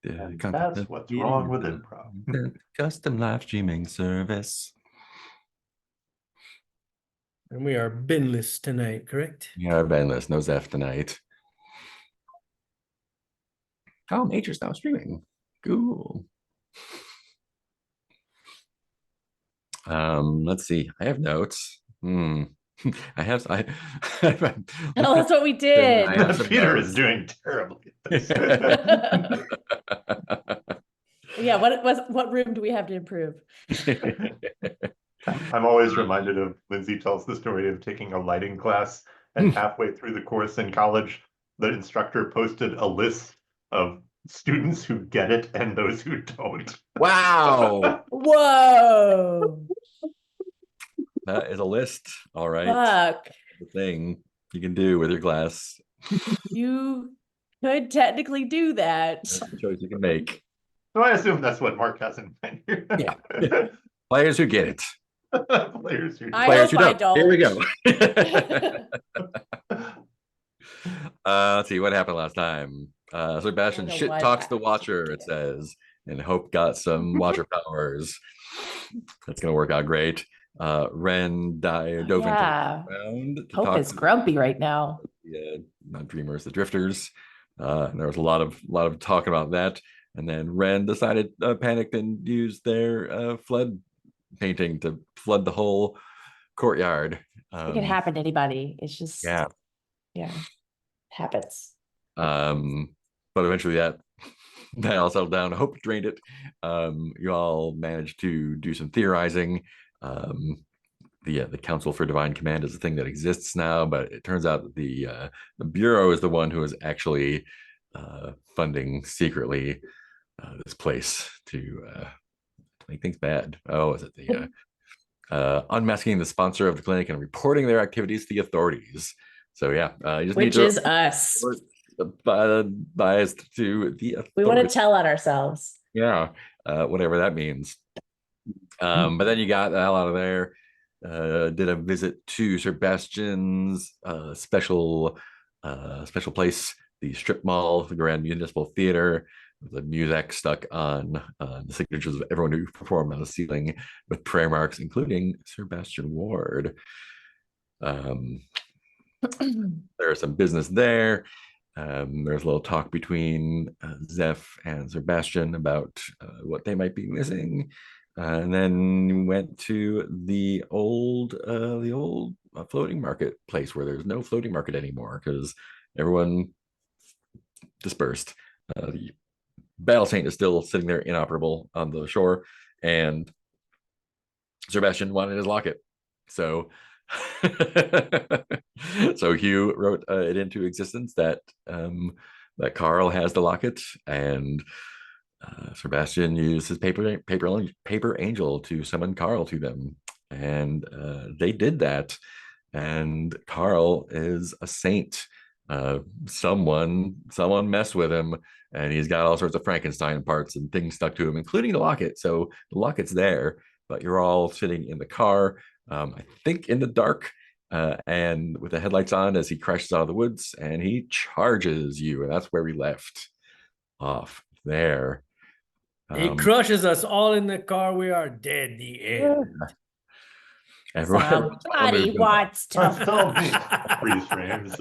And content that's what's wrong with improv. Custom live streaming service. And we are binless tonight, correct? Yeah, bandless, no Zeph tonight. Oh, Nature's now streaming. Cool. Let's see. I have notes. I have. Tell us what we did. Peter is doing terribly at this. Yeah, what room do we have to improve? I'm always reminded of Lindsay tells the story of taking a lighting class, and halfway through the course in college, the instructor posted a list of students who get it and those who don't. Wow. Whoa. That is a list. All right. Fuck. The thing you can do with your class. You could technically do that. That's the choice you can make. So I assume that's what Mark has in mind here. Yeah. Players who get it. Players who Players who don't. Here we go. Let's see what happened last time. Sebastian shit talks the Watcher, it says, and Hope got some Watcher powers. That's gonna work out great. Ren dove into the ground. Hope is grumpy right now. Yeah, not dreamers, the drifters. And there was a lot of talk about that. And then Ren decided, panicked, and used their flood painting to flood the whole courtyard. It can happen to anybody. It's just yeah, happens. But eventually that all settled down. Hope drained it. You all managed to do some theorizing. The Council for Divine Command is a thing that exists now, but it turns out that the Bureau is the one who is actually funding secretly this place to make things bad. Oh, is it the unmasking the sponsor of the clinic and reporting their activities to the authorities? So yeah, you just which is us. Biased to the authorities. We want to tell on ourselves. Yeah, whatever that means. But then you got the hell out of there. Did a visit to Sebastian's special place, the strip mall, the Grand Municipal Theater. The music stuck on the signatures of everyone who performed on the ceiling with prayer marks, including Sebastian Ward. There's some business there. There's a little talk between Zeph and Sebastian about what they might be missing. And then went to the old floating market place where there's no floating market anymore because everyone dispersed. The Battle Saint is still sitting there inoperable on the shore, and Sebastian wanted his locket. So Hugh wrote it into existence that Carl has the locket, and Sebastian used his paper angel to summon Carl to them, and they did that. And Carl is a saint. Someone messed with him, and he's got all sorts of Frankenstein parts and things stuck to him, including the locket. So the locket's there, but you're all sitting in the car, I think in the dark, and with the headlights on as he crashes out of the woods, and he charges you, and that's where we left off there. He crushes us all in the car. We are dead. The end. Somebody wants to freeze frames.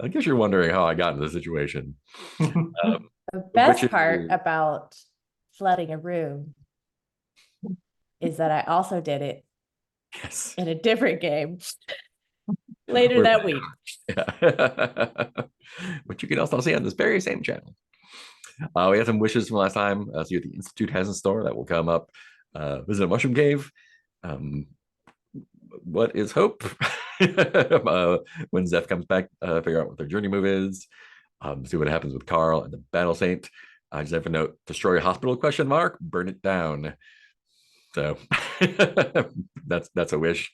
I guess you're wondering how I got into the situation. The best part about flooding a room is that I also did it in a different game later that week. Yeah. Which you can also see on this very same channel. We had some wishes from last time. See what the Institute has in store. That will come up. Visit a mushroom cave. What is hope? When Zeph comes back, figure out what their journey move is. See what happens with Carl and the Battle Saint. I just have a note: destroy a hospital? ? Burn it down. So that's a wish.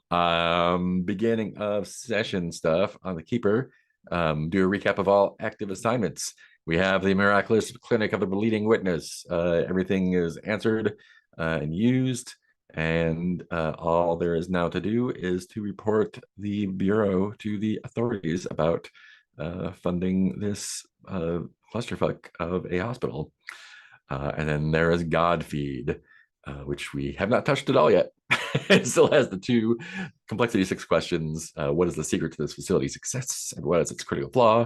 Beginning of session stuff on the Keeper. Do a recap of all active assignments. We have the miraculous clinic of the bleeding witness. Everything is answered and used, and all there is now to do is to report the Bureau to the authorities about funding this clusterfuck of a hospital. And then there is Godfeed, which we have not touched at all yet. It still has the 2 complexity 6 questions. What is the secret to this facility's success, and what is its critical flaw?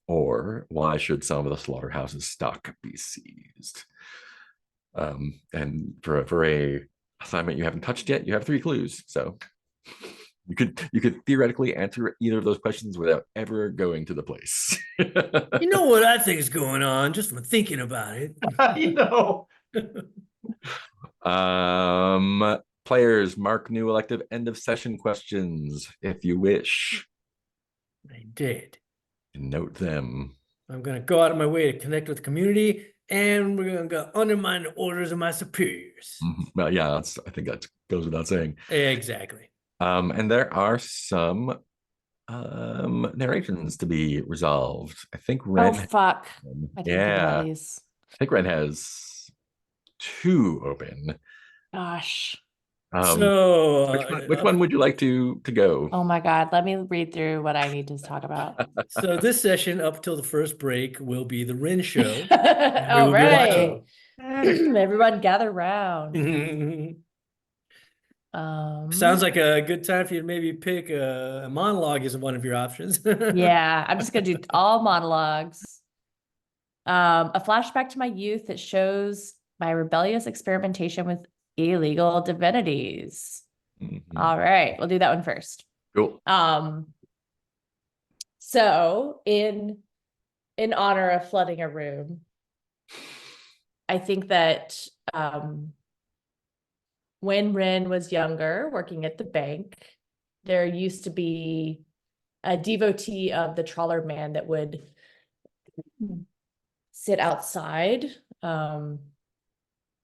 Or why should some of the slaughterhouse's stock be seized? And for a assignment you haven't touched yet, you have 3 clues. So you could theoretically answer either of those questions without ever going to the place. You know what I think is going on just from thinking about it. You know. Players, mark new elective end of session questions if you wish. I did. And note them. I'm going to go out of my way to connect with the community, and we're going to undermine the orders of my superiors. Well, yeah, I think that goes without saying. Exactly. And there are some narrations to be resolved. I think Ren. Oh fuck! I didn't think about these. I think Ren has 2 open. Gosh. Which one would you like to go? Oh my god, let me read through what I need to talk about. So this session up till the first break will be the Rin show. All right. Everyone gather round. Sounds like a good time for you to maybe pick a monologue as one of your options. Yeah, I'm just gonna do all monologues. A flashback to my youth that shows my rebellious experimentation with illegal divinities. All right, we'll do that one first. Cool. So in honor of flooding a room, I think that when Rin was younger, working at the bank, there used to be a devotee of the trawler man that would sit outside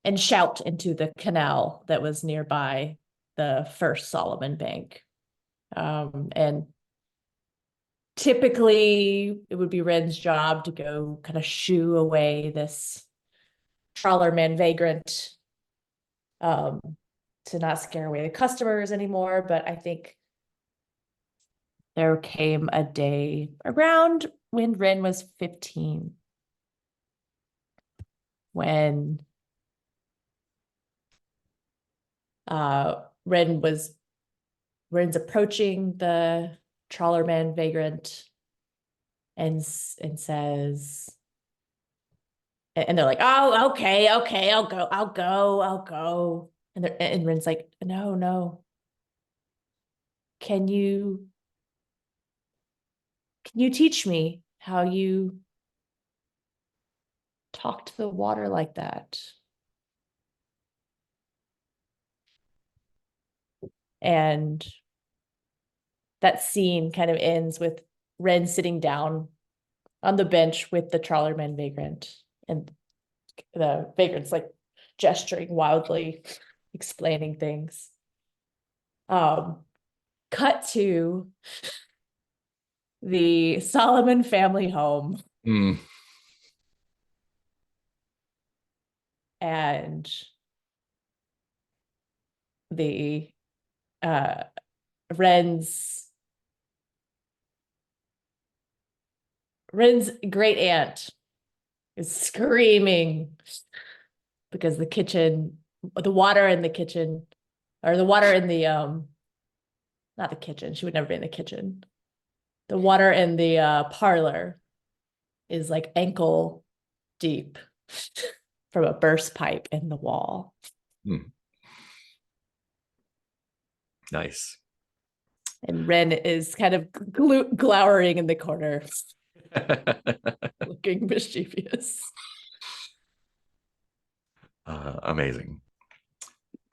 and shout into the canal that was nearby the First Solomon Bank. And typically it would be Ren's job to go kind of shoo away this trawler man vagrant to not scare away the customers anymore. But I think there came a day around when Ren was 15 when Ren's approaching the trawlerman vagrant and says, and they're like, oh, okay, I'll go. And Ren's like, no. Can you teach me how you talk to the water like that? And that scene kind of ends with Ren sitting down on the bench with the trawlerman vagrant, and the vagrant's like gesturing wildly, explaining things. Cut to the Solomon family home. And the Ren's great aunt is screaming because the water in the kitchen, or the water in the not the kitchen, she would never be in the kitchen. The water in the parlor is like ankle deep from a burst pipe in the wall. Nice. And Ren is kind of glowering in the corner, looking mischievous. Amazing.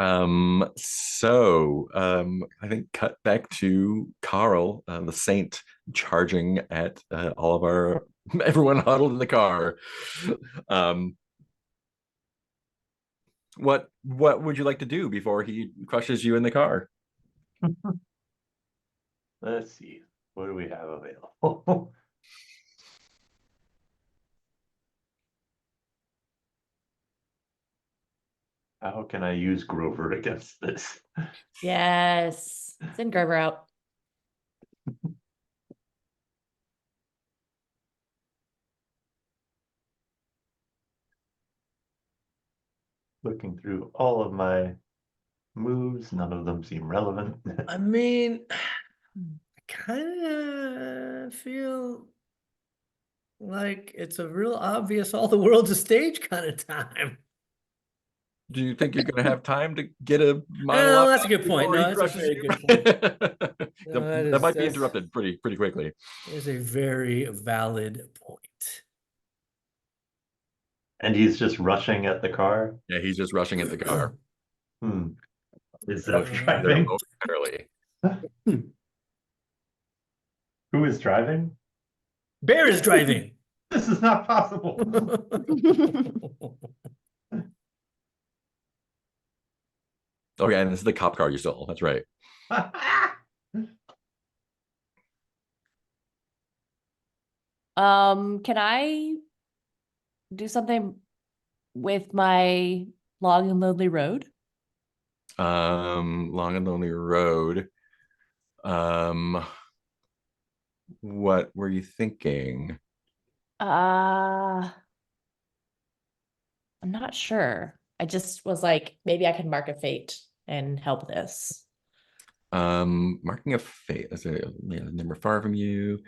So I think cut back to Carl, the saint, charging at all of everyone huddled in the car. What would you like to do before he crushes you in the car? Let's see. What do we have available? How can I use Grover against this? Yes. Send Grover out. looking through all of my moves. None of them seem relevant. I mean, I kind of feel like it's a real obvious all the world's a stage kind of time. Do you think you're going to have time to get a monologue? No, that's a good before point. he No, that's a crushes very you? good point. No, That might be that's- interrupted pretty quickly. Is a very valid point. And he's just rushing at the car. Yeah, he's just rushing at the car. Is So that he's driving? momentarily. Who is driving? Bear is driving. This is not possible. Oh yeah, and this is the cop car you stole. That's right. Can I do something with my long and lonely road? Long and lonely road. What were you thinking? I'm not sure. I just was like, maybe I can mark a fate and help this. Marking a fate. That's a number far from you.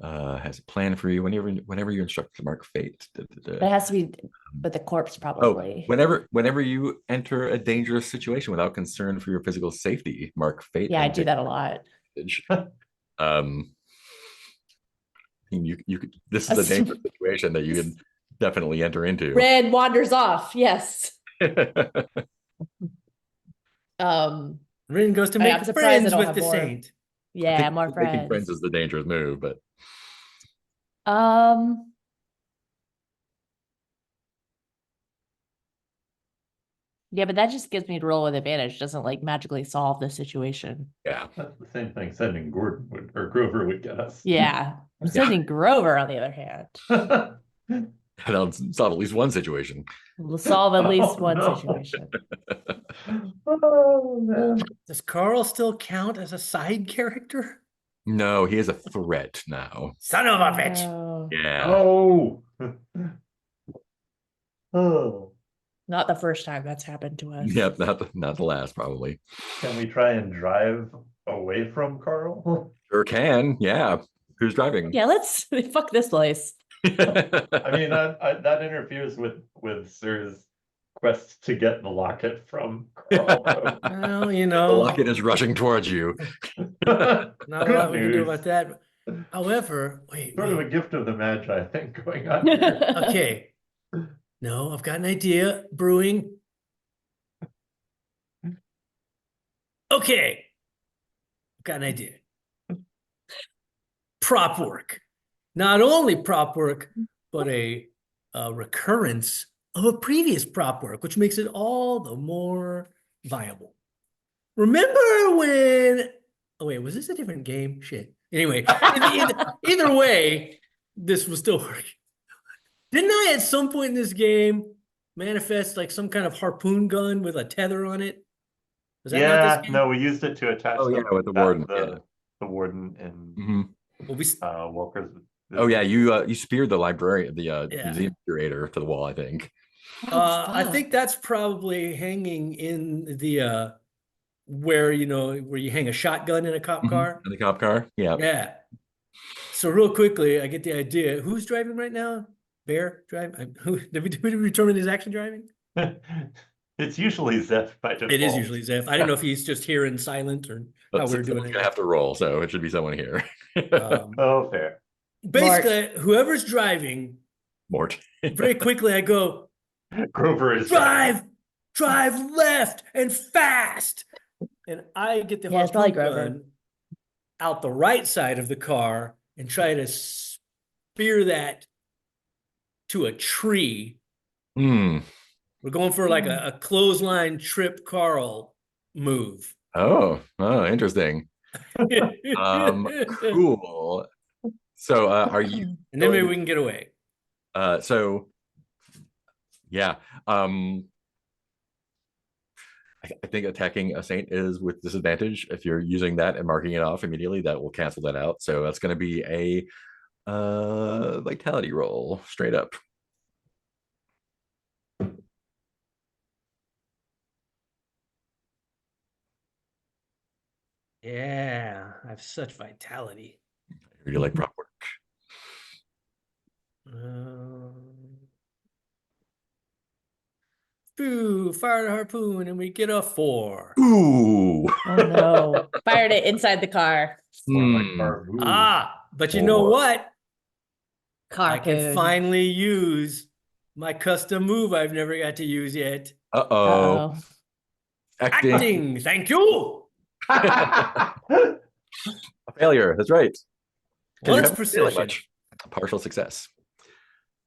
Has a plan for you. Whenever you're instructed to mark fate. But it has to be with the corpse, Oh, probably. whenever you enter a dangerous situation without concern for your physical safety, mark fate. Yeah, I do that a lot. You could. This is a dangerous situation that you can definitely enter into. Red wanders off. Yes. Rin goes to I'm make surprised I friends don't with have the more. saint. Yeah, more Making friends friends. is the dangerous move, but Yeah, but that just gives me to roll with advantage. Doesn't like magically solve the situation. yeah. That's the same thing sending Gordon would, or Grover would get us. Yeah. I'm sending Grover on the other hand. That'll solve at least one situation. We'll solve at least Oh, one no. situation. Oh man. Does Carl still count as a side character? No, he is a threat now. Son of a bitch. Oh, Yeah. Oh. Oh. not the first time that's happened to us. Yep, not the last, probably. Can we try and drive away from Carl? Sure can. Yeah. Who's driving? Yeah, let's fuck this place. I mean, that interferes with Sir's quest to get the locket from Carl. though. Well, you The know, locket is rushing towards you. not a Good lot we can do news. about that. However, wait. Sort of a gift of the Magi thing going on here. Okay. No, I've got an idea brewing. Okay. I've got an idea. Prop work. Not only prop work, but a recurrence of a previous prop work, which makes it all the more viable. Remember when? Oh wait, was this a different game? Shit. Anyway, either way, this was still working. Didn't I at some point in this game manifest like some kind of harpoon gun with a tether on it? Was that not Yeah, this game? no, we used it to attach Oh, yeah, with the warden, yeah. the warden and Mhm. Well, Walker's. Oh yeah, you speared the librarian, the Yeah. museum curator to the wall, I think. I think that's probably hanging in the where you hang a shotgun in a cop car. In the cop car. Yeah. Yeah. So real quickly, I get the idea. Who's driving right now? Bear driving? Who did we determine his action driving? It's usually Zeph by default. It is usually Zeph. I don't know if he's just here in silent or how But we're doing someone's it. gonna have to roll, so it should be someone here. Oh, fair. Basically, whoever's driving, Mort. very quickly I go, Grover is drive left and fast. And I get the Yeah, it's probably harpoon Grover. gun out the right side of the car and try to spear that to a tree. Hmm. We're going for like a clothesline trip Carl move. Oh, interesting. Cool. So are you And then maybe we can get away. so yeah. I think attacking a saint is with disadvantage. If you're using that and marking it off immediately, that will cancel that out. So that's going to be a vitality roll straight up. I have such vitality. You like prop work. Ooh, fire the harpoon and we get a 4. Ooh. Oh no. Fired it inside the car. But you know what? I can Harpoon. finally use my custom move I've never got to use yet. Uh-oh. Acting. Thank you. A failure. That's right. Well, You it's haven't been feeling precision. much. A partial success.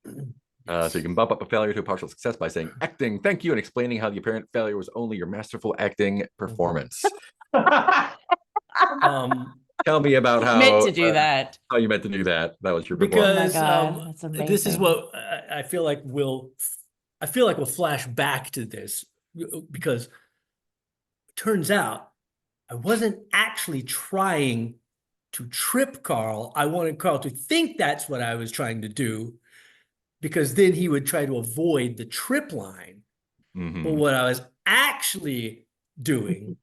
So you can bump up a failure to a partial success by saying acting, thank you, and explaining how the apparent failure was only your masterful acting performance. Tell me about how Meant to do that. How you meant to do that. That was your Because Oh my God, that's this is amazing. what I feel like we'll flash back to this, because it turns out I wasn't actually trying to trip Carl. I wanted Carl to think that's what I was trying to do, because then he would try to avoid the trip line. Mhm. But what I was actually doing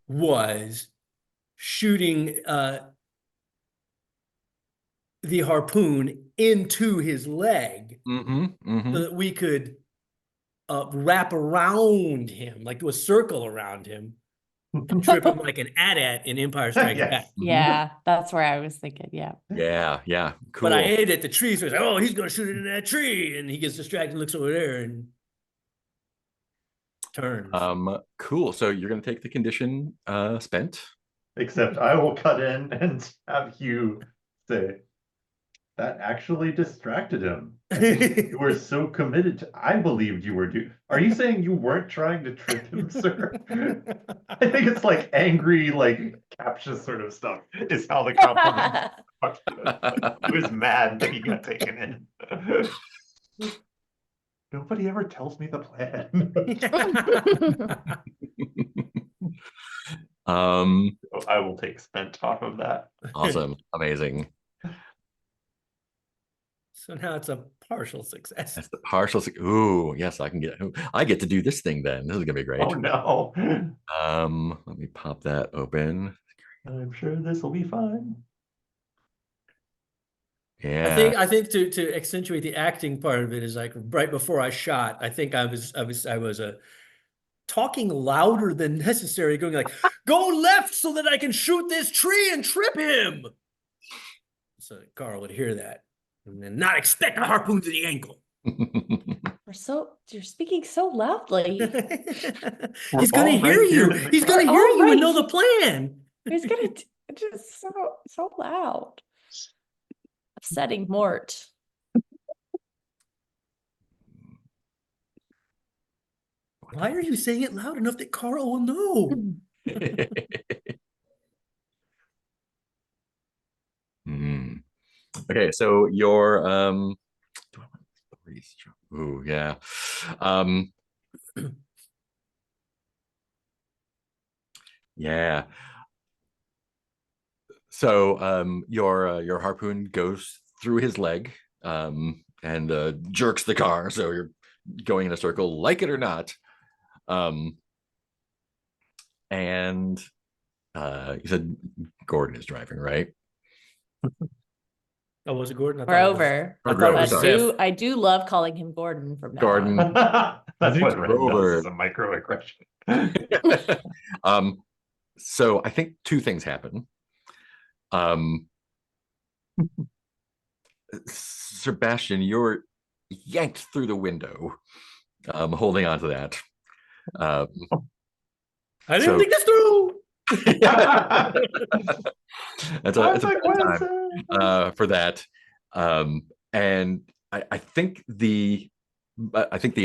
was shooting the harpoon into his leg so that we could wrap around him, like do a circle around him, and trip him like an AT-AT in Empire Strikes Yes. Back. Yeah, that's where I was thinking. Yeah. Yeah. Cool. But I aimed at the tree, so he's like, oh, he's going to shoot it in that tree. And he gets distracted and looks over there and turns. Cool. So you're going to take the condition spent. Except I will cut in and have you say, that actually distracted him. You were so committed to, I believed you were are you saying you weren't trying to trip him, sir? I think it's like angry, like captious sort of stuff is how the compliment. He was mad that he got taken in. Nobody ever tells me the plan. So I will take spent off of that. Awesome. Amazing. So now it's a partial success. That's the partial. Ooh, yes, I get to do this thing then. This is gonna be great. Oh no. Let me pop that open. I'm sure this will be fine. Yeah. I think to accentuate the acting part of it is like right before I shot, I think I was talking louder than necessary, going like, go left so that I can shoot this tree and trip him. So Carl would hear that and then not expect a harpoon to the ankle. You're speaking so loudly. He's gonna hear you. He's gonna hear you and know the plan. He's gonna just so loud. Upsetting Mort. Why are you saying it loud enough that Carl will know? Okay, so your do I want threes? Ooh, yeah. Yeah. So your harpoon goes through his leg and jerks the car. So you're going in a circle, like it or not. And you said Gordon is driving, right? Oh, was it Gordon? Grover. Grover, I do love calling him Gordon from now Gordon. on. That's what Ren Grover. does, is a microaggression. So I think two things happen. Sebastian, you're yanked through the window, holding on to that. I didn't think this through. It's a bad time for that. And I think the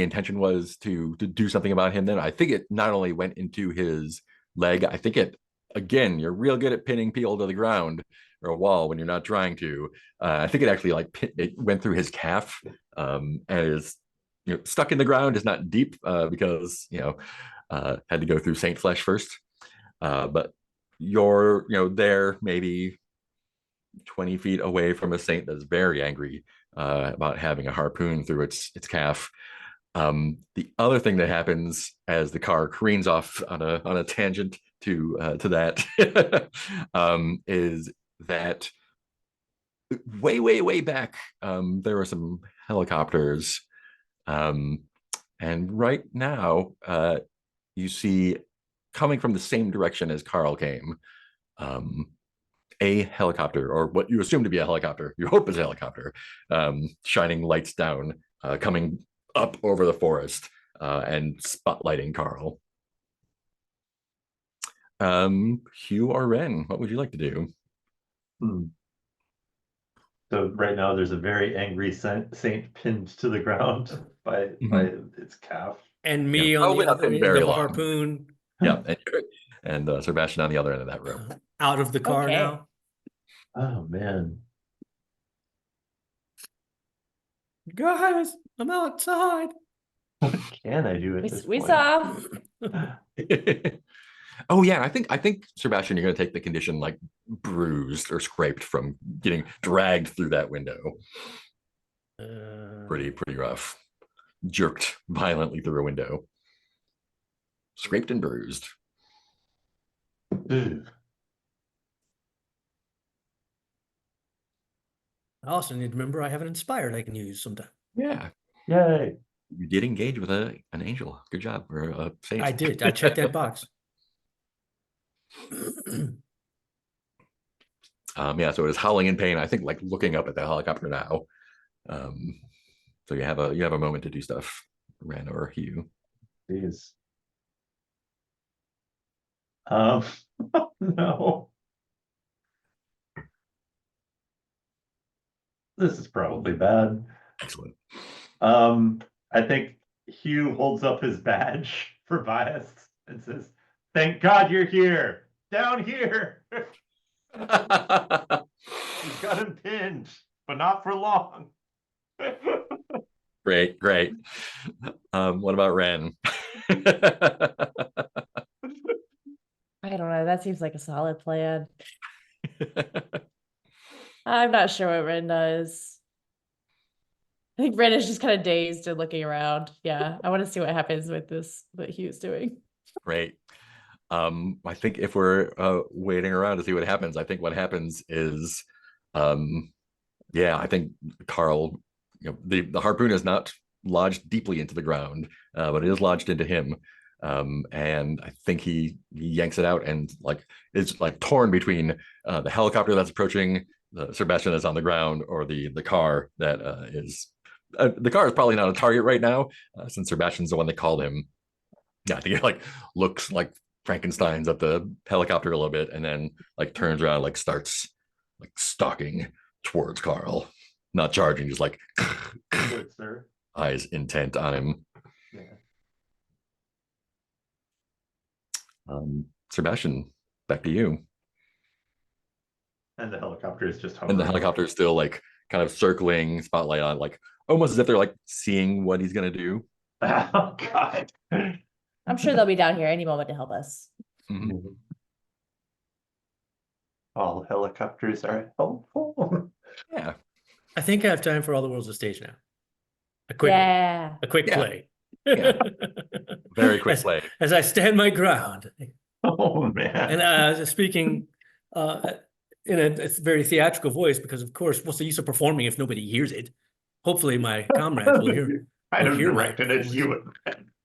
intention was to do something about him. Then I think it not only went into his leg. I think again, you're real good at pinning people to the ground or a wall when you're not trying to. I think it actually it went through his calf and is stuck in the ground. Is not deep because had to go through Saint Flesh first. But you're there maybe 20 feet away from a saint that's very angry about having a harpoon through its calf. The other thing that happens as the car careens off on a tangent to that is that way back, there were some helicopters, and right now you see, coming from the same direction as Carl came, a helicopter, or what you assume to be a helicopter, you hope is a helicopter, shining lights down, coming up over the forest and spotlighting Carl. Hugh or Ren, what would you like to do? So right now there's a very angry saint pinned to the ground by its calf. And me Yeah, on the probably not other been end very of a long. harpoon. Yeah, and Sebastian on the other end of that rope. Out of the car Okay. now. Oh man. Guys, I'm outside. What can I do at this We point? saw. Oh yeah, I think Sebastian, you're gonna take the condition like bruised or scraped from getting dragged through that window. Pretty rough. Jerked violently through a window. Scraped and bruised. Ew. I also need to remember I have an inspired I can use sometime. Yeah. Yay. You did engage with an angel. Good job. Or a saint. I did. I checked that box. Yeah, so it is howling in pain. I think like looking up at the helicopter now. So you have a moment to do stuff, Ren or Hugh. Jeez. No. This is probably bad. Excellent. I think Hugh holds up his badge for bias and says, "Thank God you're here. Down here." He's got him pinned, but not for long. Great. What about Ren? I don't know. That seems like a solid plan. I'm not sure what Ren does. I think Ren is just kind of dazed and looking around. Yeah, I want to see what happens with this, what Hugh's doing. Great. I think if we're waiting around to see what happens, I think what happens is, I think Carl, the harpoon is not lodged deeply into the ground, but it is lodged into him. And I think he yanks it out and like it's like torn between the helicopter that's approaching, the Sebastian that's on the ground, or the car that is the car is probably not a target right now, since Sebastian's the one that called him. Yeah, I think it like looks like Frankenstein's at the helicopter a little bit, and then like turns around, like starts like stalking towards Carl, not charging, just like Good, sir. eyes intent on him. Yeah. Sebastian, back to you. And the helicopter is just And the helicopter is still like kind of circling, spotlight on, like almost as if they're like seeing what he's gonna do. Oh God. I'm sure they'll be down here any moment to help us. Mm-hmm. All helicopters are helpful. Yeah. I think I have time for All the World's a Stage now. A quick play. Yeah. Very quick play. As I stand my ground. Oh man. And speaking in a very theatrical voice, because of course, what's the use of performing if nobody hears it? Hopefully my comrades will hear. I don't hear direct it as you.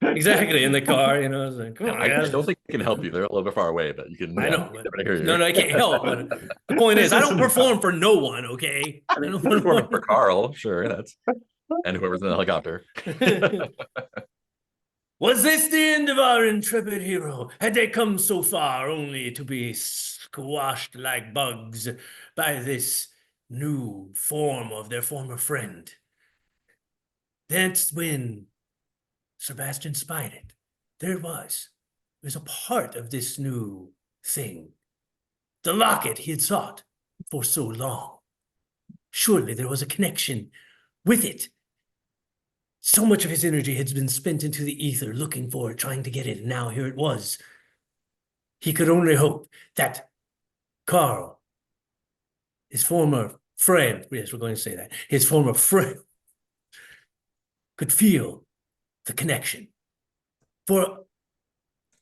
Exactly, in the car, I was like, oh, I don't think I can help you. They're a little bit far away, but you can. I know. Hear you. No, I can't help. But the point is, I don't perform for no one, okay? I mean, performing for Carl, sure, that's and whoever's in the helicopter. Was this the end of our intrepid hero? Had they come so far only to be squashed like bugs by this new form of their former friend? That's when Sebastian spied it. There it was. It was a part of this new thing. The locket he had sought for so long. Surely there was a connection with it. So much of his energy had been spent into the ether looking for it, trying to get it, and now here it was. He could only hope that Carl, his former friend, yes, we're going to say that, his former friend, could feel the connection. For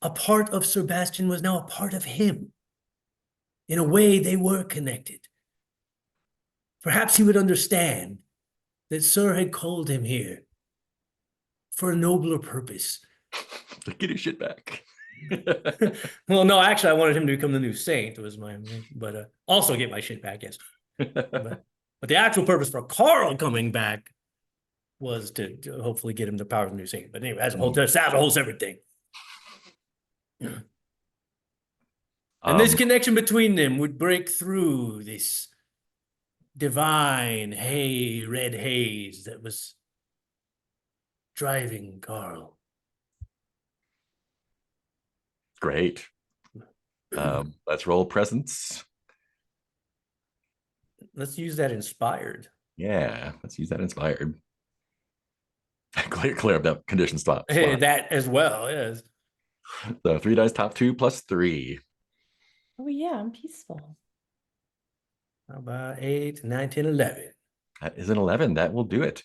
a part of Sebastian was now a part of him. In a way, they were connected. Perhaps he would understand that Sir had called him here for a nobler purpose. To get his shit back. Well, no, actually, I wanted him to become the new saint. Was my, but also get my shit back. Yes, but the actual purpose for Carl coming back was to hopefully get him the power of the new saint. But anyway, that's a whole separate thing. And this connection between them would break through this divine red haze that was driving Carl. Great. Let's roll presence. Let's use that inspired. Yeah, let's use that inspired. Clear up that condition spot. Hey, that as well, yes. So 3 dice, top 2 plus 3. Oh yeah, I'm peaceful. How about 8, 9, 10, 11? That is an 11. That will do it.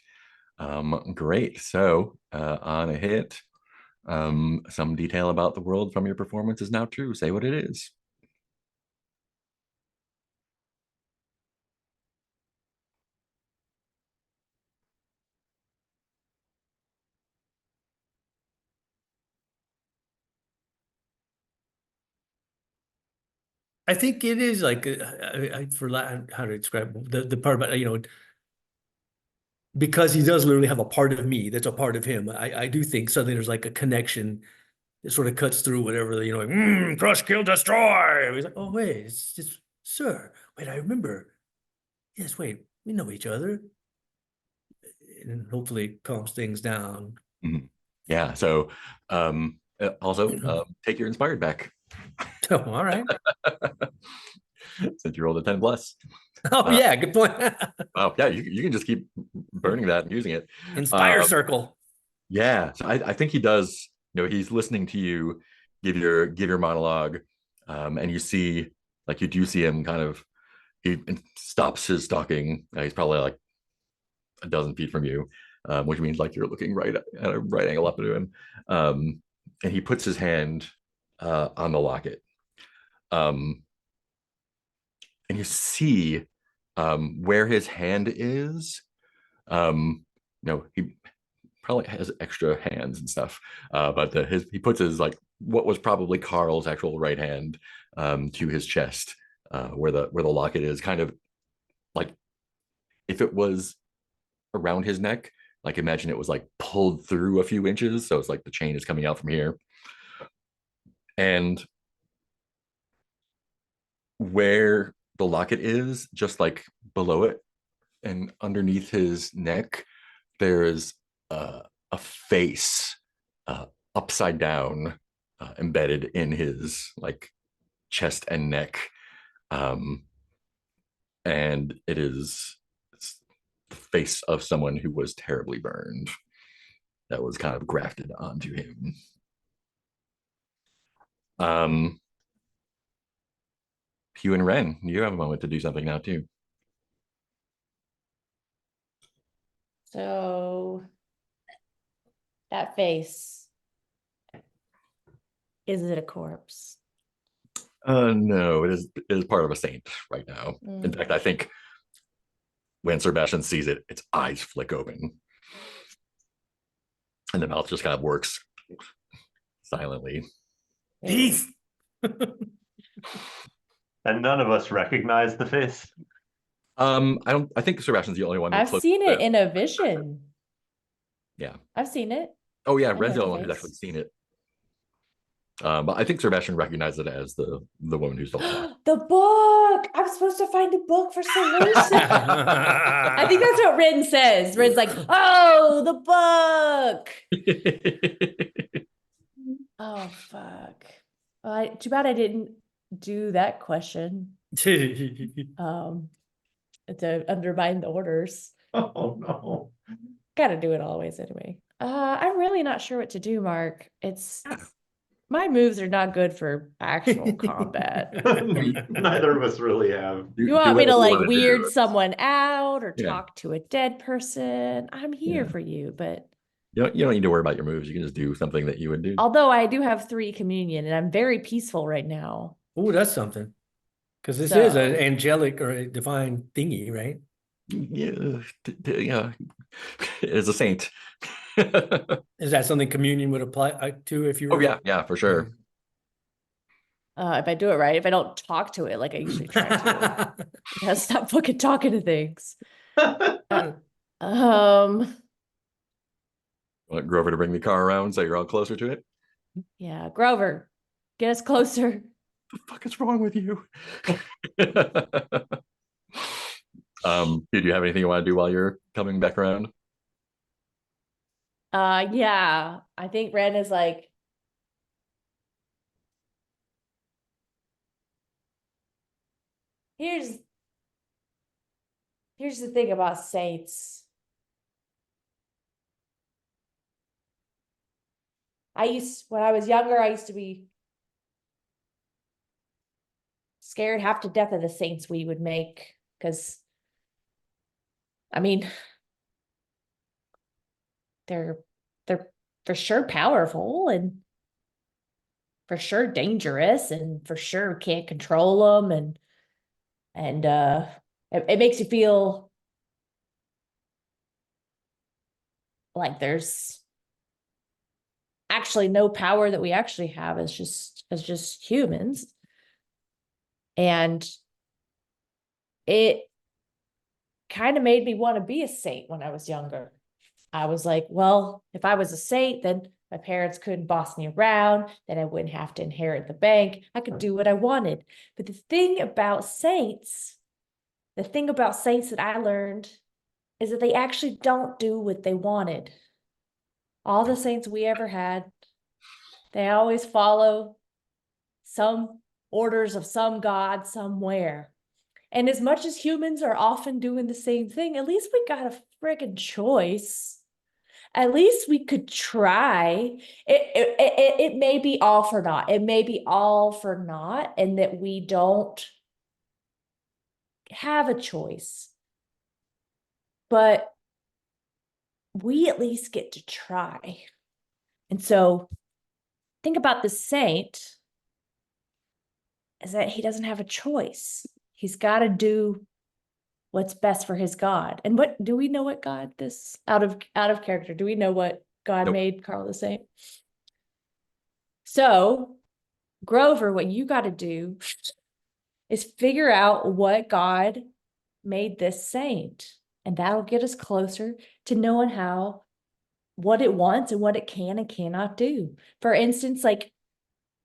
Great. So on a hit, some detail about the world from your performance is now true. Say what it is. I think it is like how to describe the part about because he does literally have a part of me that's a part of him. I do think suddenly there's like a connection that sort of cuts through whatever like crush, kill, destroy. He's like, oh wait, it's just sir. Wait, I remember. Yes, wait, we know each other, and hopefully calms things down. Mm-hmm. Yeah. So also take your inspired back. Oh, all right. Since you rolled a 10 plus. Oh yeah, good point. Oh yeah, you can just keep burning that and using it. Inspire circle. Yeah, so I think he does. He's listening to you give your monologue, and you do see him kind of. He stops his stalking. He's probably like a dozen feet from you, which means like you're looking right at a right angle up to him, and he puts his hand on the locket. And you see where his hand is. He probably has extra hands and stuff, but he puts his like what was probably Carl's actual right hand to his chest, where the locket is, kind of like if it was around his neck. Like imagine it was like pulled through a few inches, so it's like the chain is coming out from here, and where the locket is, just like below it and underneath his neck, there's a face upside down, embedded in his like chest and neck, and it's the face of someone who was terribly burned that was kind of grafted onto him. Hugh and Ren, you have a moment to do something now too. So that face, is it a corpse? No, it is part of a saint right now. In fact, I think when Sebastian sees it, its eyes flick open, and the mouth just kind of works silently. Peace. And none of us recognize the face. I think Sebastian's the only one. I've seen it in a vision. Yeah, I've seen it. Oh yeah, Ren's the only one who's actually seen it. But I think Sebastian recognized it as the woman who's the book. I'm supposed to find a book for solution. I think that's what Ren says. Ren's like, oh, the book. Oh fuck. Too bad I didn't do that question. To undermine the orders. Oh no. Gotta do it always anyway. I'm really not sure what to do, Mark. My moves are not good for actual combat. Neither of us really have. You want me to like weird someone out or talk to a dead person? I'm here for you, but You don't need to worry about your moves. You can just do something that you would do. Although I do have 3 communion and I'm very peaceful right now. Oh, that's something. Because this is an So- angelic or a divine thingy, right? Yeah, yeah. As a saint. Is that something communion would apply to if you were? Oh yeah, for sure. If I do it right, if I don't talk to it like I usually try to. I gotta stop fucking talking to things. Want Grover to bring the car around so you're all closer to it? Yeah, Grover, get us closer. The fuck is wrong with you? Do you have anything you want to do while you're coming back around? Yeah, I think Ren is like, here's the thing about saints. When I was younger, I used to be scared half to death of the saints we would make, because I mean, they're for sure powerful and for sure dangerous and for sure can't control them, and it makes you feel like there's actually no power that we actually have as just humans. And it kind of made me want to be a saint when I was younger. I was like, well, if I was a saint, then my parents couldn't boss me around, then I wouldn't have to inherit the bank. I could do what I wanted. But the thing about saints that I learned is that they actually don't do what they wanted. All the saints we ever had, they always follow some orders of some god somewhere. And as much as humans are often doing the same thing, at least we got a friggin' choice. At least we could try. It may be all for naught. It may be all for naught, and that we don't have a choice. But we at least get to try. And so think about the saint is that he doesn't have a choice. He's got to do what's best for his God. And what do we know what God this out of character? Do we know what God Nope. made Carl the Saint? So, Grover, what you got to do is figure out what God made this saint, and that'll get us closer to knowing what it wants and what it can and cannot do. For instance, like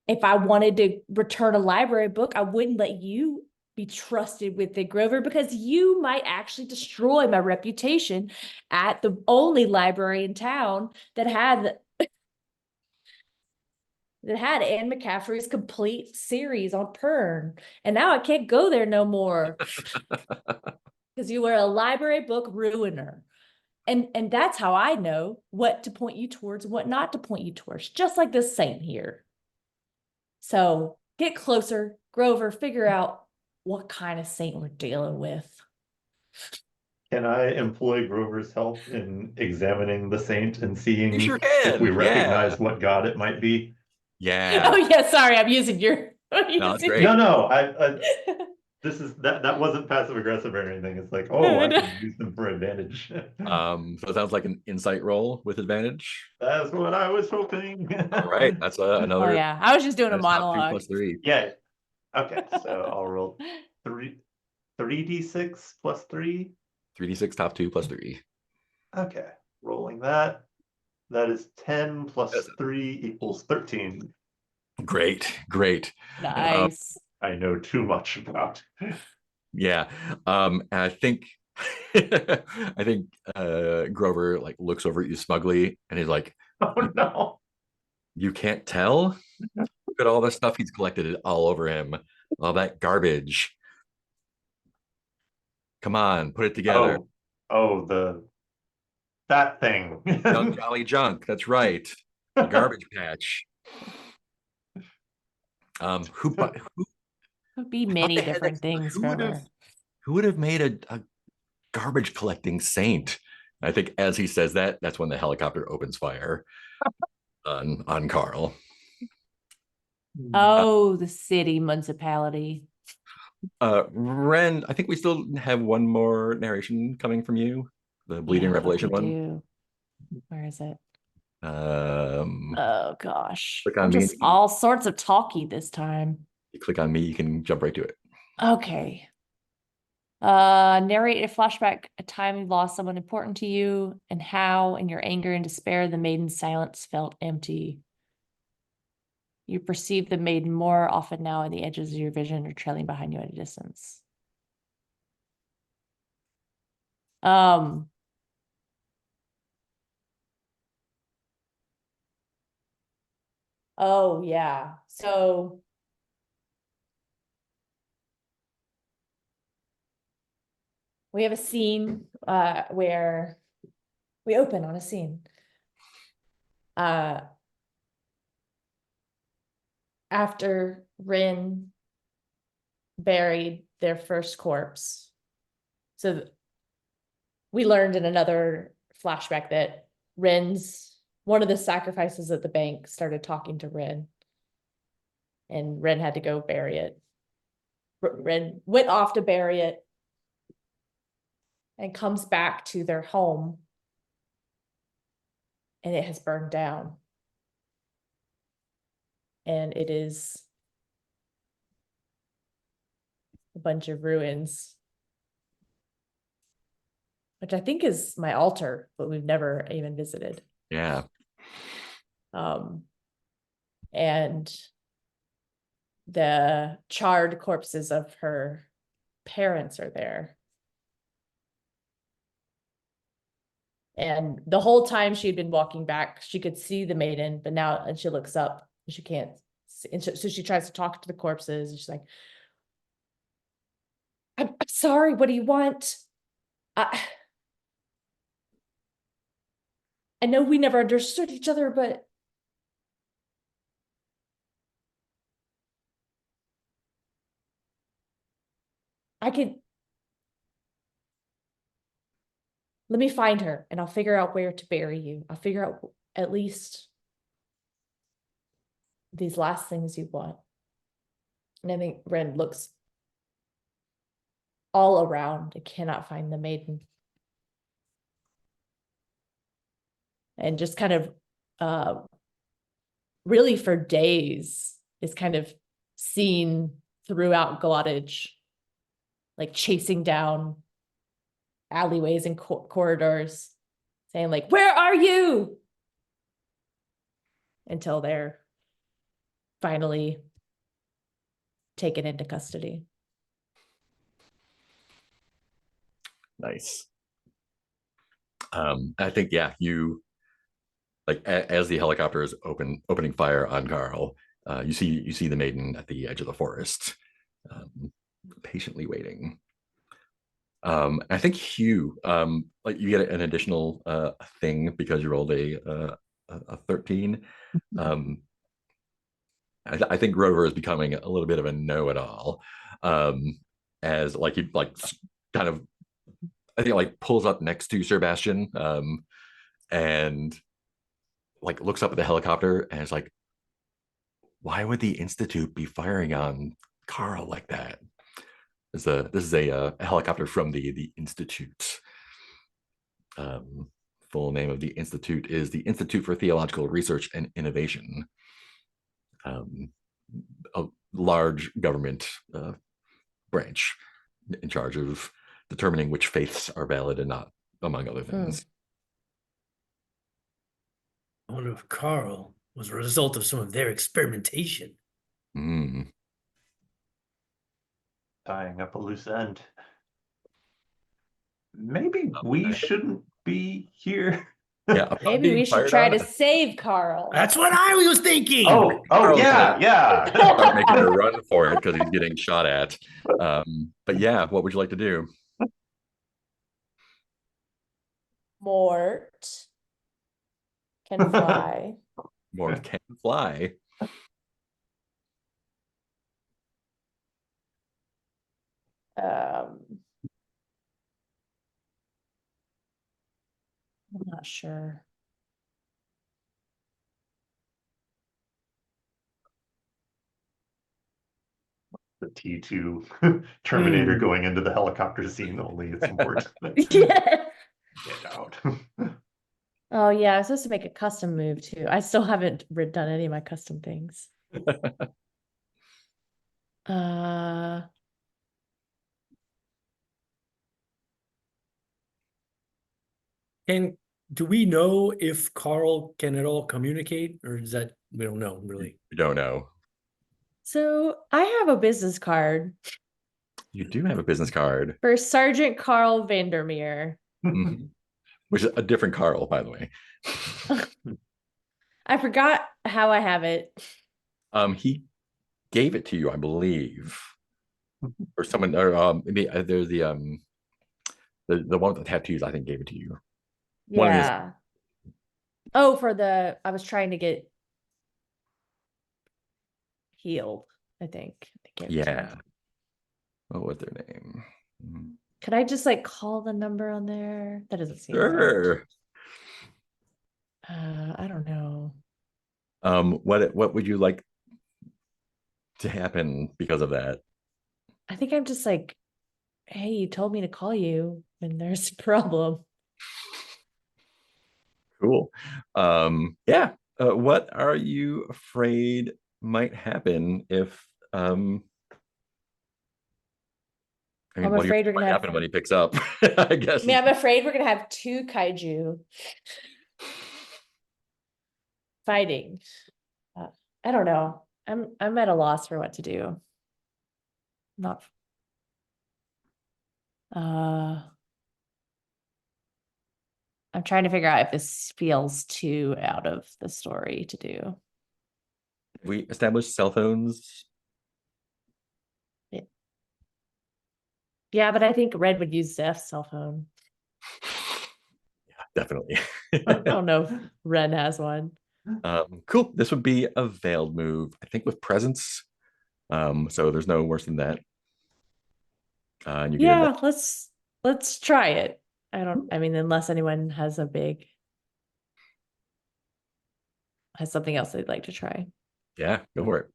if I wanted to return a library book, I wouldn't let you be trusted with it, Grover, because you might actually destroy my reputation at the only library in town that had Anne McCaffrey's complete series on Pern. And now I can't go there no more because you were a library book ruiner. And that's how I know what to point you towards, what not to point you towards, just like this saint here. So get closer, Grover, figure out what kind of saint we're dealing with. Can I employ Grover's help in examining the saint and seeing You sure if we can, recognize what god it might be? Yeah. Oh yeah, sorry, I'm using your. No, it's great. No, this is that wasn't passive aggressive or anything. It's like, oh, I can use them for advantage. So it sounds like an insight roll with advantage. That's what I was hoping. All right, that's another. Oh yeah, I was just doing a that's top 2 monologue. plus 3. Yeah. Okay, so I'll roll 3d6 plus 3. 3d6 top 2 plus 3. Okay, rolling that. That is 10 plus 3 equals 13. Great. Nice. I know too much about. Yeah. And I think Grover like looks over at you smugly and he's like, Oh no. you can't tell? Look at all the stuff he's collected all over him. All that garbage. Come on, put it together. That thing. Junk Jolly Junk. That's right. The garbage patch. Who Could be many different things, Grover. who would have made a garbage collecting saint? I think as he says that, that's when the helicopter opens fire on Carl. Oh, the city municipality. Ren, I think we still have one more narration coming from you, the bleeding Yeah, revelation we one. do. Where is it? Um, Oh gosh. Click on I'm me. just all sorts of talky this time. You click on me, you can jump right to it. Okay. Narrate a flashback, a time you lost someone important to you, and how, in your anger and despair, the maiden's silence felt empty. You perceive the maiden more often now at the edges of your vision or trailing behind you at a distance. Oh yeah. So we have a scene where we open on a scene. After Rin buried their first corpse. So we learned in another flashback that one of the sacrifices at the bank started talking to Rin. And Rin had to go bury it. Rin went off to bury it and comes back to their home. And it has burned down. And it is a bunch of ruins, which I think is my altar, but we've never even visited. Yeah. And the charred corpses of her parents are there. And the whole time she had been walking back, she could see the maiden, but now, and she looks up and she can't see, and so she tries to talk to the corpses and she's like, I'm sorry, what do you want? I know we never understood each other, but let me find her and I'll figure out where to bury you. I'll figure out at least these last things you want. And I think Ren looks all around and cannot find the maiden. And just kind of really for days is kind of seen throughout Glottage, like chasing down alleyways and corridors, saying like, where are you? Until they're finally taken into custody. Nice. I think, yeah, you like as the helicopter is opening fire on Carl, you see the maiden at the edge of the forest, patiently waiting. I think Hugh, like you get an additional thing because you rolled a 13. I think Rover is becoming a little bit of a know-it-all, as like he like kind of, I think like pulls up next to Sebastian, and like looks up at the helicopter and is like, why would the Institute be firing on Carl like that? This is a helicopter from the Institute. Full name of the Institute is the Institute for Theological Research and Innovation. A large government branch in charge of determining which faiths are valid and not, among other things. I wonder if Carl was a result of some of their experimentation. Tying up a loose end. Maybe we shouldn't be here. Yeah, maybe we should try to save Carl. That's what I was thinking. Oh, yeah. Start making a run for it because he's getting shot at. But yeah, what would you like to do? Mort can fly. Mort can fly. I'm not sure. The T2 Terminator going into the helicopter scene only. It's important. Yeah. Get out. Oh yeah, I was supposed to make a custom move too. I still haven't done any of my custom things. Uh And do we know if Carl can at all communicate, or is that we don't know really? We don't know. so I have a business card You do have a business card, for Sergeant Carl Vandermeer. which is a different Carl, by the way. I forgot how I have it. He gave it to you, I believe, or someone, or maybe there's the one with the tattoos. I think gave it to you. One of his- Yeah. Oh, I was trying to get healed, I think. They gave it to me. Yeah. What was their name? Could I just like call the number on there? That doesn't seem right. Sure. I don't know. What would you like to happen because of that? I think I'm just like, hey, you told me to call you when there's a problem. Cool. Yeah. What are you afraid might happen if I mean, I'm what do you afraid we're think gonna might have. happen when he picks up? I guess. I mean, I'm afraid we're gonna have two kaiju fighting. I don't know. I'm at a loss for what to do. Not. I'm trying to figure out if this feels too out of the story to do. We established cell phones. Yeah, but I think Red would use Zeph's cell phone. Yeah, definitely. I don't know if Ren has one. Cool. This would be a veiled move, I think, with presence. So there's no worse than that. And you Yeah, let's try it. I mean, unless anyone has something else they'd like to try. Yeah, go for it.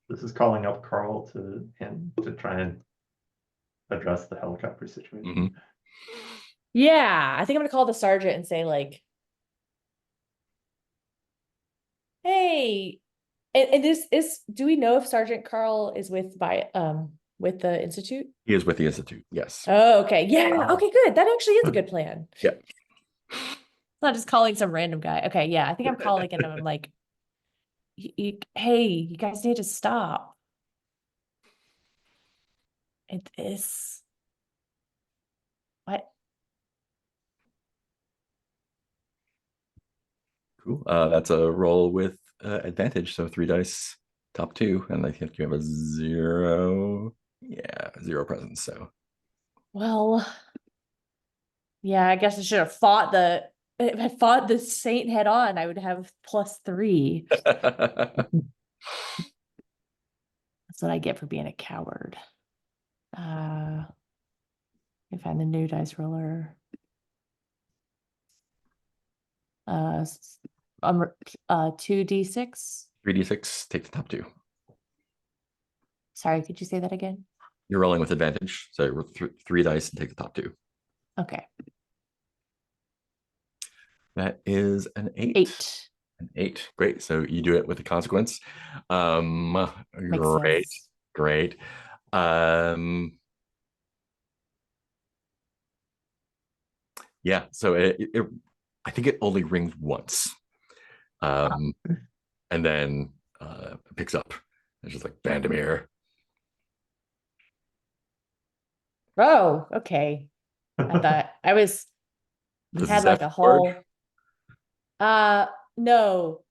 This is calling up Carl to try and address the helicopter situation. Yeah, I think I'm gonna call the sergeant and say like, hey, and this is, do we know if Sergeant Carl is with the Institute? He is with the Institute, yes. Oh, okay. Yeah, okay, good. That actually is a good plan. Yeah. It's not just calling some random guy. Okay, yeah, I think I'm calling and I'm like, hey, you guys need to stop. It is what? Cool. That's a roll with advantage. So 3 dice, top 2, and I think you have a 0. Yeah, 0 presence. So Well, yeah, I guess I should have fought if I fought the saint head on, I would have +3. That's what I get for being a coward. I find the new dice roller. 2d6. 3d6, take the top 2. Sorry, could you say that again? You're rolling with advantage. So 3 dice and take the top 2. Okay. That is an 8. 8. An 8. Great. So you do it with a consequence. Makes Great. sense. Great. Yeah, so I think it only rings once. And then it picks up. It's just like Vandermeer. Oh, okay. I thought I was had like a whole no,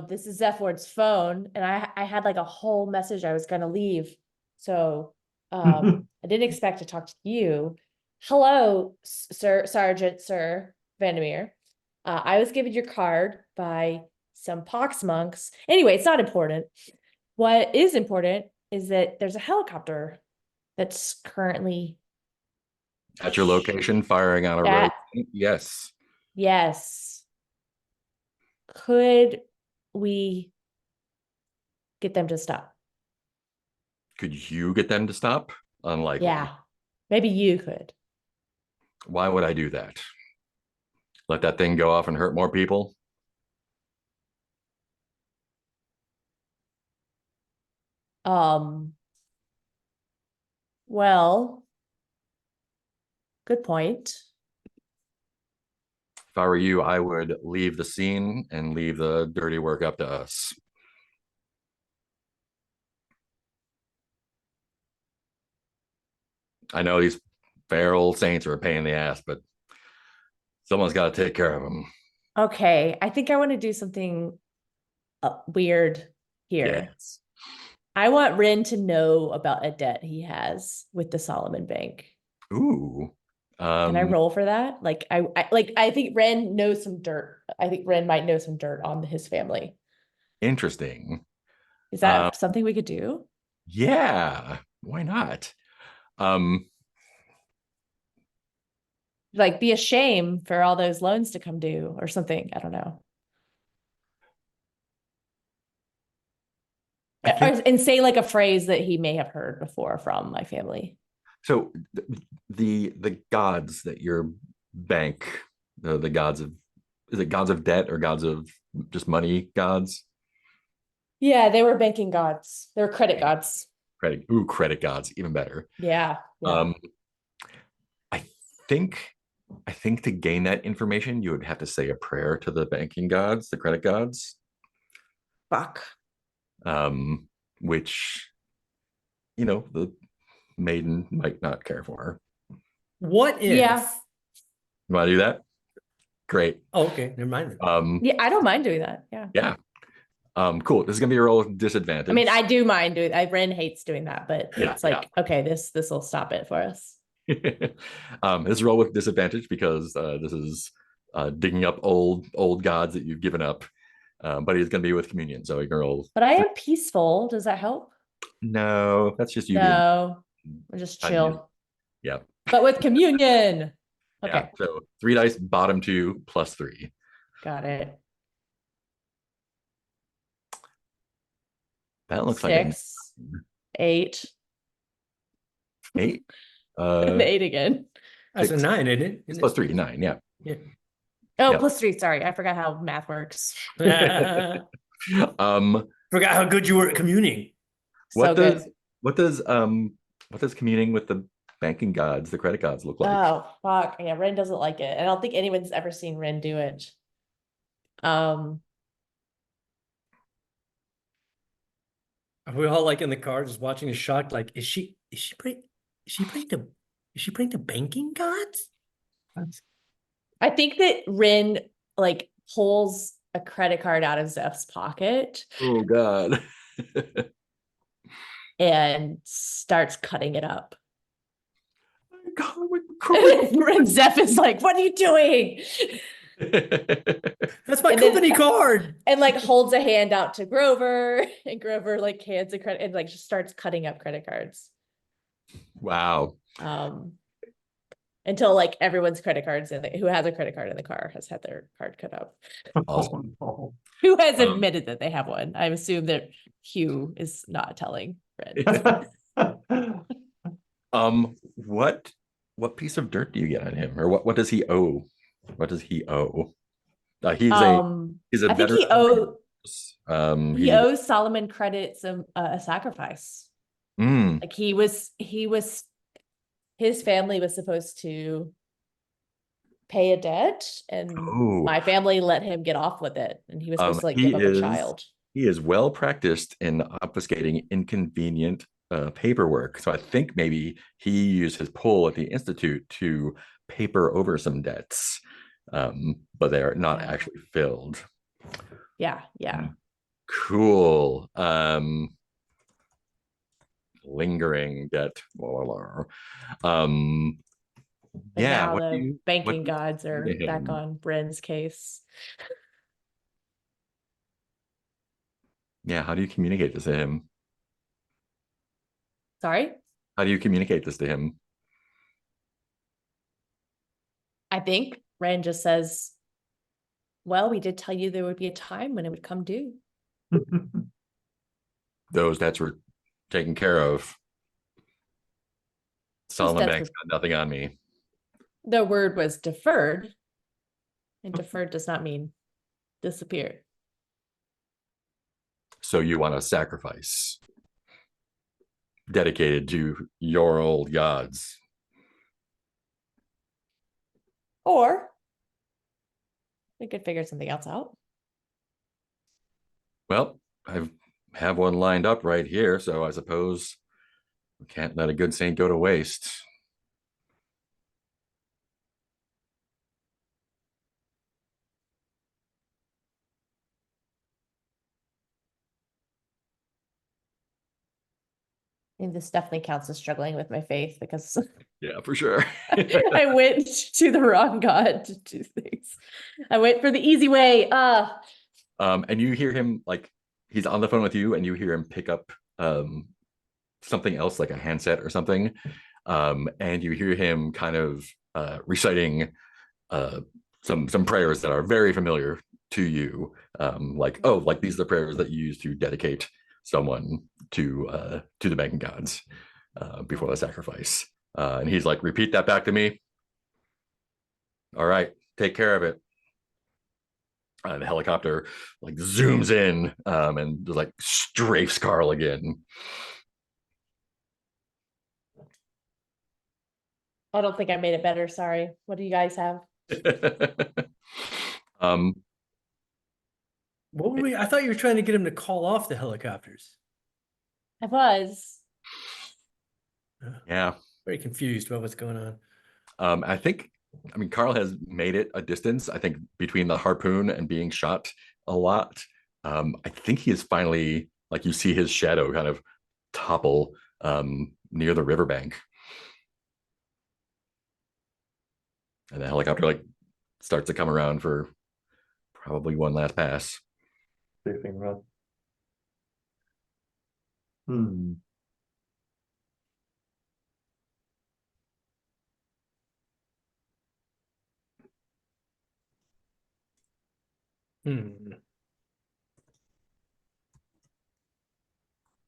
this is Zephord's phone, and I had like a whole message I was gonna leave. So I didn't expect to talk to you. Hello, Sergeant Sir Vandermeer. I was given your card by some pox monks. Anyway, it's not important. What is important is that there's a helicopter that's currently At your location, firing on a road. Yes. Yes. Could we get them to stop? Could you get them to stop? Unlikely. Yeah. Maybe you could. Why would I do that? Let that thing go off and hurt more people? Well, good point. If I were you, I would leave the scene and leave the dirty work up to us. I know these feral saints are a pain in the ass, but someone's got to take care of them. Okay, I think I want to do something weird here. Yes. I want Ren to know about a debt he has with the Solomon Bank. Ooh. Can I roll for that? Like I think Ren knows some dirt. I think Ren might know some dirt on his family. Interesting. Is that something we could do? Yeah. Why not? Like be a shame for all those loans to come due or something. I don't know. And say like a phrase that he may have heard before from my family. So the gods that your bank, the gods of, is it gods of debt or gods of just money gods? Yeah, they were banking gods. They were credit gods. Credit gods, even better. Yeah. I think to gain that information, you would have to say a prayer to the banking gods, the credit gods. Fuck. Which, the maiden might not care for her. What if? Yeah. You want to do that? Great. Oh, okay, never mind. Yeah, I don't mind doing that. Yeah. Yeah. Cool. This is gonna be a roll with disadvantage. I mean, I do mind doing. Ren hates doing that, but Yeah, it's like, okay, this will stop it for us. This is a roll with disadvantage because this is digging up old gods that you've given up. But he's gonna be with communion, so he can roll. But I am peaceful. Does that help? No, that's just you. No, we're just chill. Yeah. But with communion. Okay. Yeah, so 3 dice, bottom 2, plus 3. Got it. That looks 6, 8. 8. And 8 again. That's 6, a 9, isn't it? Plus 3, 9. Yeah. Oh, Yep. plus 3. Sorry, I forgot how math works. Forgot how good you were at communing. What so does communing with the banking gods, the credit gods, look like? Oh, fuck. Yeah, Ren doesn't like it. I don't think anyone's ever seen Ren do it. Are we all like in the car just watching a shock? Like, is she praying to banking gods? I think that Ren like pulls a credit card out of Zeph's pocket. Oh God. And starts cutting it up. God, Zeph is like, what are you doing? That's my company card. And like holds a hand out to Grover, and Grover like hands a credit and like just starts cutting up credit cards. Wow. Until like everyone's credit cards who has a credit card in the car has had their card cut up. Awesome. Who has admitted that they have one? I assume that Hugh is not telling Red. What piece of dirt do you get on him, or what does he owe? What does he owe? He's a I think he owes Solomon credits a sacrifice. Like his family was supposed to pay a debt, and my family let him get off with it, and he was supposed to like give up a child. He is well practiced in obfuscating inconvenient paperwork, so I think maybe he used his pull at the Institute to paper over some debts, but they are not actually filled. Yeah. Cool. Lingering debt. Now the banking gods are back on Bren's case. Yeah, how do you communicate this to him? Sorry? How do you communicate this to him? I think Ren just says, Well, we did tell you there would be a time when it would come due. Those debts were taken care of. Solomon debts Bank's got nothing on me. The word was deferred, and deferred does not mean disappear. So you want a sacrifice dedicated to your old gods. Or we could figure something else out. Well, I have one lined up right here, so I suppose we can't let a good saint go to waste. I mean, this definitely counts as struggling with my faith because Yeah, for sure. I went to the wrong god to do things. I went for the easy way. And you hear him, like, he's on the phone with you, and you hear him pick up something else, like a handset or something. And you hear him kind of reciting some prayers that are very familiar to you. Like, oh, like these are the prayers that you use to dedicate someone to the Megan gods before the sacrifice. And he's like, repeat that back to me. All right, take care of it. The helicopter like zooms in and just like strafes Carl again. I don't think I made it better. Sorry. What do you guys have? What were we? I thought you were trying to get him to call off the helicopters. I was. Yeah. Very confused about what's going on. I mean, Carl has made it a distance, I think, between the harpoon and being shot a lot. I think he is finally, like, you see his shadow kind of topple near the riverbank. And the helicopter, like, starts to come around for probably one last pass. Safing run.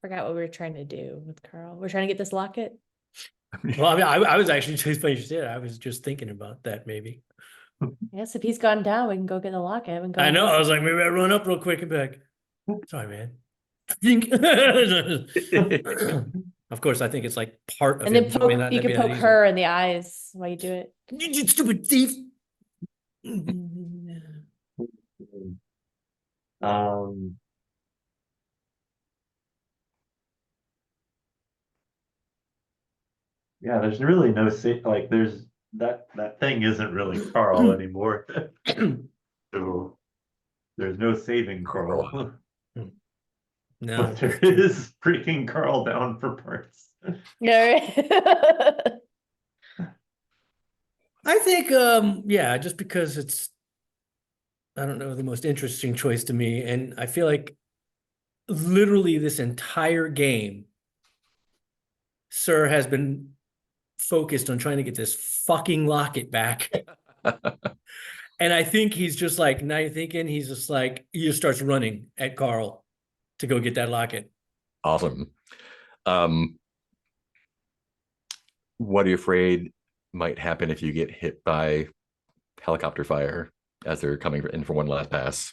Forgot what we were trying to do with Carl. We're trying to get this locket. Well, I mean, I was actually just funny you said. I was just thinking about that maybe. Yes, if he's gone down, we can go get the locket. I know. I was like, maybe I run up real quick and back. Sorry, man. Of course, I think it's like part of and then him. poke, you can poke her in the eyes while you do it. You stupid thief. Yeah, there's really no like there's that thing isn't really Carl anymore. So there's no saving Carl. No, but there is breaking Carl down for parts. No. I think yeah, just because it's, I don't know, the most interesting choice to me, and I feel like literally this entire game Sir has been focused on trying to get this fucking locket back. And I think he's just like, now you're thinking, he's just like, he just starts running at Carl to go get that locket. Awesome. What are you afraid might happen if you get hit by helicopter fire as they're coming in for one last pass?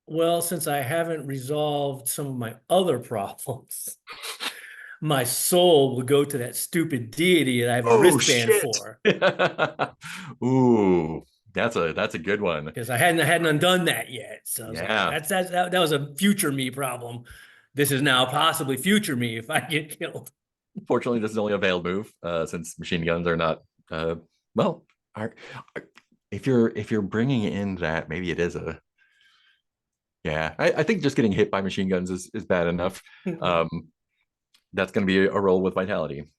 Well, since I haven't resolved some of my other problems, my soul will go to that stupid deity that I have a wristband for. Ooh, that's a good one. Because I hadn't undone that yet. So I was Yeah. like, that was a future me problem. This is now possibly future me if I get killed. Fortunately, this is only a veiled move, since machine guns are not well. If you're bringing in that, maybe it is a. Yeah, I think just getting hit by machine guns is bad enough. That's going to be a roll with vitality.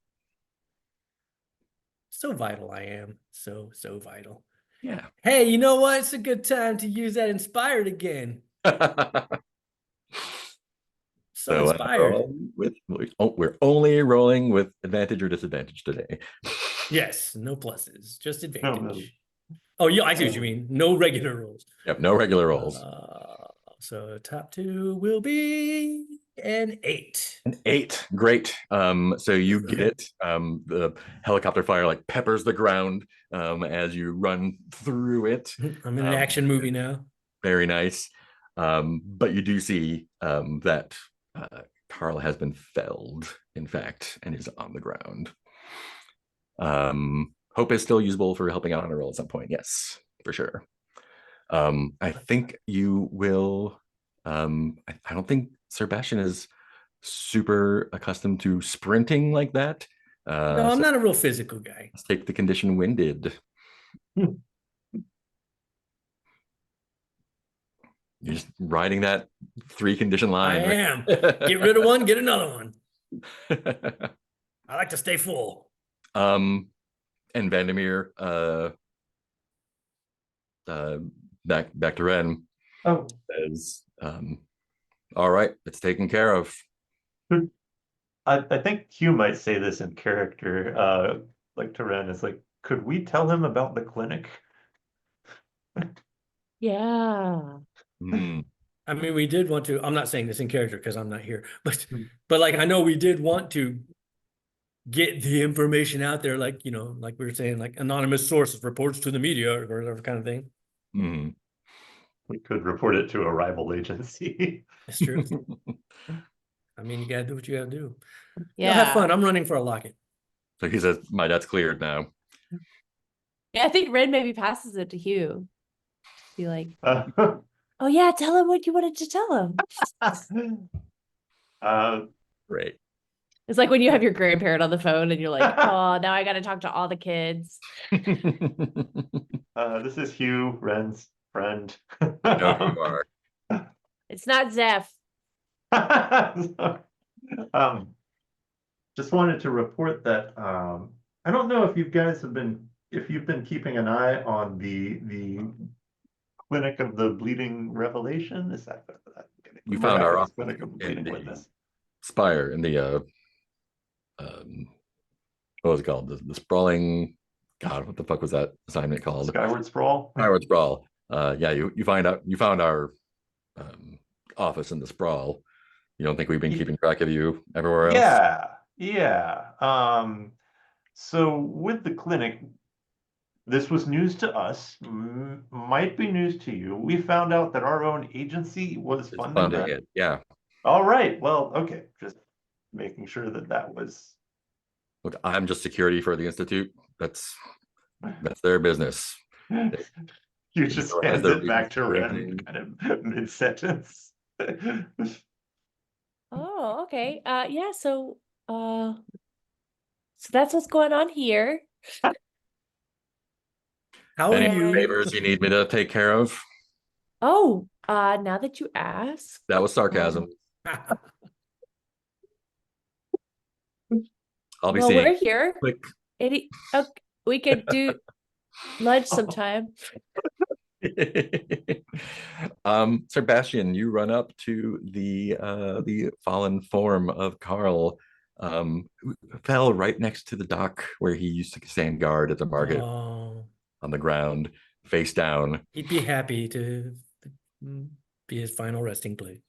So vital I am. So vital. Yeah. Hey, you know what? It's a good time to use that inspired again. So inspired. We're only rolling with advantage or disadvantage today. Yes, no pluses, just advantage. Oh, yeah, I see what you mean. No regular rolls. Yep, no regular rolls. So top two will be an 8. An 8, great. So you get it. The helicopter fire like peppers the ground as you run through it. I'm in an action movie now. Very nice. But you do see that Carl has been felled, in fact, and is on the ground. Hope is still usable for helping out on a roll at some point. Yes, for sure. I think you will. I don't think Sebastian is super accustomed to sprinting like that. No, I'm not a real physical guy. Let's take the condition winded. You're just riding that 3 condition line. I am. Get rid of one, get another one. I like to stay full. And Vandermeer, back to Ren. Oh, Says, all right, it's taken care of. I think Hugh might say this in character, like to Ren, is like, could we tell him about the clinic? Yeah. I mean, we did want to, I'm not saying this in character because I'm not here, but like, I know we did want to get the information out there, like, you know, like we were saying, like anonymous sources reports to the media or whatever kind of thing. We could report it to a rival agency. It's true. I mean, you gotta do what you gotta do. Yeah. Have fun. I'm running for a locket. So he says, my debt's cleared now. Yeah, I think Red maybe passes it to Hugh. Be like, Uh, oh yeah, tell him what you wanted to tell him. Great. It's like when you have your grandparent on the phone and you're like, oh, now I got to talk to all the kids. This is Hugh, Ren's friend. I know who you are. It's not Zeph. Just wanted to report that I don't know if you guys have been, if you've been keeping an eye on the Clinic of the Bleeding Revelation. Is that You found our office Clinic of the in Bleeding the Witness? Spire in the what was it called? The sprawling. God, what the fuck was that assignment called? Skyward Sprawl. Skyward Sprawl. Yeah, you found our office in the sprawl. You don't think we've been keeping track of you everywhere else? Yeah. So with the clinic, this was news to us, might be news to you. We found out that our own agency was funding it. Yeah. All right. Well, okay. Just making sure that was. Look, I'm just security for the Institute. That's their business. You just hand it back to Ren kind of mid-sentence. Oh, okay. Yeah, so that's what's going on here. How are Any you? favors you need me to take care of? Oh, now that you ask. That was sarcasm. I'll be seeing. We're here. Click. Okay, we could do lunch sometime. Sebastian, you run up to the fallen form of Carl, who fell right next to the dock where he used to stand guard at the market, on the ground, face down. He'd be happy to be his final resting place.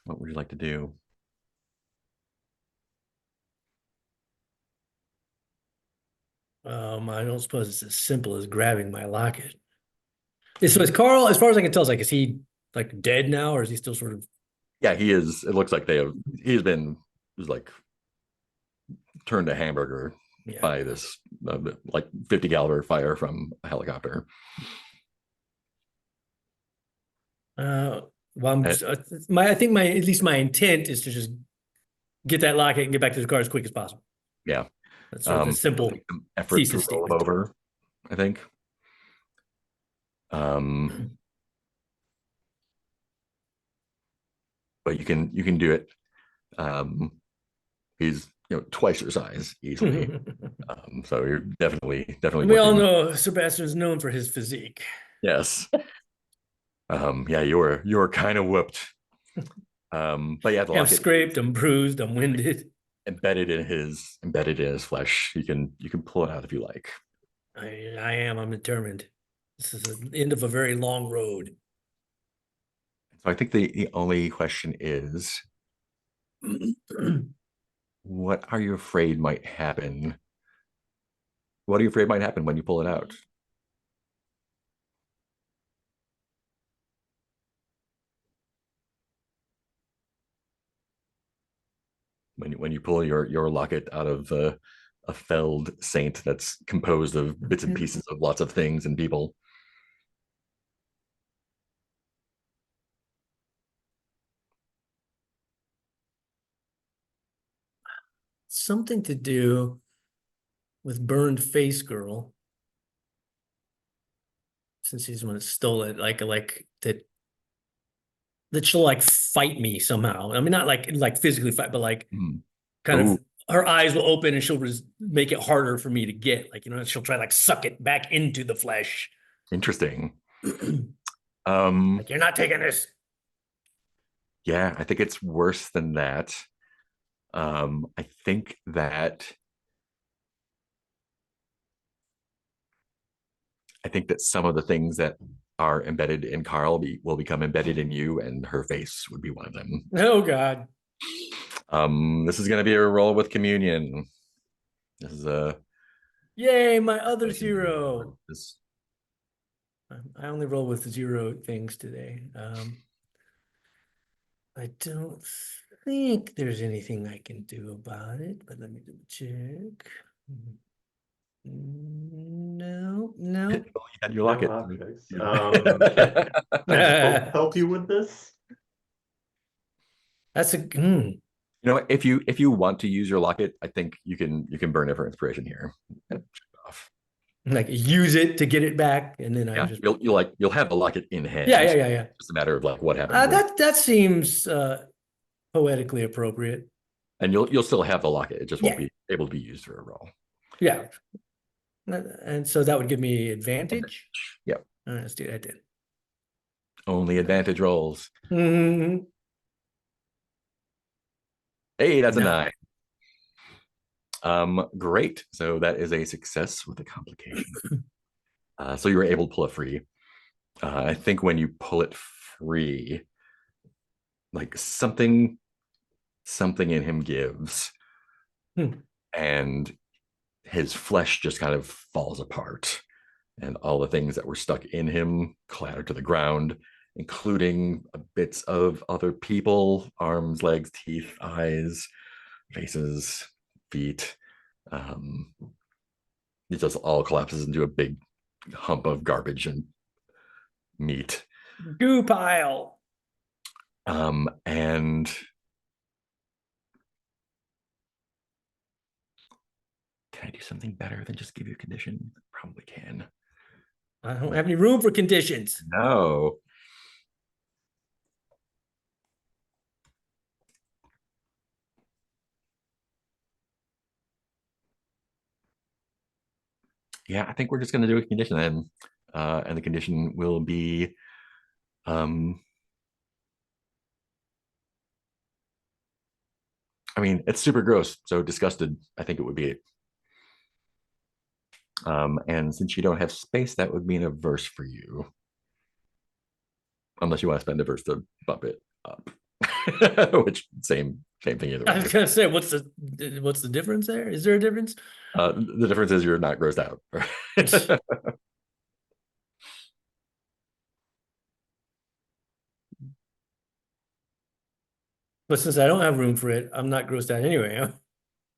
What would you like to do? I don't suppose it's as simple as grabbing my locket. So is Carl, as far as I can tell, is he like dead now, or is he still sort of? Yeah, he is. It looks like he's been like turned to hamburger by this like 50 caliber fire from a helicopter. Well, I think at least my intent is to just get that locket and get back to the car as quick as possible. Yeah. That's sort of a simple effort thesis to roll statement. over, I think. But you can do it. He's twice your size easily. So you're definitely. We all know Sebastian's known for his physique. Yes. Yeah, you're kind of whooped. But yeah, I'm scraped, I'm bruised, I'm winded. embedded in his flesh. You can pull it out if you like. I'm determined. This is the end of a very long road. So I think the only question is, what are you afraid might happen? What are you afraid might happen when you pull it out? When you pull your locket out of a felled saint that's composed of bits and pieces of lots of things and people. Something to do with burned face girl. Since he's the one that stole it, like that she'll like fight me somehow. I mean, not like physically fight, but like kind Ooh. of her eyes will open and she'll make it harder for me to get. Like, she'll try like suck it back into the flesh. Interesting. Like, you're not taking this. Yeah, I think it's worse than that. I think that some of the things that are embedded in Carl will become embedded in you, and her face would be one of them. Oh God. This is going to be a roll with communion. This is a yay, my other zero. This, I only roll with 0 things today. I don't think there's anything I can do about it, but let me double check. No. you had your locket. Help you with this? That's a if you want to use your locket, I think you can burn it for inspiration here. like use it to get it back, and then I just you'll have the locket in hand. Yeah. Just a matter of like what happens. That seems poetically appropriate. And you'll still have the locket. It just won't be able to be used for a roll. Yeah. And so that would give me advantage. Yep. All right, let's do that then. Only advantage rolls. Mm-hmm. Hey, that's a 9. Great. So that is a success with a complication. So you were able to pull it free. I think when you pull it free, like something in him gives, and his flesh just kind of falls apart, and all the things that were stuck in him clatter to the ground, including bits of other people, arms, legs, teeth, eyes, faces, feet. It just all collapses into a big hump of garbage and meat. Goo pile. And can I do something better than just give you a condition? Probably can. I don't have any room for conditions. No. Yeah, I think we're just going to do a condition then. And the condition will be I mean, it's super gross, so disgusted, I think it would be it. And since you don't have space, that would mean a verse for you. Unless you want to spend a verse to bump it up. Which same thing either way. I was gonna say, what's the difference there? Is there a difference? The difference is you're not grossed out. But since I don't have room for it, I'm not grossed out anyway.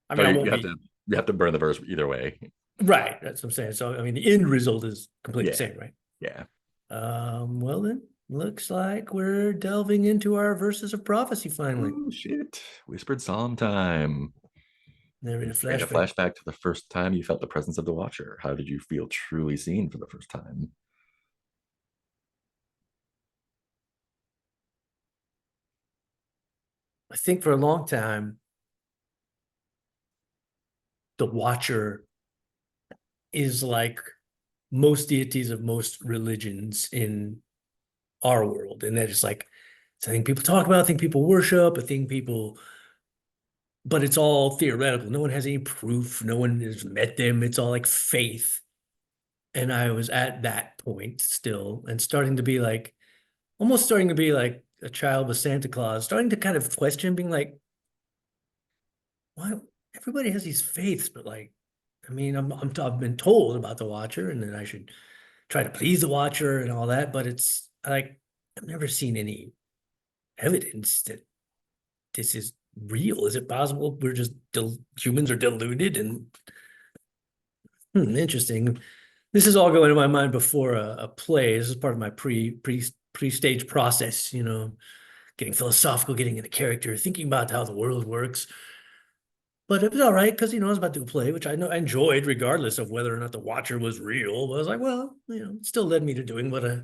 I mean, you have to burn the verse either way. Right, that's what I'm saying. So I mean, the end result is completely the same, right? Yeah. Well then, looks like we're delving into our verses of prophecy finally. Oh shit! Whispered Psalm time. There in a flashback to the first time you felt the presence of the Watcher. How did you feel truly seen for the first time? I think for a long time, the Watcher is like most deities of most religions in our world. And that is like, it's a thing people talk about, a thing people worship, a thing people but it's all theoretical. No one has any proof. No one has met them. It's all like faith. And I was at that point still and starting to be like, almost starting to be like a child with Santa Claus, starting to kind of question being like, why everybody has these faiths, but like, I mean, I've been told about the Watcher and that I should try to please the Watcher and all that, but it's like, I've never seen any evidence that this is real. Is it possible we're just humans are deluded and interesting. This is all going in my mind before a play. This is part of my pre-stage process, you know, getting philosophical, getting into character, thinking about how the world works. But it was all right because, you know, I was about to do a play, which I know I enjoyed regardless of whether or not the Watcher was real. But I was like, well, you know, it still led me to doing what I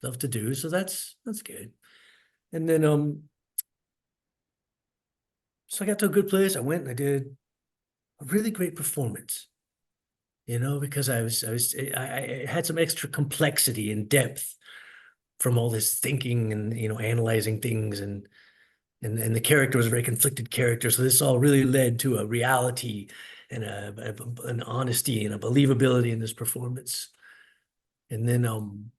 love to do. So that's good. And then so I got to a good place. I went and I did a really great performance, you know, because I had some extra complexity and depth from all this thinking and, you know, analyzing things and the character was a very conflicted character. So this all really led to a reality and an honesty and a believability in this performance. And then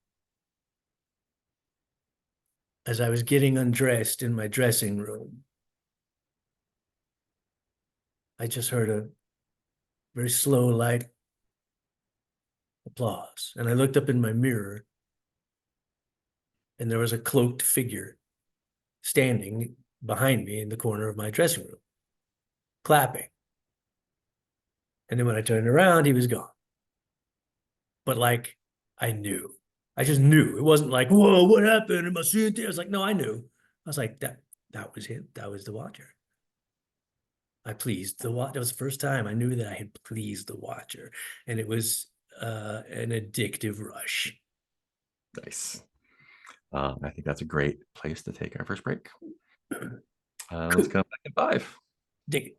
as I was getting undressed in my dressing room, I just heard a very slow, light applause. And I looked up in my mirror and there was a cloaked figure standing behind me in the corner of my dressing room, clapping. And then when I turned around, he was gone. But like, I knew. I just knew. It wasn't like, whoa, what happened? Am I seeing it? I was like, no, I knew. I was like, that was him. That was the Watcher. I pleased the Watcher. That was the first time I knew that I had pleased the Watcher. And it was an addictive rush. Nice. I think that's a great place to take our first break. Let's Cool. come back in 5. Dig it.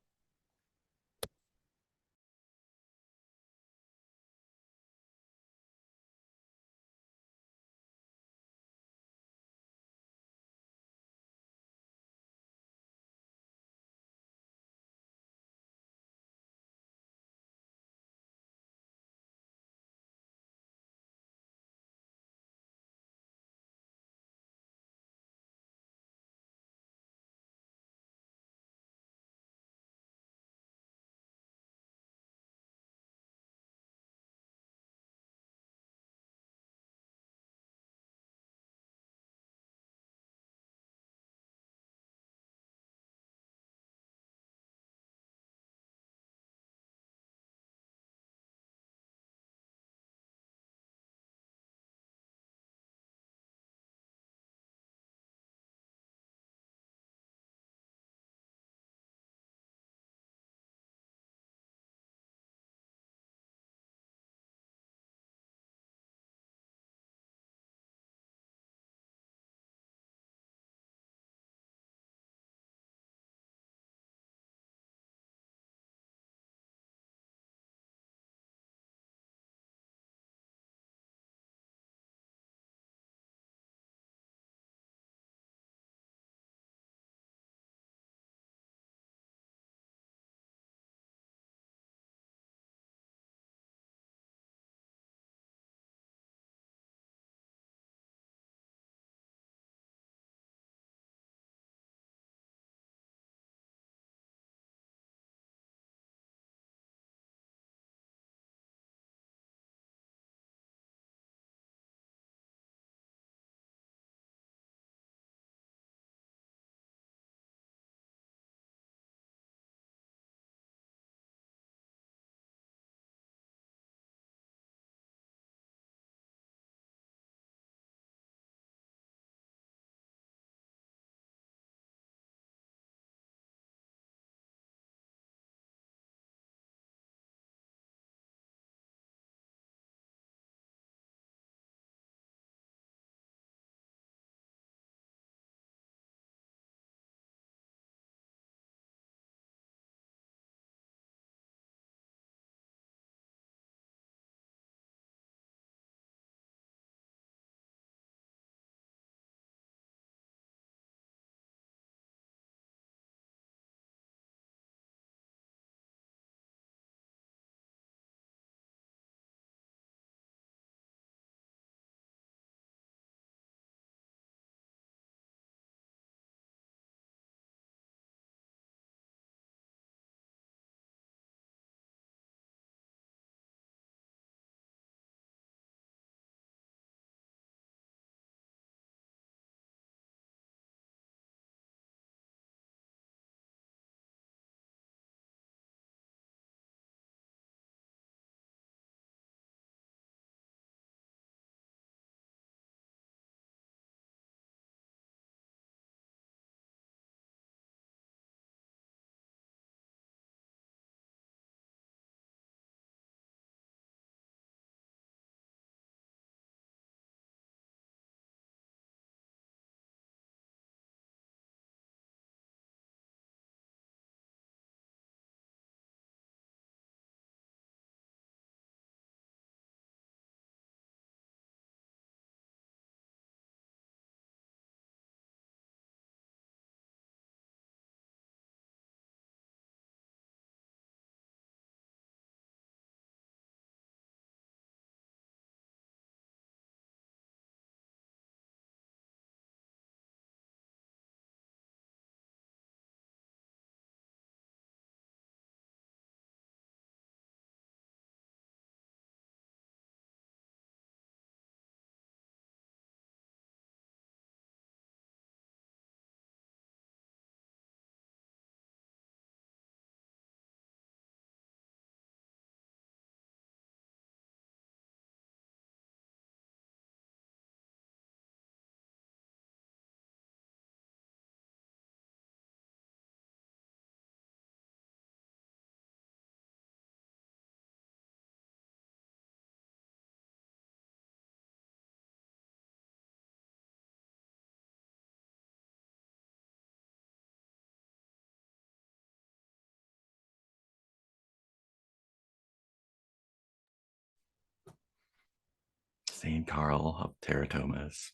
St. Carl of Teratomas.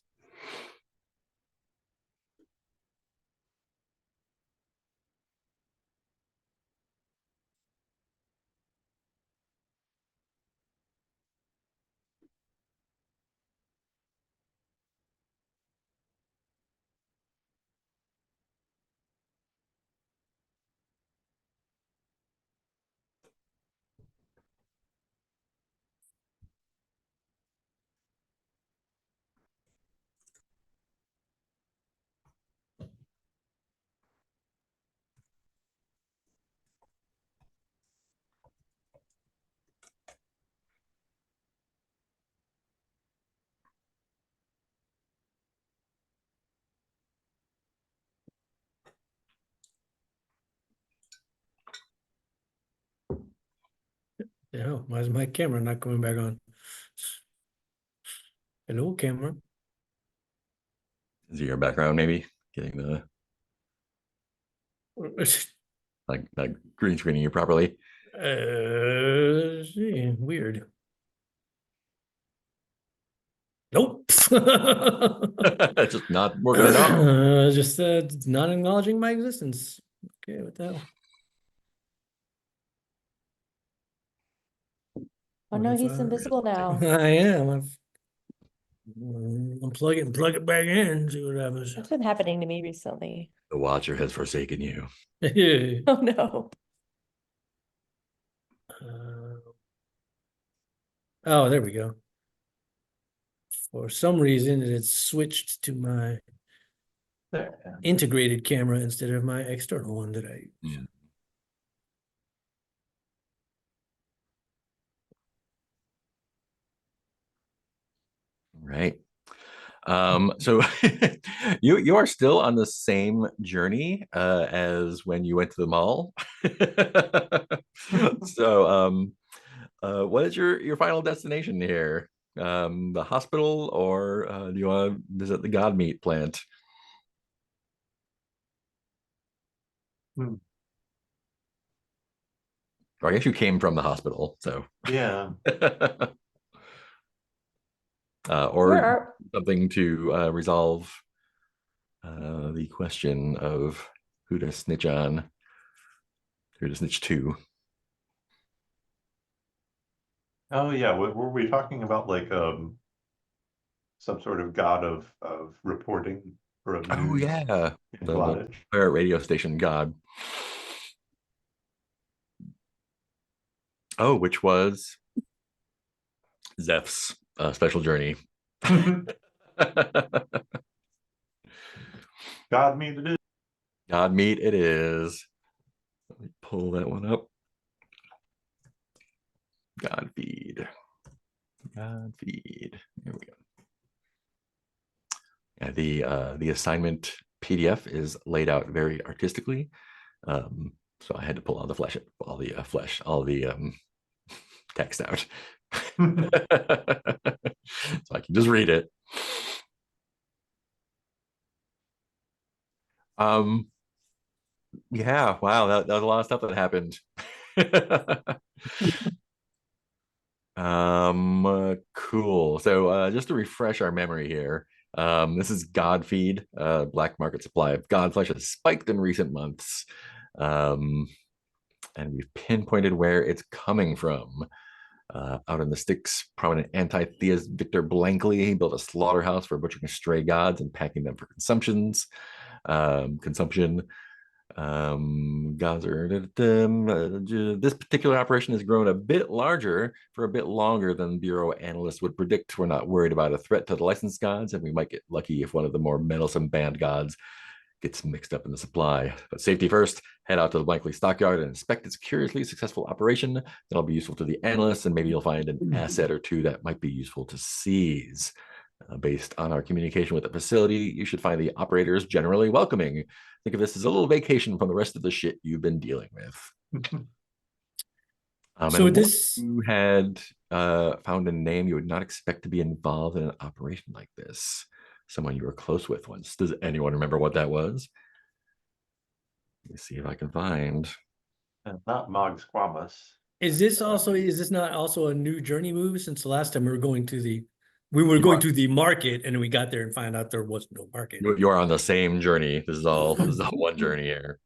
Yeah, why is my camera not coming back on? Hello, camera. Is it your background maybe? Getting the like green screening you properly? Weird. Nope. It's just not working at all. Just not acknowledging my existence. Okay, what the hell? Oh no, he's invisible now. I am. Unplug it and plug it back in. See what happens. That's been happening to me recently. The Watcher has forsaken you. Oh no. Oh, there we go. For some reason, it had switched to my There. integrated camera instead of my external one that I use. Right. So you are still on the same journey as when you went to the mall. So what is your final destination here? The hospital, or do you want to visit the God meat plant? Hmm. Or I guess you came from the hospital, so Yeah. or something to resolve the question of who to snitch on, who to snitch to. Oh yeah. Were we talking about like some sort of god of reporting or of Oh news yeah, in the Vladic? pirate radio station God. Oh, which was Zeph's special journey. God meat it is. God meat it is. Let me pull that one up. God feed. God feed. There we go. Yeah, the assignment PDF is laid out very artistically. So I had to pull all the flesh, all the text out. So I can just read it. Yeah, wow, that was a lot of stuff that happened. Cool. So just to refresh our memory here, this is God feed. Black market supply of God flesh has spiked in recent months. And we've pinpointed where it's coming from. Out in the sticks, prominent anti-theist Victor Blankley built a slaughterhouse for butchering stray gods and packing them for consumption. This particular operation has grown a bit larger for a bit longer than Bureau analysts would predict. We're not worried about a threat to the licensed gods, and we might get lucky if one of the more meddlesome banned gods gets mixed up in the supply. But safety first, head out to the Blankley stockyard and inspect its curiously successful operation. That'll be useful to the analysts, and maybe you'll find an asset or two that might be useful to seize. Based on our communication with the facility, you should find the operators generally welcoming. Think of this as a little vacation from the rest of the shit you've been dealing with. So this you had found a name you would not expect to be involved in an operation like this. Someone you were close with once. Does anyone remember what that was? Let me see if I can find. Not Mog Squamus. is this not also a new journey move since the last time we were going to the We were going to the market and we got there and found out there was no market. You're on the same journey. This is all one journey here.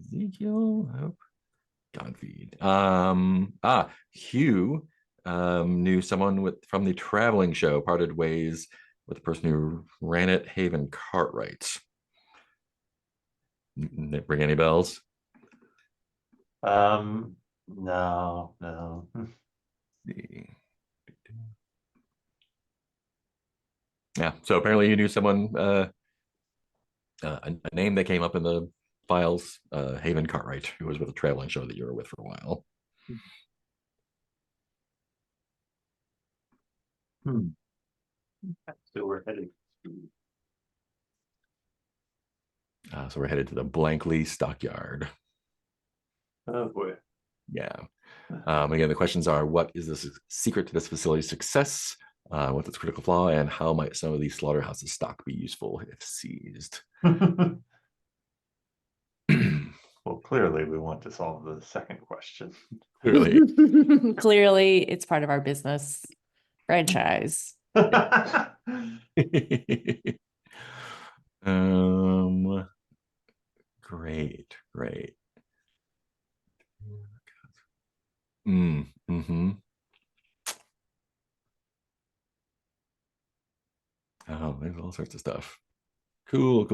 Ezekiel, I hope. Godfeed. Hugh knew someone from the traveling show, parted ways with the person who ran it, Haven Cartwright. Ring any bells? No. Yeah, so apparently you knew someone, a name that came up in the files, Haven Cartwright, who was with a traveling show that you were with for a while. So we're headed to the Blankley Stockyard. Oh boy. Yeah. Again, the questions are: what is the secret to this facility's success? What's its critical flaw, and how might some of these slaughterhouses stock be useful if seized? Well, clearly we want to solve the second question. Clearly. Clearly, it's part of our business franchise. Great. Mm-hmm. Oh, there's all sorts of stuff. Cool.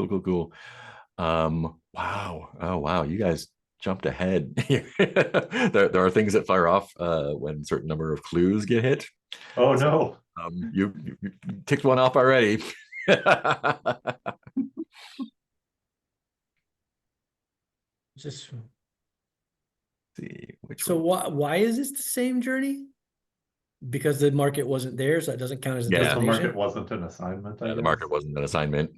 Wow. Oh, wow. You guys jumped ahead. there are things that fire off when a certain number of clues get hit. Oh no. You ticked one off already. Just see which so one. why is this the same journey? Because the market wasn't there, so it doesn't count as a Yeah. The destination. market wasn't an assignment. Yeah, the market wasn't an assignment.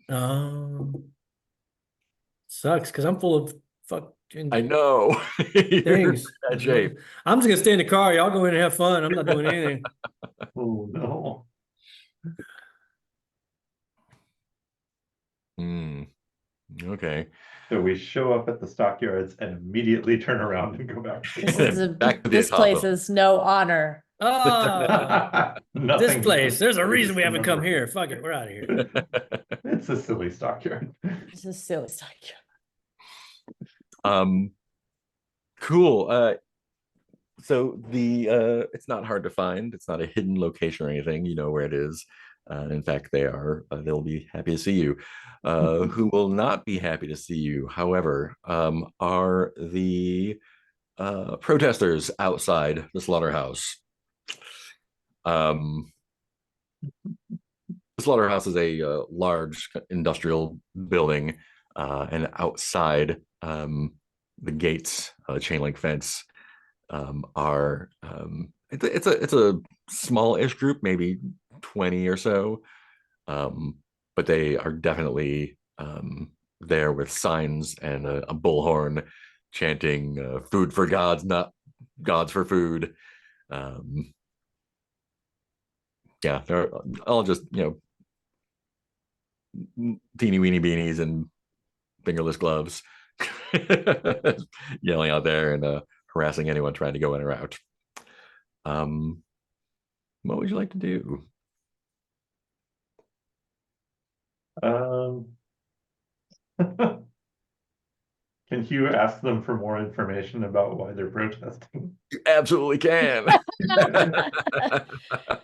Sucks because I'm full of fucking I know. things. Bad shape. I'm just gonna stay in the car. Y'all go in and have fun. I'm not doing anything. Oh no. Okay. So we show up at the stockyards and immediately turn around and go back to the This place is no honor. Oh, this Nothing. place. There's a reason we haven't come here. Fuck it, we're out of here. It's a silly stockyard. This is silly stockyard. Cool. So it's not hard to find. It's not a hidden location or anything. You know where it is. In fact, they'll be happy to see you. Who will not be happy to see you, however, are the protesters outside the slaughterhouse. The slaughterhouse is a large industrial building, and outside the gates, chain link fence, are it's a small-ish group, maybe 20 or so, but they are definitely there with signs and a bullhorn chanting "Food for gods, not gods for food." Yeah, they're all just teeny weeny beanies and fingerless gloves, yelling out there and harassing anyone trying to go in or out. What would you like to do? Can Hugh ask them for more information about why they're protesting? You absolutely can.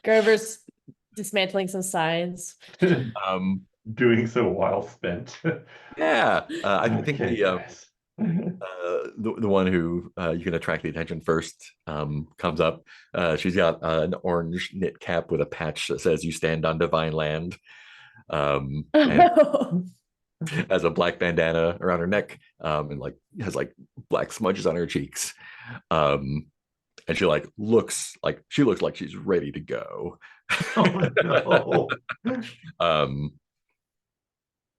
Grover's dismantling some signs. Doing so while spent. Yeah, I think Okay, the one who you can attract the attention first comes up. She's got an orange knit cap with a patch that says "You stand on divine land," and has a black bandana around her neck, and has black smudges on her cheeks. And she looks like she's ready to go. Oh no.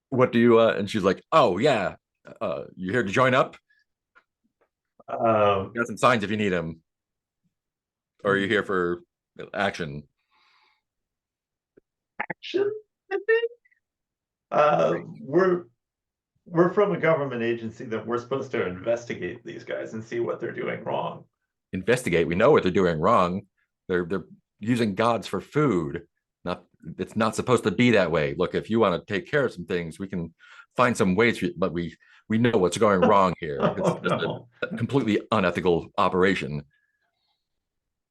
What do you and she's like, "Oh yeah, you here to join up? Got some signs if you need them. Or are you here for action?" Action, I think. We're from a government agency that we're supposed to investigate these guys and see what they're doing wrong. investigate. We know what they're doing wrong. They're using gods for food. Not it's not supposed to be that way. Look, if you want to take care of some things, we can find some ways, but we know what's going wrong here. It's Oh, just no. a completely unethical operation.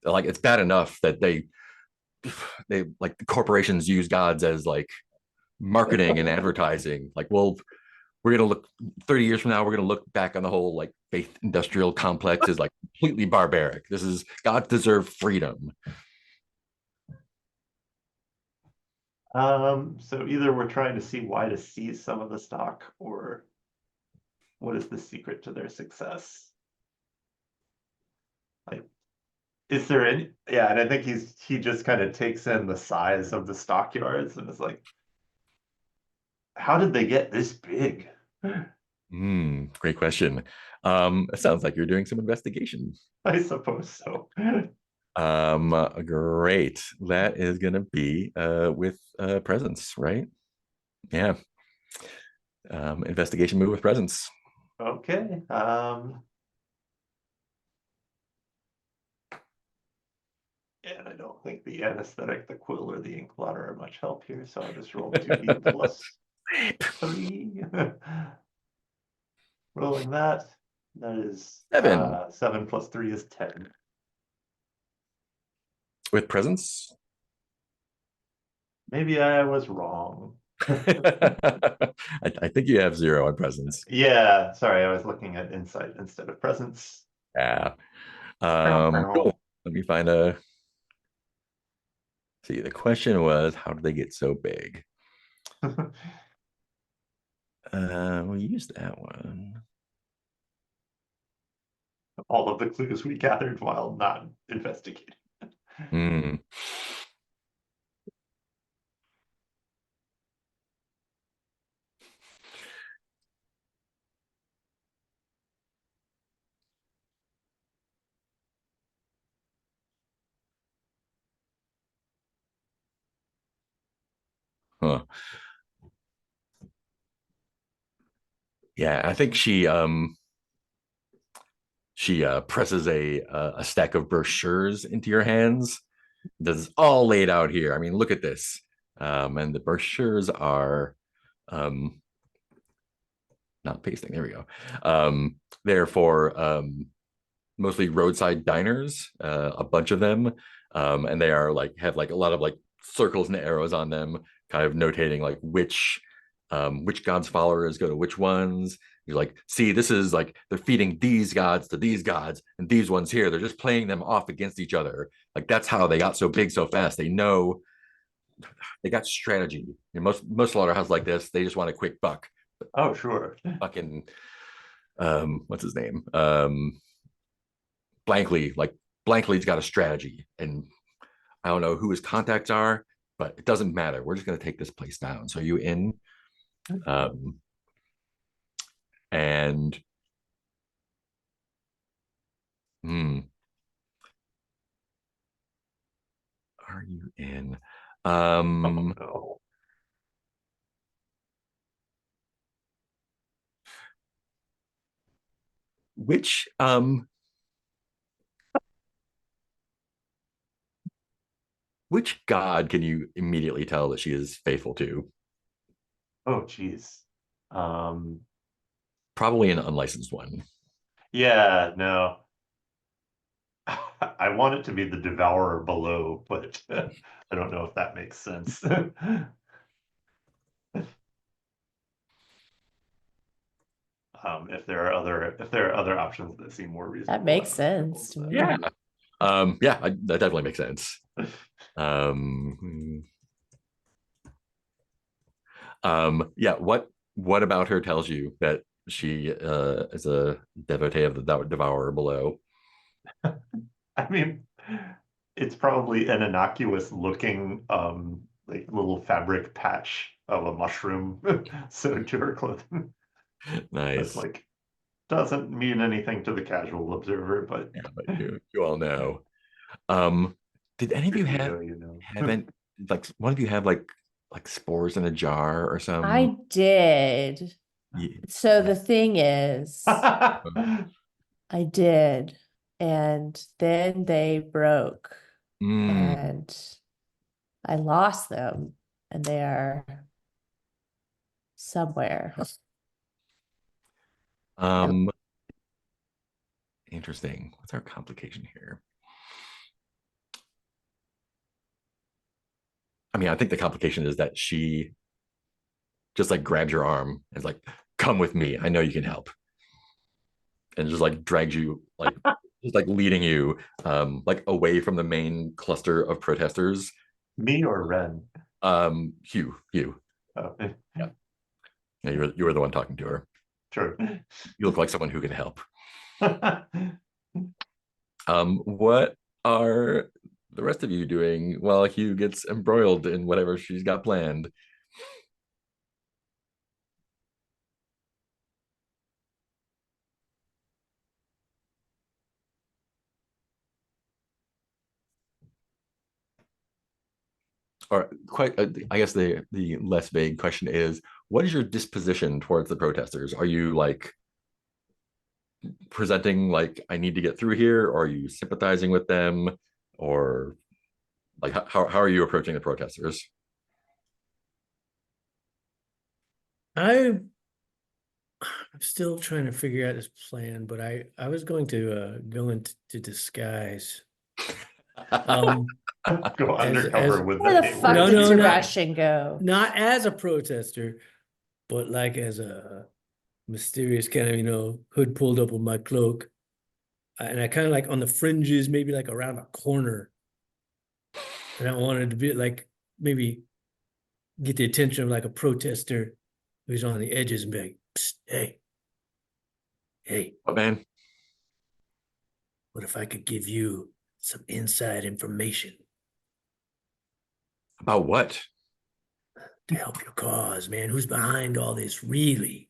Like it's bad enough that they like the corporations use gods as like marketing and advertising. Like, well, we're gonna look 30 years from now, we're gonna look back on the whole like faith industrial complex as like completely barbaric. This is gods deserve freedom. So either we're trying to see why to seize some of the stock, or what is the secret to their success? Like, is there any? Yeah, and I think he just kind of takes in the size of the stockyards and is like, how did they get this big? Great question. It sounds like you're doing some investigation. I suppose so. Great. That is gonna be with presence, right? Yeah. Investigation move with presence. Okay. And I don't think the anesthetic, the quill, or the ink blotter are much help here, so I'll just roll 2d plus 3. Rolling that. That is 7. 7 plus 3 is 10. With presence? Maybe I was wrong. I think you have 0 on presence. Yeah, sorry, I was looking at insight instead of presence. Yeah. Cool. Let me find a. See, the question was, how did they get so big? We'll use that one. All of the clues we gathered while not investigating. Hmm. Huh. Yeah, I think she presses a stack of brochures into your hands. This is all laid out here. I mean, look at this. And the brochures are not pasting. There we go. They're for mostly roadside diners, a bunch of them. And they are like have like a lot of like circles and arrows on them, kind of notating like which God's followers go to which ones. You're like, see, this is like they're feeding these gods to these gods, and these ones here, they're just playing them off against each other. Like that's how they got so big so fast. They know they got strategy. You know, most slaughterhouses like this, they just want a quick buck. Oh, sure. Fucking what's his name? Blankly's got a strategy, and I don't know who his contacts are, but it doesn't matter. We're just gonna take this place down. So you in? And are you in? Oh, no. Which god can you immediately tell that she is faithful to? Oh, geez. Probably an unlicensed one. Yeah, no. I want it to be the devourer below, but I don't know if that makes sense. If there are other options that seem more reasonable. That makes sense to me. Yeah. That definitely makes sense. Yeah, what about her tells you that she is a devotee of the devourer below? I mean, it's probably an innocuous looking like little fabric patch of a mushroom sewed to her clothing. Nice. It's like doesn't mean anything to the casual observer, but yeah, but you all know. Did any of you have haven't like one of you have like spores in a jar or something? I did. Yeah. So the thing is, I did. and then they broke, Mm. and I lost them, and they are somewhere. Interesting. What's our complication here? I mean, I think the complication is that she just like grabs your arm and is like, come with me. I know you can help. And just like drags you, like just like leading you like away from the main cluster of protesters. Me or Ren? Hugh. Oh. Yeah. You were the one talking to her. Sure. You look like someone who can help. What are the rest of you doing while Hugh gets embroiled in whatever she's got planned? Or quite, I guess the less vague question is, what is your disposition towards the protesters? Are you like presenting like I need to get through here, or are you sympathizing with them, or like how are you approaching the protesters? I'm still trying to figure out this plan, but I was going to go into disguise. Go undercover with Where the fuck No, did no, no. Sebastian go? Not as a protester, but like as a mysterious kind of, hood pulled up with my cloak. And I kind of like on the fringes, maybe like around a corner. And I wanted to be like, maybe get the attention of like a protester who's on the edges and be like, psst, hey, What, man? what if I could give you some inside information About what? to help your cause, man? Who's behind all this, really?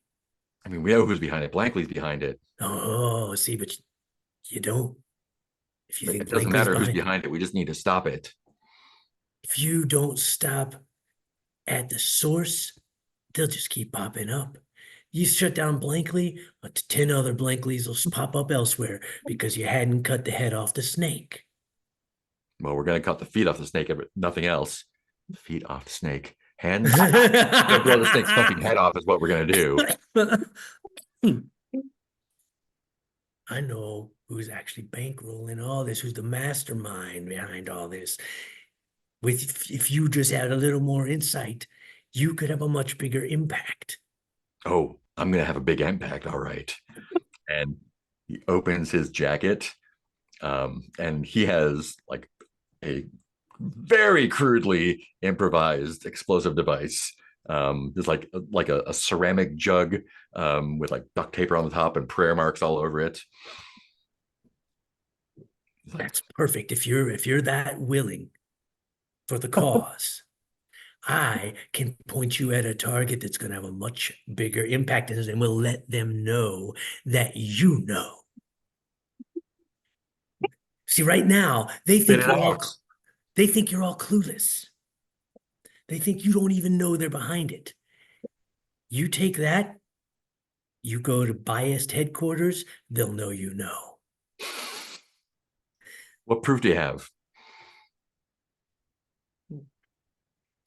I mean, we know who's behind it. Blankley's behind it. Oh, see, but you don't. If you think It doesn't Blankley's matter who's behind it. We just need to stop it. If you don't stop at the source, they'll just keep popping up. You shut down Blankley, but 10 other Blankleys will pop up elsewhere because you hadn't cut the head off the snake. Well, we're going to cut the feet off the snake, but nothing else. Feet off the snake. Hands. Blow the snake's fucking head off is what we're going to do. I know who's actually bankrolling all this, who's the mastermind behind all this. If you just had a little more insight, you could have a much bigger impact. Oh, I'm going to have a big impact. All right. And he opens his jacket, and he has like a very crudely improvised explosive device. There's like a ceramic jug with like duct tape on the top and prayer marks all over it. That's perfect. If you're that willing for the cause, I can point you at a target that's going to have a much bigger impact, and we'll let them know that you know. See, right now they think you're all clueless. They think you don't even know they're behind it. You take that, you go to biased headquarters, they'll know you know. What proof do you have?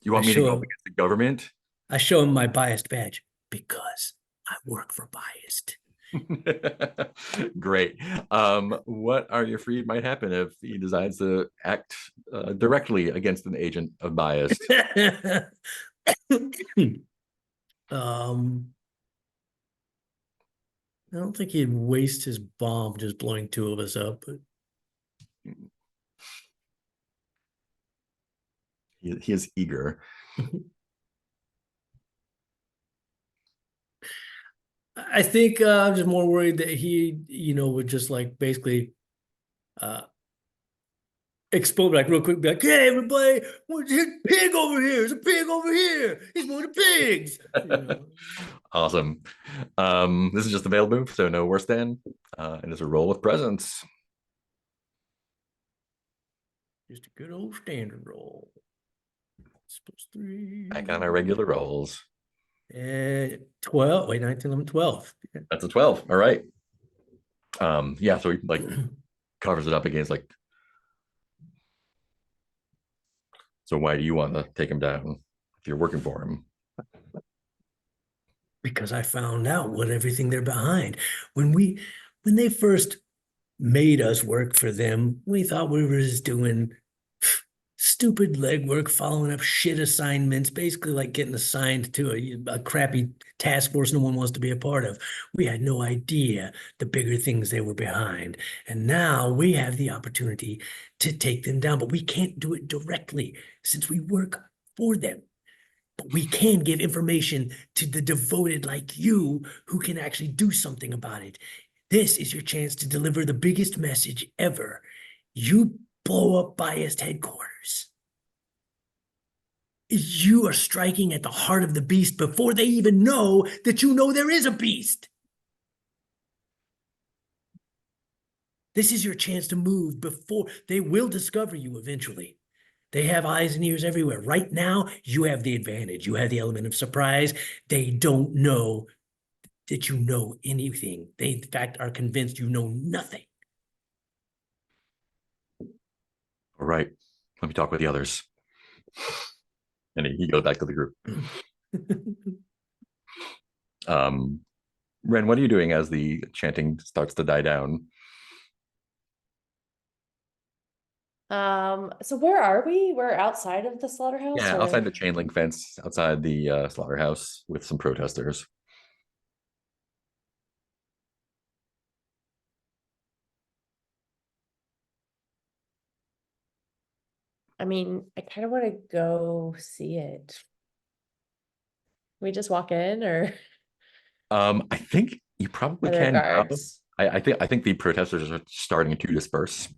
You want me to go up against the government? I show him my biased badge because I work for biased. Great. What are you afraid might happen if he decides to act directly against an agent of biased? I don't think he'd waste his bomb just blowing two of us up, but he is eager. I think I'm just more worried that he, would just like basically explode like real quick, be like, "Hey, everybody, there's a pig over here. There's a pig over here. He's one of the pigs." Awesome. This is just a veiled move, so no worse than. And it's a roll with presence. Just a good old standard roll. +3. Back on our regular rolls. 12. Wait, 19, 11, 12. That's a 12. All right. Yeah, so he like covers it up against like. So why do you want to take him down if you're working for him? Because I found out what everything they're behind. When they first made us work for them, we thought we were just doing stupid legwork, following up shit assignments, basically like getting assigned to a crappy task force no one wants to be a part of. We had no idea the bigger things they were behind. And now we have the opportunity to take them down, but we can't do it directly since we work for them. But we can give information to the devoted like you who can actually do something about it. This is your chance to deliver the biggest message ever. You blow up biased headquarters. You are striking at the heart of the beast before they even know that you know there is a beast. This is your chance to move before they will discover you eventually. They have eyes and ears everywhere. Right now, you have the advantage. You have the element of surprise. They don't know that you know anything. They, in fact, are convinced you know nothing. All right, let me talk with the others. And he goes back to the group. Ren, what are you doing as the chanting starts to die down? So where are we? We're outside of the slaughterhouse? Yeah, or... outside the chain link fence, outside the slaughterhouse with some protesters. I mean, I kind of want to go see it. We just walk in, or I think you probably are there can now. guards? I think the protesters are starting to disperse.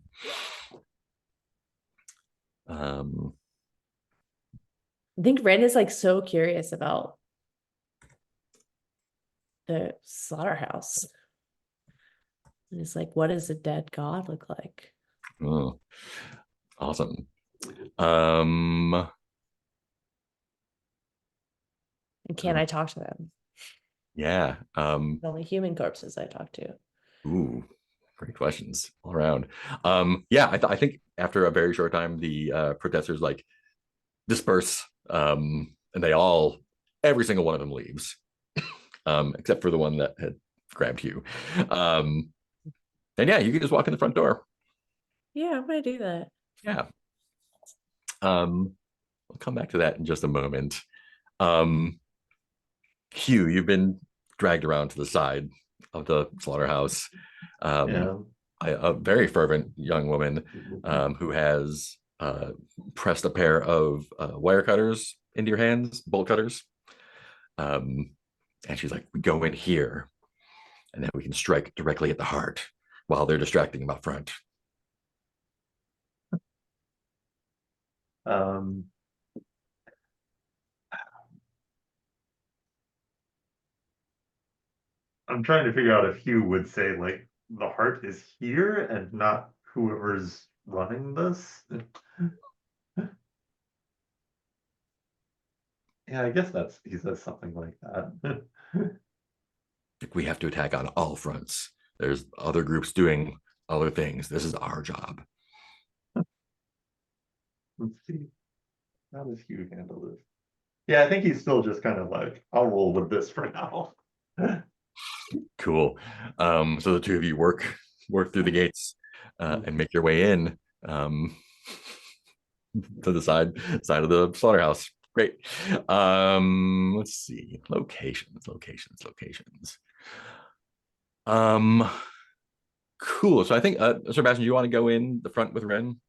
I think Ren is like so curious about the slaughterhouse. And it's like, what does a dead god look like? Oh, awesome. And can I talk to them? Yeah. The only human corpses I talk to. Ooh, great questions all around. Yeah, I think after a very short time, the protesters like disperse, and every single one of them leaves, except for the one that had grabbed you. And yeah, you can just walk in the front door. Yeah, I'm gonna do that. Yeah. We'll come back to that in just a moment. Hugh, you've been dragged around to the side of the slaughterhouse. Yeah. A very fervent young woman who has pressed a pair of wire cutters into your hands, bolt cutters. And she's like, we go in here, and then we can strike directly at the heart while they're distracting them up front. I'm trying to figure out if Hugh would say like the heart is here and not whoever's running this. Yeah, I guess he says something like that. We have to attack on all fronts. There's other groups doing other things. This is our job. Let's see. How does Hugh handle this? Yeah, I think he's still just kind of like, I'll roll with this for now. Cool. So the two of you work through the gates and make your way in to the side of the slaughterhouse. Great. Let's see. Locations. Cool. So I think Sebastian, do you want to go in the front with Ren?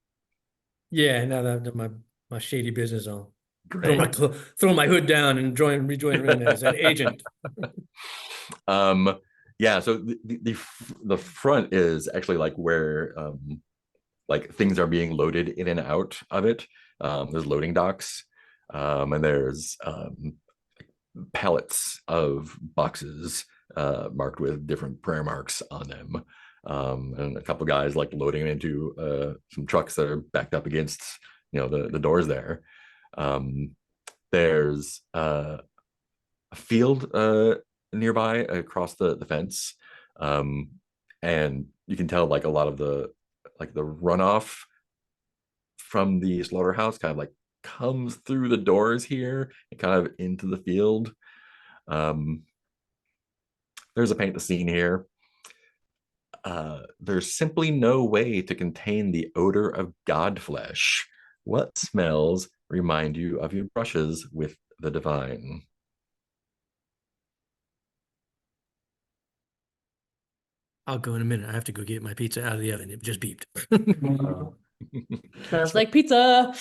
Yeah, now that I've done my shady business, I'll Great. throw my hood down and rejoin Ren as an agent. Yeah, so the front is actually like where like things are being loaded in and out of it. There's loading docks, and there's pallets of boxes marked with different prayer marks on them, and a couple guys like loading them into some trucks that are backed up against the doors there. There's a field nearby across the fence, and you can tell like a lot of the like the runoff from the slaughterhouse kind of like comes through the doors here and kind of into the field. There's a paint the scene here. There's simply no way to contain the odor of god flesh. What smells remind you of your brushes with the divine? I'll go in a minute. I have to go get my pizza out of the oven. It just beeped. Smells like pizza.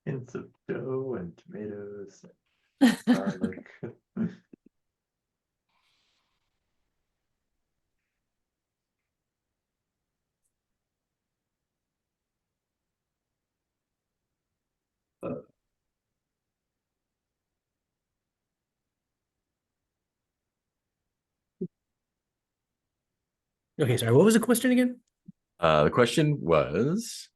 Hints of dough and tomatoes, garlic. Okay, sorry. What was the question again? The question was,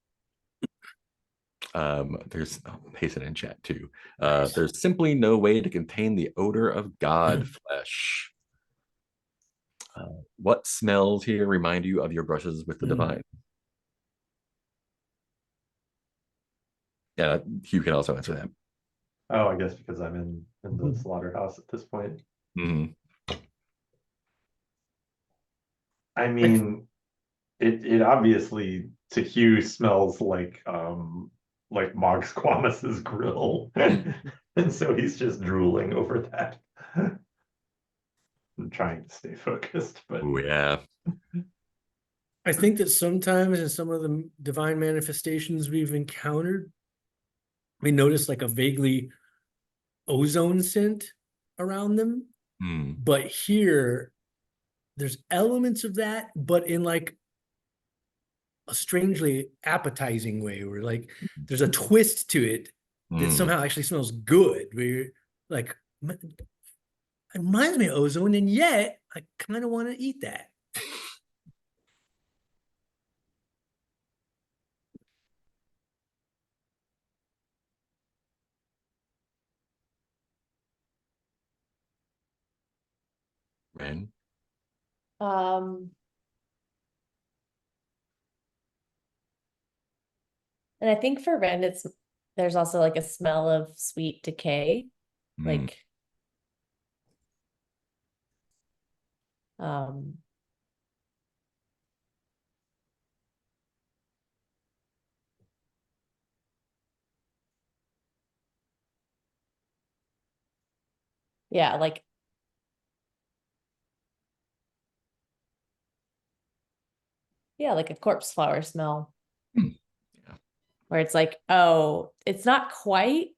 there's I'll paste it in chat too. There's simply no way to contain the odor of god flesh. What smells here remind you of your brushes with the divine? Yeah, Hugh can also answer that. Oh, I guess because I'm in the slaughterhouse at this point. I mean, it obviously to Hugh smells like Mog Squamos's grill. And so he's just drooling over that. I'm trying to stay focused, but Oh yeah. I think that sometimes in some of the divine manifestations we've encountered, we notice like a vaguely ozone scent around them. But here, there's elements of that, but in like a strangely appetizing way, where like there's a twist to it that somehow actually smells good. Where you're like, it reminds me of ozone, and yet I kind of want to eat that. Man. And I think for Ren, there's also like a smell of sweet decay, like yeah, like a corpse flower smell. Yeah. Where it's like, oh, it's not quite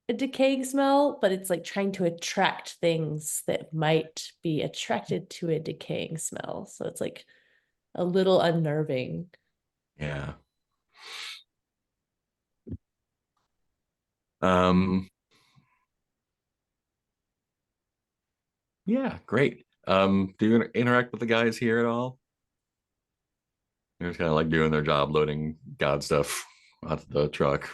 a decaying smell, but it's like trying to attract things that might be attracted to a decaying smell. So it's like a little unnerving. Yeah. Yeah, great. Do you interact with the guys here at all? They're just kind of like doing their job, loading god stuff onto the truck.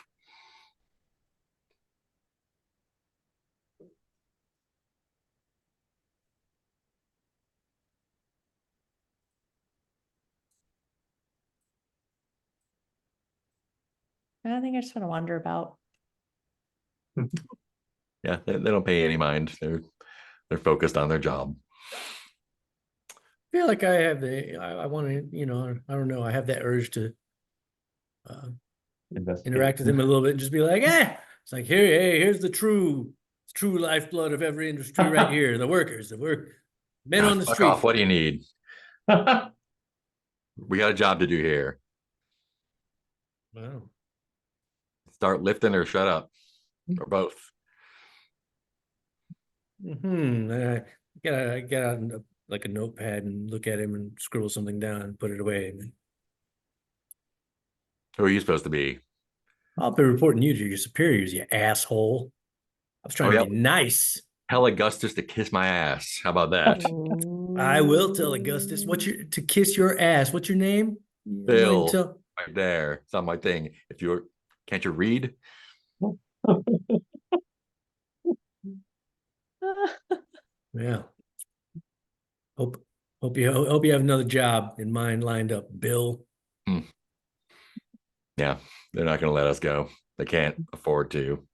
I think I just want to wander about. Yeah, they don't pay any mind. They're focused on their job. I feel like I have I want to, I don't know. I have that urge to interact with him a little bit and just be like, it's like, here's the true lifeblood of every industry right here. The workers, men on the Fuck street. off. What do you need? We got a job to do here. Wow. Start lifting or shut up, or both. I get out like a notepad and look at him and scribble something down and put it away. Who are you supposed to be? I'll be reporting you to your superiors, you asshole. I was trying to be nice. Tell Augustus to kiss my ass. How about that? I will tell Augustus. To kiss your ass? What's your name? Bill. Right there. It's not my thing. Can't you read? Yeah. Hope you have another job in mind lined up, Bill. Yeah, they're not going to let us go. They can't afford to.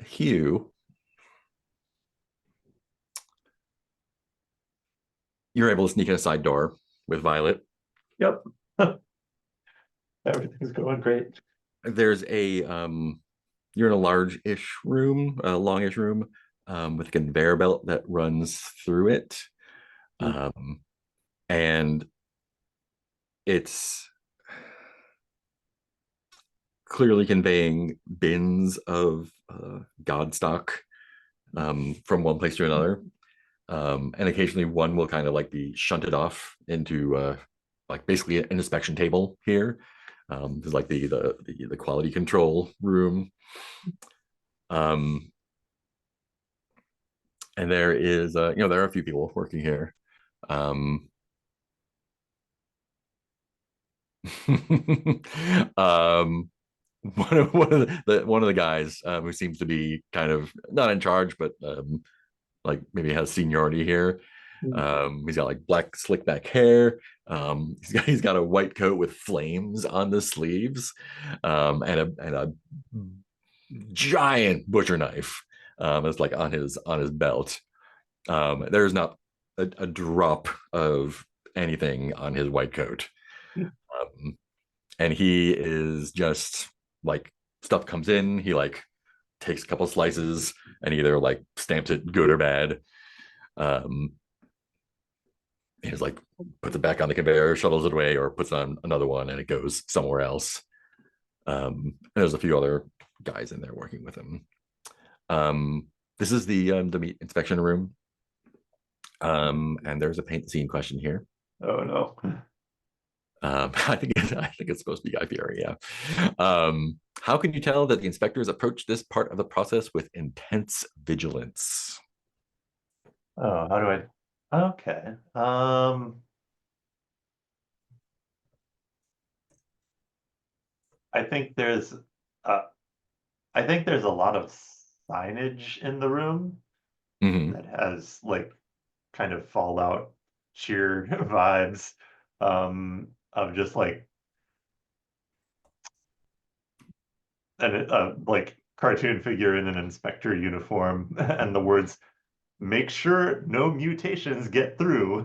Hugh, you're able to sneak in a side door with Violet. Yep. Everything's going great. There's a you're in a large-ish room, a longish room, with a conveyor belt that runs through it. And it's clearly conveying bins of god stock from one place to another. And occasionally one will kind of like be shunted off into like basically an inspection table here. There's like the quality control room. And there is there are a few people working here. One of the guys who seems to be kind of not in charge, but like maybe has seniority here. He's got like black slick back hair. He's got a white coat with flames on the sleeves, and a giant butcher knife. It's like on his belt. There's not a drop of anything on his white coat. And he is just like, stuff comes in, he like takes a couple slices and either like stamps it good or bad. He's like puts it back on the conveyor, shuttles it away, or puts on another one and it goes somewhere else. And there's a few other guys in there working with him. This is the meat inspection room. And there's a paint scene question here. Oh no. I think it's supposed to be Guy Fieri, yeah. How can you tell that the inspectors approach this part of the process with intense vigilance? Oh, how do I? Okay. I think there's a lot of signage in the room that has like kind of Fallout cheer vibes of just like like cartoon figure in an inspector uniform and the words "make sure no mutations get through"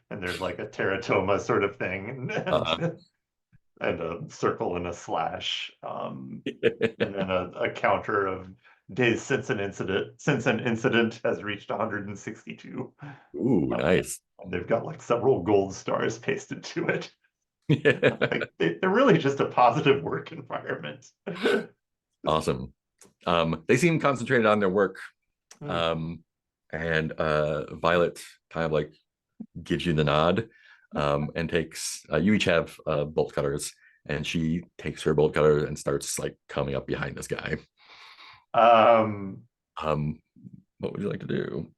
and there's like a teratoma sort of thing and a circle and a slash and then a counter of days since an incident has reached 162. Ooh, nice. And they've got like several gold stars pasted to it. Yeah. Like, they're really just a positive work environment. Awesome. They seem concentrated on their work. And Violet kind of like gives you the nod and takes you each have bolt cutters, and she takes her bolt cutter and starts like coming up behind this guy. What would you like to do?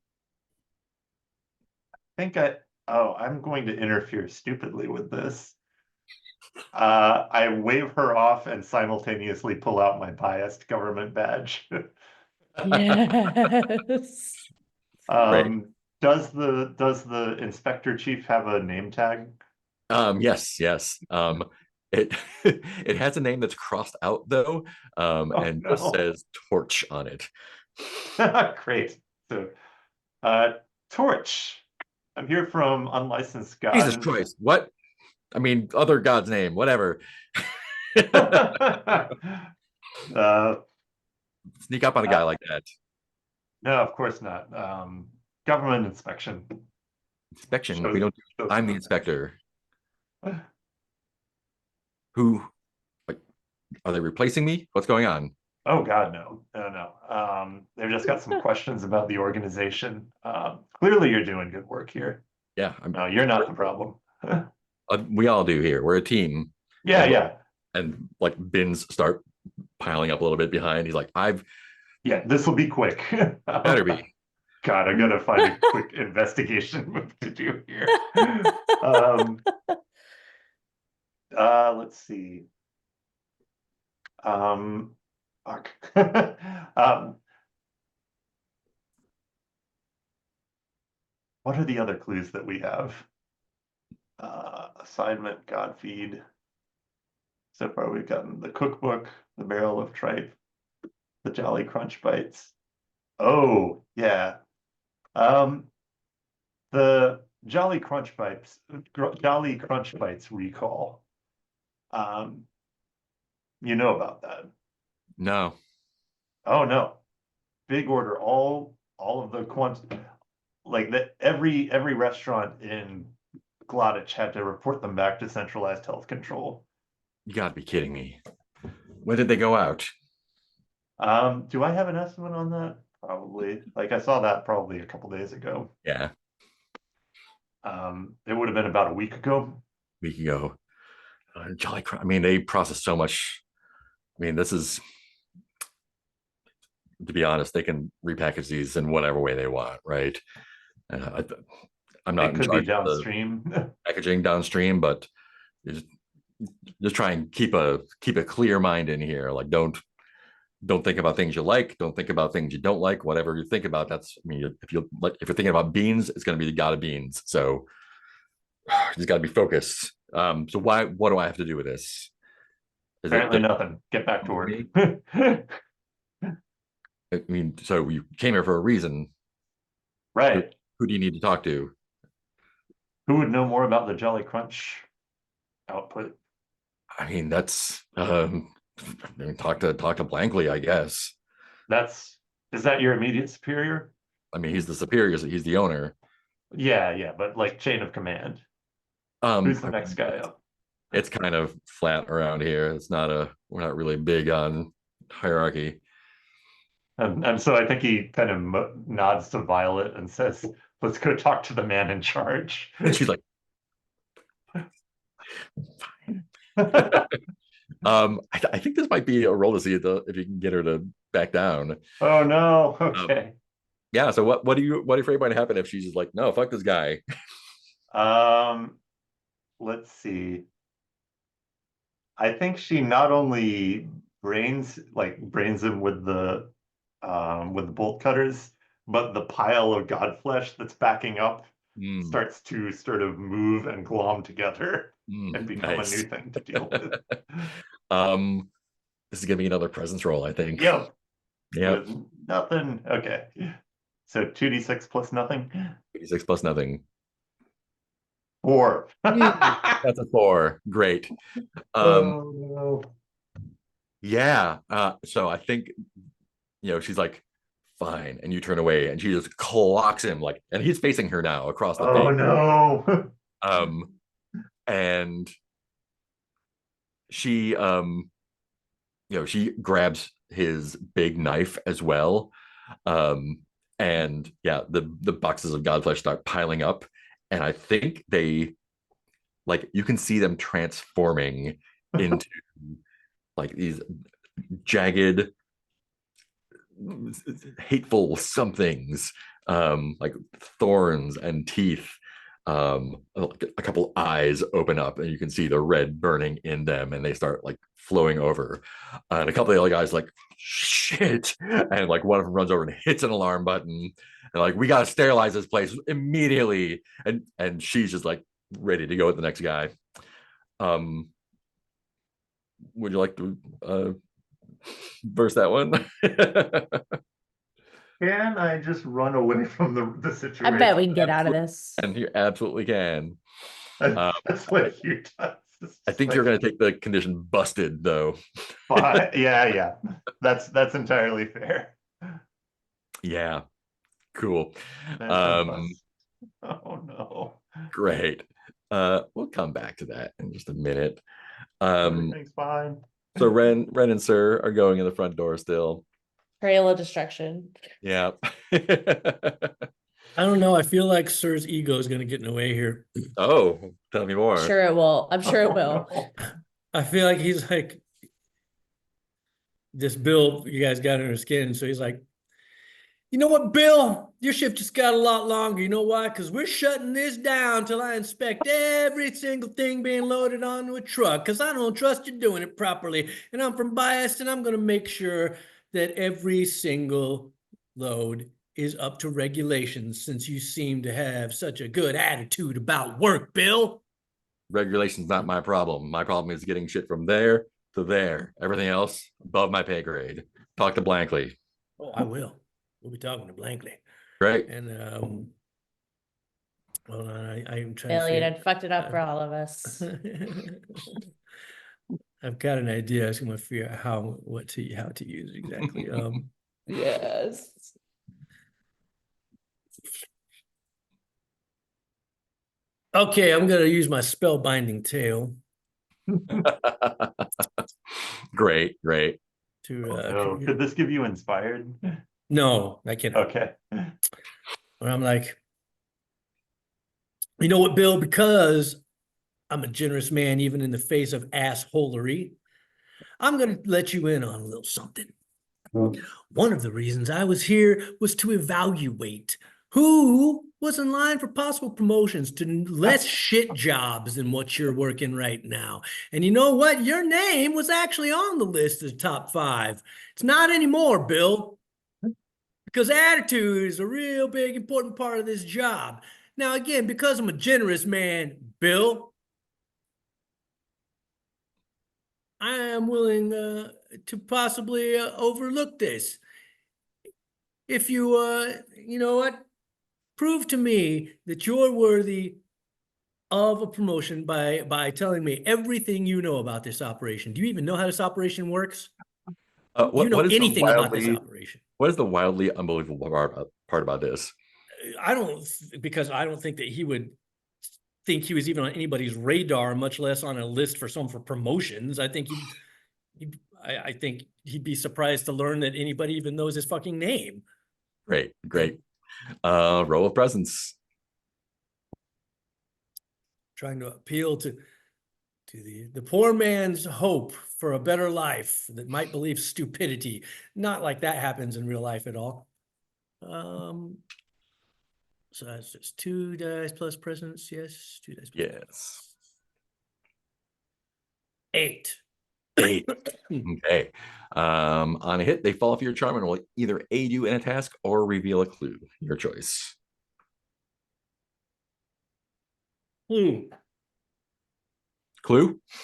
I'm going to interfere stupidly with this. I wave her off and simultaneously pull out my biased government badge. Yes. Does the inspector chief have a name tag? Yes. It it has a name that's crossed out though, and just says Torch on it. Great. So, Torch. I'm here from Unlicensed God. Jesus Christ! What? I mean, other god's name, whatever. Sneak up on a guy like that. No, of course not. Government inspection. Inspection? We don't. I'm the inspector. Who? Like, are they replacing me? What's going on? Oh God, no. They've just got some questions about the organization. Clearly, you're doing good work here. Yeah. No, you're not the problem. We all do here. We're a team. Yeah. And like bins start piling up a little bit behind. He's like, yeah, this will be quick. Better be. God, I'm gonna find a quick investigation move to do here. Let's see. Fuck. What are the other clues that we have? Assignment, God feed. So far, we've gotten the cookbook, the barrel of tripe, the Jolly Crunch Bites. Oh, yeah. The Jolly Crunch Bites, Jolly Crunch Bites recall. You know about that? No. Oh no, big order. All of the like that. Every restaurant in Glotich had to report them back to centralized health control. You gotta be kidding me. When did they go out? Do I have an estimate on that? Probably. Like I saw that probably a couple days ago. Yeah. It would have been about a week ago. Week ago. Jolly Crunch. I mean, they process so much. I mean, this is, to be honest, they can repackage these in whatever way they want, right? I'm not It in could be charge of the downstream. packaging downstream, but just try and keep a clear mind in here. Like, don't think about things you like. Don't think about things you don't like. Whatever you think about, that's, I mean, if you're thinking about beans, it's going to be the god of beans. So you just got to be focused. So what do I have to do with this? Apparently nothing. Get back to work. I mean, so you came here for a reason. Right. Who do you need to talk to? Who would know more about the Jolly Crunch output? I mean, that's I mean, talk to Blankly, I guess. Is that your immediate superior? I mean, he's the superior, so he's the owner. Yeah, but like chain of command. Who's the next guy up? It's kind of flat around here. We're not really big on hierarchy. And so I think he kind of nods to Violet and says, "Let's go talk to the man in charge." And she's like, fine. I think this might be a roll to see if you can get her to back down. Oh no. Okay. Yeah. So what are you afraid might happen if she's just like, no, fuck this guy? Let's see. I think she not only brains him with the bolt cutters, but the pile of god flesh that's backing up starts to sort of move and glom together and become a new thing to deal with. This is gonna be another presence roll, I think. Yep. Yep. With nothing. Okay. So 2d6 plus nothing. 2d6 plus nothing. 4. That's a 4. Great. Oh no. Yeah. So I think, she's like, fine, and you turn away, and she just clocks him, like, and he's facing her now across the Oh face. no. And she she grabs his big knife as well. And yeah, the boxes of godflesh start piling up, and I think they, like, you can see them transforming into like these jagged, hateful somethings, like thorns and teeth. A couple eyes open up, and you can see the red burning in them, and they start like flowing over. And a couple of the other guys like, shit, and like one of them runs over and hits an alarm button, and like, we gotta sterilize this place immediately. And she's just like ready to go with the next guy. Would you like to verse that one? Can I just run away from the situation? I bet we can get out of this. And you absolutely can. That's what Hugh does. I think you're going to take the condition busted, though. Yeah. That's entirely fair. Yeah. Cool. Oh no. Great. We'll come back to that in just a minute. Everything's fine. So Ren and Sir are going in the front door still. Trail of destruction. Yeah. I don't know. I feel like Sir's ego is going to get in the way here. Oh, tell me more. Sure it will. I'm sure it will. I feel like he's like, this Bill, you guys got under his skin. So he's like, You know what, Bill? Your shift just got a lot longer. You know why? Because we're shutting this down till I inspect every single thing being loaded onto a truck. Because I don't trust you doing it properly. And I'm from biased, and I'm going to make sure that every single load is up to regulations, since you seem to have such a good attitude about work, Bill. Regulation's not my problem. My problem is getting shit from there to there. Everything else above my pay grade. Talk to Blankly. Oh, I will. We'll be talking to Blankly. Right. And hold on, I'm trying Bill, to you figure. done fucked it up for all of us. I've got an idea. I was going to figure out how to use it exactly. Yes. Okay, I'm going to use my spellbinding tail Great. to. Oh, could this give you inspired? No, I cannot. Okay. Where I'm like, you know what, Bill? Because I'm a generous man, even in the face of assholery, I'm going to let you in on a little something. One of the reasons I was here was to evaluate who was in line for possible promotions to less shit jobs than what you're working right now. And you know what? Your name was actually on the list as top 5. It's not anymore, Bill, because attitude is a real big, important part of this job. Now, again, because I'm a generous man, Bill, I am willing to possibly overlook this. If you, you know what, prove to me that you're worthy of a promotion by telling me everything you know about this operation. Do you even know how this operation works? Do you know anything about this operation? What is the wildly unbelievable part about this? Because I don't think that he would think he was even on anybody's radar, much less on a list for promotions. I think I think he'd be surprised to learn that anybody even knows his fucking name. Great. Roll of presence. Trying to appeal to the poor man's hope for a better life that might believe stupidity. Not like that happens in real life at all. So that's just 2 dice plus presence. Yes, 2 dice. Yes. 8. 8. Okay. On a hit, they fall for your charm and will either aid you in a task or reveal a clue. Your choice. Clue?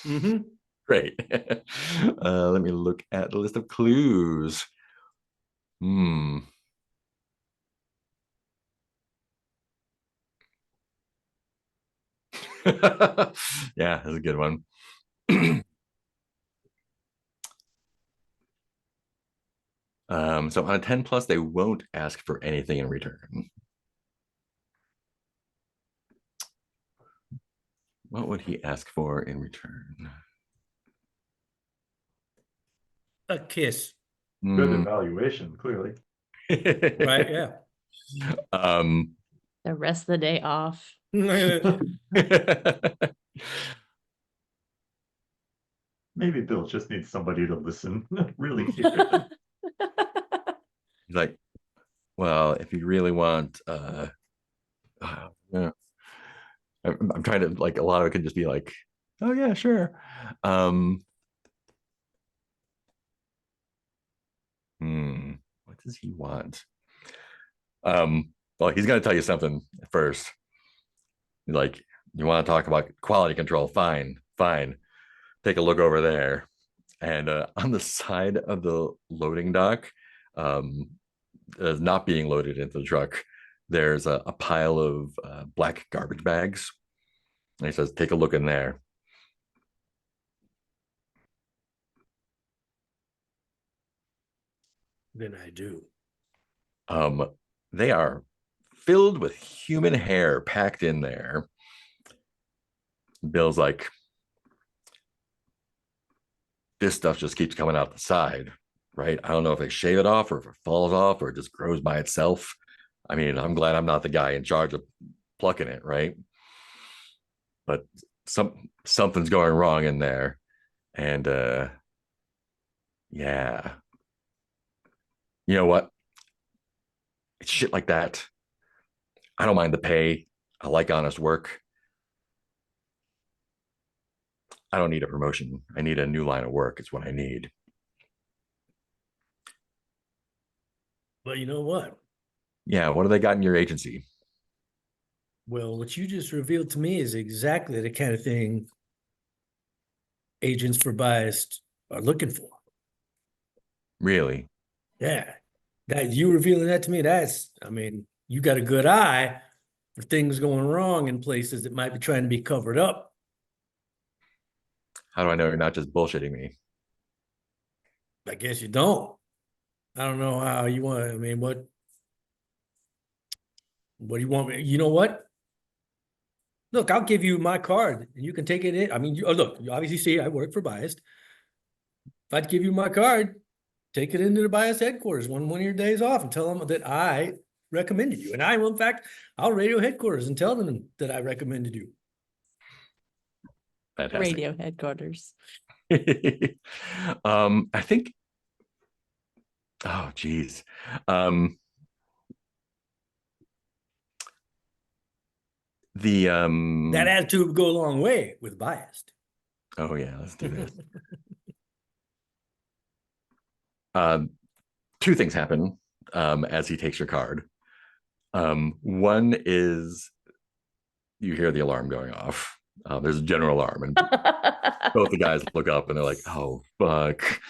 Mm-hmm. Great. Let me look at the list of clues. Yeah, that's a good one. So on a 10 plus, they won't ask for anything in return. What would he ask for in return? A kiss. Good evaluation, clearly. Right, yeah. The rest of the day off. Maybe Bill just needs somebody to listen. Really hear. He's like, well, if you really want, yeah. I'm trying to, like, a lot of it can just be like, oh yeah, sure. What does he want? Well, he's gonna tell you something first. Like, you want to talk about quality control? Fine. Take a look over there. And on the side of the loading dock, not being loaded into the truck, there's a pile of black garbage bags. And he says, take a look in there. Then I do. They are filled with human hair packed in there. Bill's like, this stuff just keeps coming out the side, right? I don't know if they shave it off or if it falls off or it just grows by itself. I mean, I'm glad I'm not the guy in charge of plucking it, right? But something's going wrong in there. And yeah. You know what? shit like that. I don't mind the pay. I like honest work. I don't need a promotion. I need a new line of work. It's what I need. But you know what? Yeah, what do they got in your agency? Well, what you just revealed to me is exactly the kind of thing agents for biased are looking for. Really? Yeah. That you revealing that to me, I mean, you got a good eye for things going wrong in places that might be trying to be covered up. How do I know you're not just bullshitting me? I guess you don't. I don't know how you want, I mean, what do you want me? You know what? Look, I'll give you my card and you can take it in. I mean, look, you obviously see I work for Biased. If I'd give you my card, take it into the Biased headquarters one of your days off and tell them that I recommended you. And I will, in fact, I'll radio headquarters and tell them that I recommended you. Fantastic. Radio headquarters. I think, oh geez. That attitude would go a long way with Biased. Oh yeah, let's do this. Two things happen as he takes your card. One is you hear the alarm going off. There's a general alarm, and both the guys look up and they're like, "Oh fuck."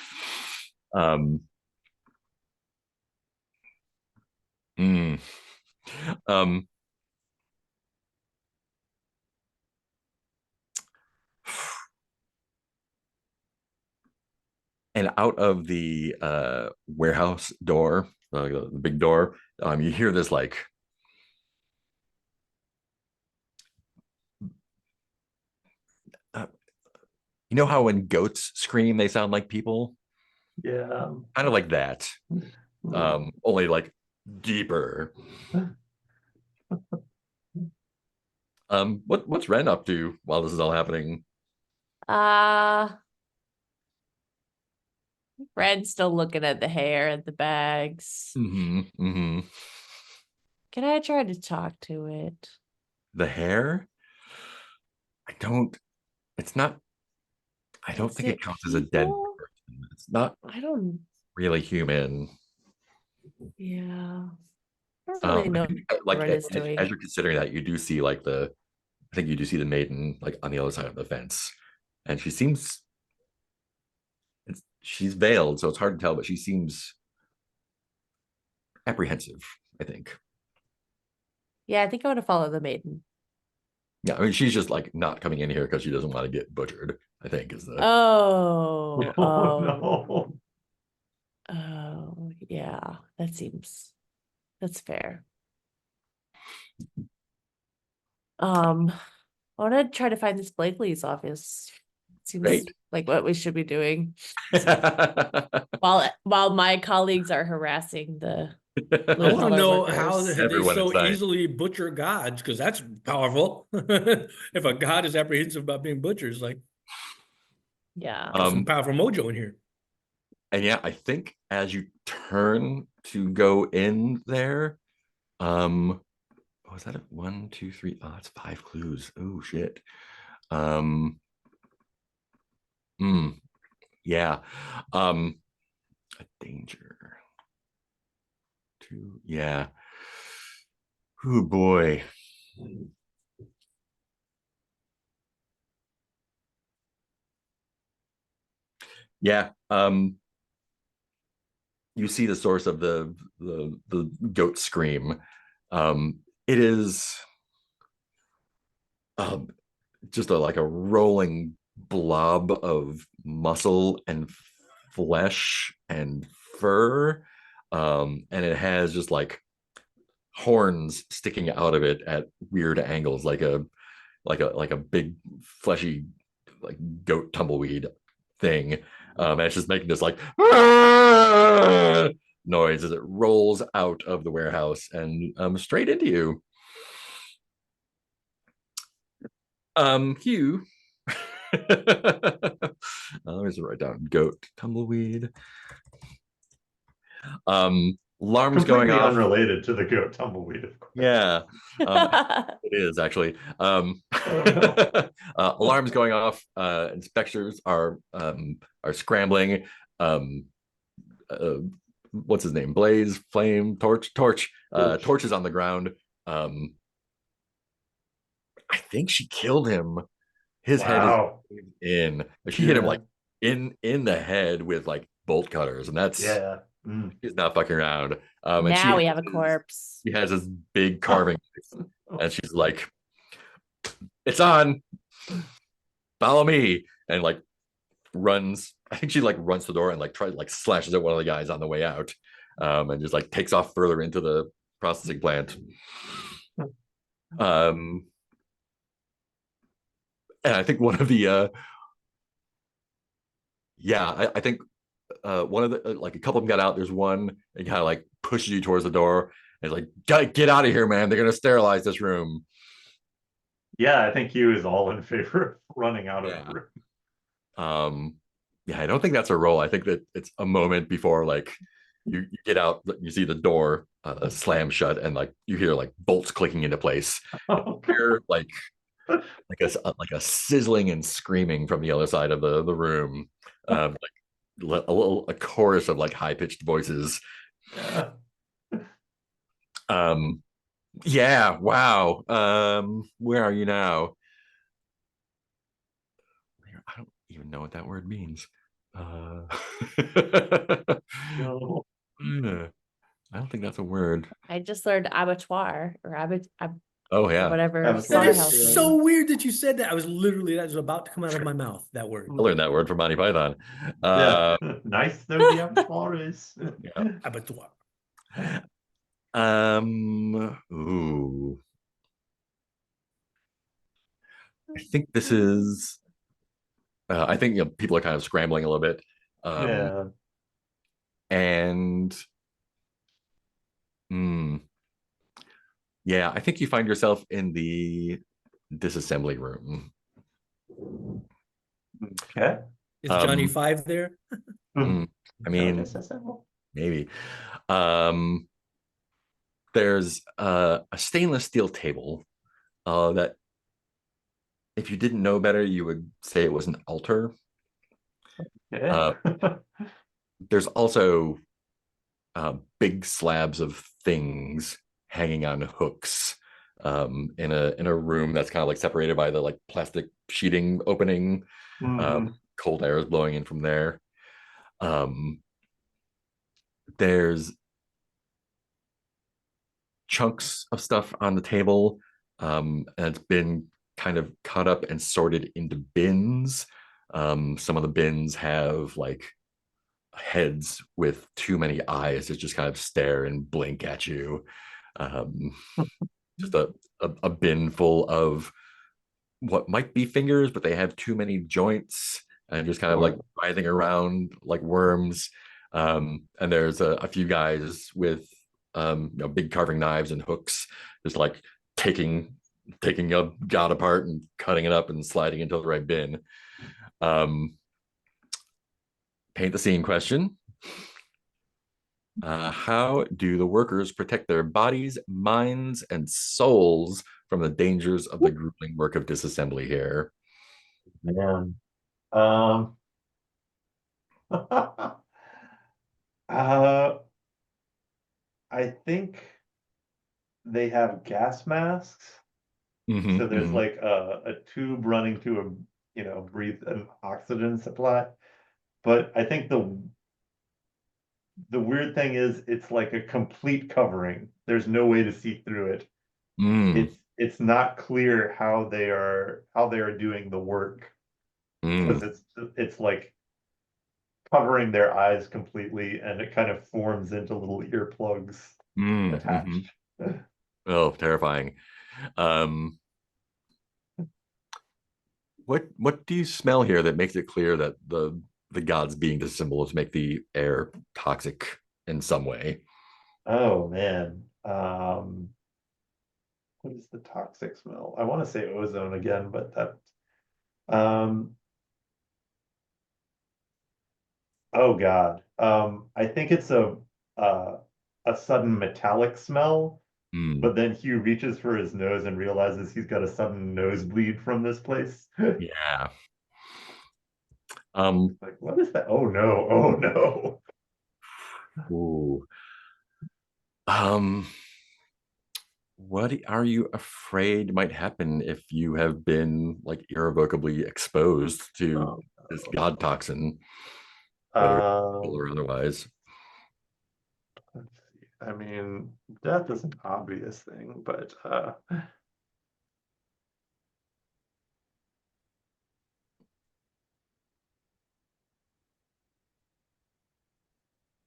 Mm. And out of the warehouse door, the big door, you hear this like you know how when goats scream they sound like people? Yeah. Kind of like that. Only like deeper. What's Ren up to while this is all happening? Red's still looking at the hair and the bags. Mm-hmm. Can I try to talk to it? The hair? I don't think it counts as a dead person. It's not really human. Yeah. I don't really know like what it's doing. as you're considering that, you do see like I think you do see the maiden like on the other side of the fence, and she's veiled, so it's hard to tell, but she seems apprehensive, I think. Yeah, I think I want to follow the maiden. Yeah, I mean, she's just like not coming in here because she doesn't want to get butchered, I think is the No. Oh, yeah, that's fair. I want to try to find this Blakely's office. Seems Great. like what we should be doing. while my colleagues are harassing the I want to know workers. how they Everyone so inside. easily butcher gods, because that's powerful. If a god is apprehensive about being butchered, it's like, yeah, some powerful mojo in here. And yeah, I think as you turn to go in there, was that 1, 2, 3? Oh, that's 5 clues. Oh shit. Yeah. A danger. 2, yeah. Oh boy. Yeah. You see the source of the goat scream. It is just like a rolling blob of muscle and flesh and fur, and it has just like horns sticking out of it at weird angles, like a big fleshy like goat tumbleweed thing. And it's just making this like noise as it rolls out of the warehouse and straight into you. Hugh. Let me just write down goat tumbleweed. Alarms going Completely off. unrelated to the goat tumbleweed, of course. Yeah, it is actually. Alarms going off. Inspectors are scrambling. What's his name? Blaze, Flame, Torch. Torch is on the ground. I think she killed him. His head Wow. is in. She hit him Yeah. like in the head with like bolt cutters, and that's Yeah. Mm. she's not fucking around. And Now we have a corpse. she has this big carving, and she's like, "It's on. Follow me," and like runs. I think she like runs to the door and like tries like slashes at one of the guys on the way out, and just like takes off further into the processing plant. And I think one of the I think one of the like a couple of them got out. There's one that kind of like pushes you towards the door and it's like, get out of here, man. They're gonna sterilize this room. Yeah, I think Hugh is all in favor of running out of the room. Yeah, I don't think that's a roll. I think that it's a moment before like you get out, you see the door slam shut, and like you hear like bolts clicking into place. You hear like a sizzling and screaming from the other side of the room, like a chorus of like high pitched voices. Yeah, wow. Where are you now? I don't even know what that word means. No. I don't think that's a word. I just learned abattoir or Oh yeah, whatever. Abattoir. That Slaughterhouse is is. so weird that you said that. That was about to come out of my mouth, that word. I learned that word from Monty Python. Yeah. Nice though the abattoir is. Yeah. Abattoir. Ooh. I think this is. I think people are kind of scrambling a little bit. Yeah. And yeah, I think you find yourself in the disassembly room. Okay. Is Johnny Five there? I mean, maybe. There's a stainless steel table that if you didn't know better, you would say it was an altar. Yeah. There's also big slabs of things hanging on hooks in a room that's kind of like separated by the like plastic sheeting opening. Cold air is blowing in from there. There's chunks of stuff on the table, and it's been kind of cut up and sorted into bins. Some of the bins have like heads with too many eyes that just kind of stare and blink at you. Just a bin full of what might be fingers, but they have too many joints and just kind of like writhing around like worms. And there's a few guys with big carving knives and hooks, just like taking a god apart and cutting it up and sliding into the right bin. Paint the scene question. How do the workers protect their bodies, minds, and souls from the dangers of the grueling work of disassembly here? Man. I think they have gas masks. So there's like a tube running to breathe an oxygen supply. But I think the weird thing is it's like a complete covering. There's no way to see through it. It's not clear how they are doing the work. Because it's like covering their eyes completely, and it kind of forms into little earplugs attached. Oh, terrifying. What do you smell here that makes it clear that the gods being disassembled make the air toxic in some way? Oh man. What is the toxic smell? I want to say ozone again, but that oh God. I think it's a a sudden metallic smell, Mm, but then Hugh reaches for his nose and realizes he's got a sudden nosebleed from this place. yeah. Like, what is that? Oh no, oh no. Ooh. What are you afraid might happen if you have been like irrevocably exposed to Oh, this no. god toxin, whether it's real or Um, otherwise? let's see. I mean, death is an obvious thing, but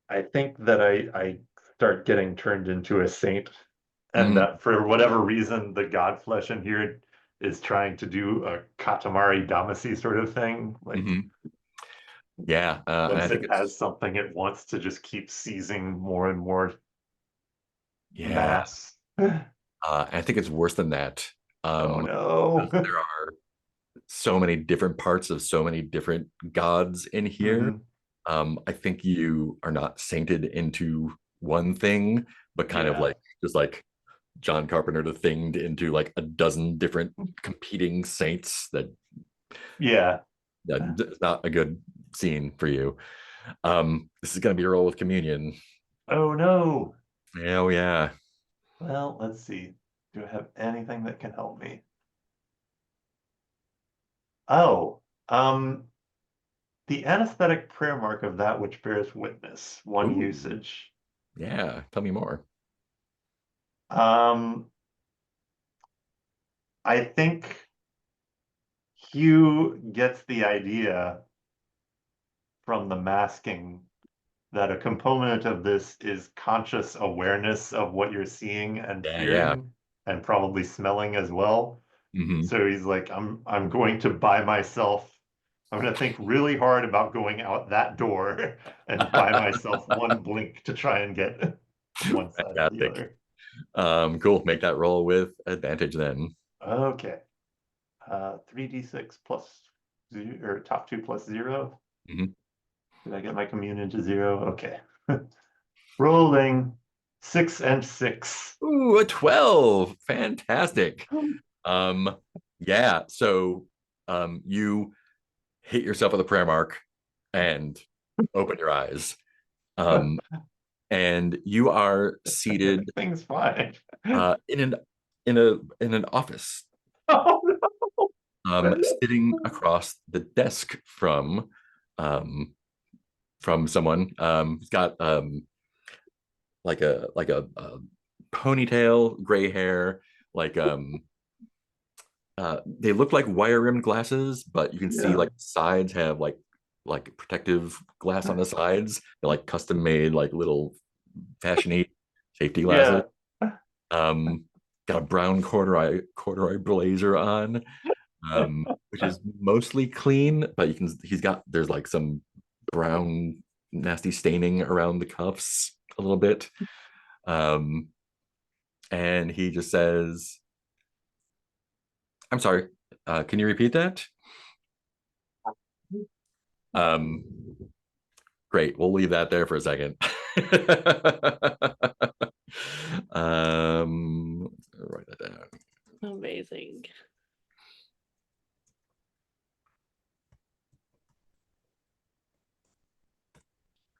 I think that I start getting turned into a saint, and Mm, that for whatever reason, the god flesh in here is trying to do a Katamari Damacy sort of thing. Like mhm. Yeah, and I once think it has it's something, it wants to just keep seizing more and more yeah, mass. I think it's worse than that. Oh Because no. there are so many different parts of so many different gods in here. Mhm. I think you are not sainted into one thing, but kind of Yeah. like just like John Carpenter the thinged into like a dozen different competing saints Yeah. that's not a good scene for you. This is gonna be a roll with communion. Oh no. Oh yeah. Well, let's see. Do I have anything that can help me? Oh, the anesthetic prayer mark of that which bears witness, one Ooh, usage. yeah. Tell me more. Um, I think Hugh gets the idea from the masking that a component of this is conscious awareness of what you're seeing and Yeah, yeah. hearing, and probably smelling as well. Hmm. So he's like, I'm going to buy myself. I'm going to think really hard about going out that door and buy myself one blink to try and get from one side to the Fantastic. other. Cool. Make that roll with advantage then. Okay. 3d6 plus zero, or top two plus zero. Mhm. Did I get my communion to zero? Okay. Rolling 6 and 6. Ooh, a 12. Fantastic. Um, yeah, so you hit yourself with a prayer mark and open your eyes. Um, and you are seated Everything's fine. in an office, Oh no. sitting across the desk um from someone who's got like a ponytail, gray hair, like they look like wire rimmed glasses, but you can see Yeah. like sides have like protective glass on the sides. They're like custom made, like little fashiony safety glasses. Yeah. Um, got a brown corduroy blazer on, which is mostly clean, but he's got there's like some brown nasty staining around the cuffs a little bit. Um, and he just says, I'm sorry, can you repeat that? Um, Great. We'll leave that there for a second. Write that down. Amazing.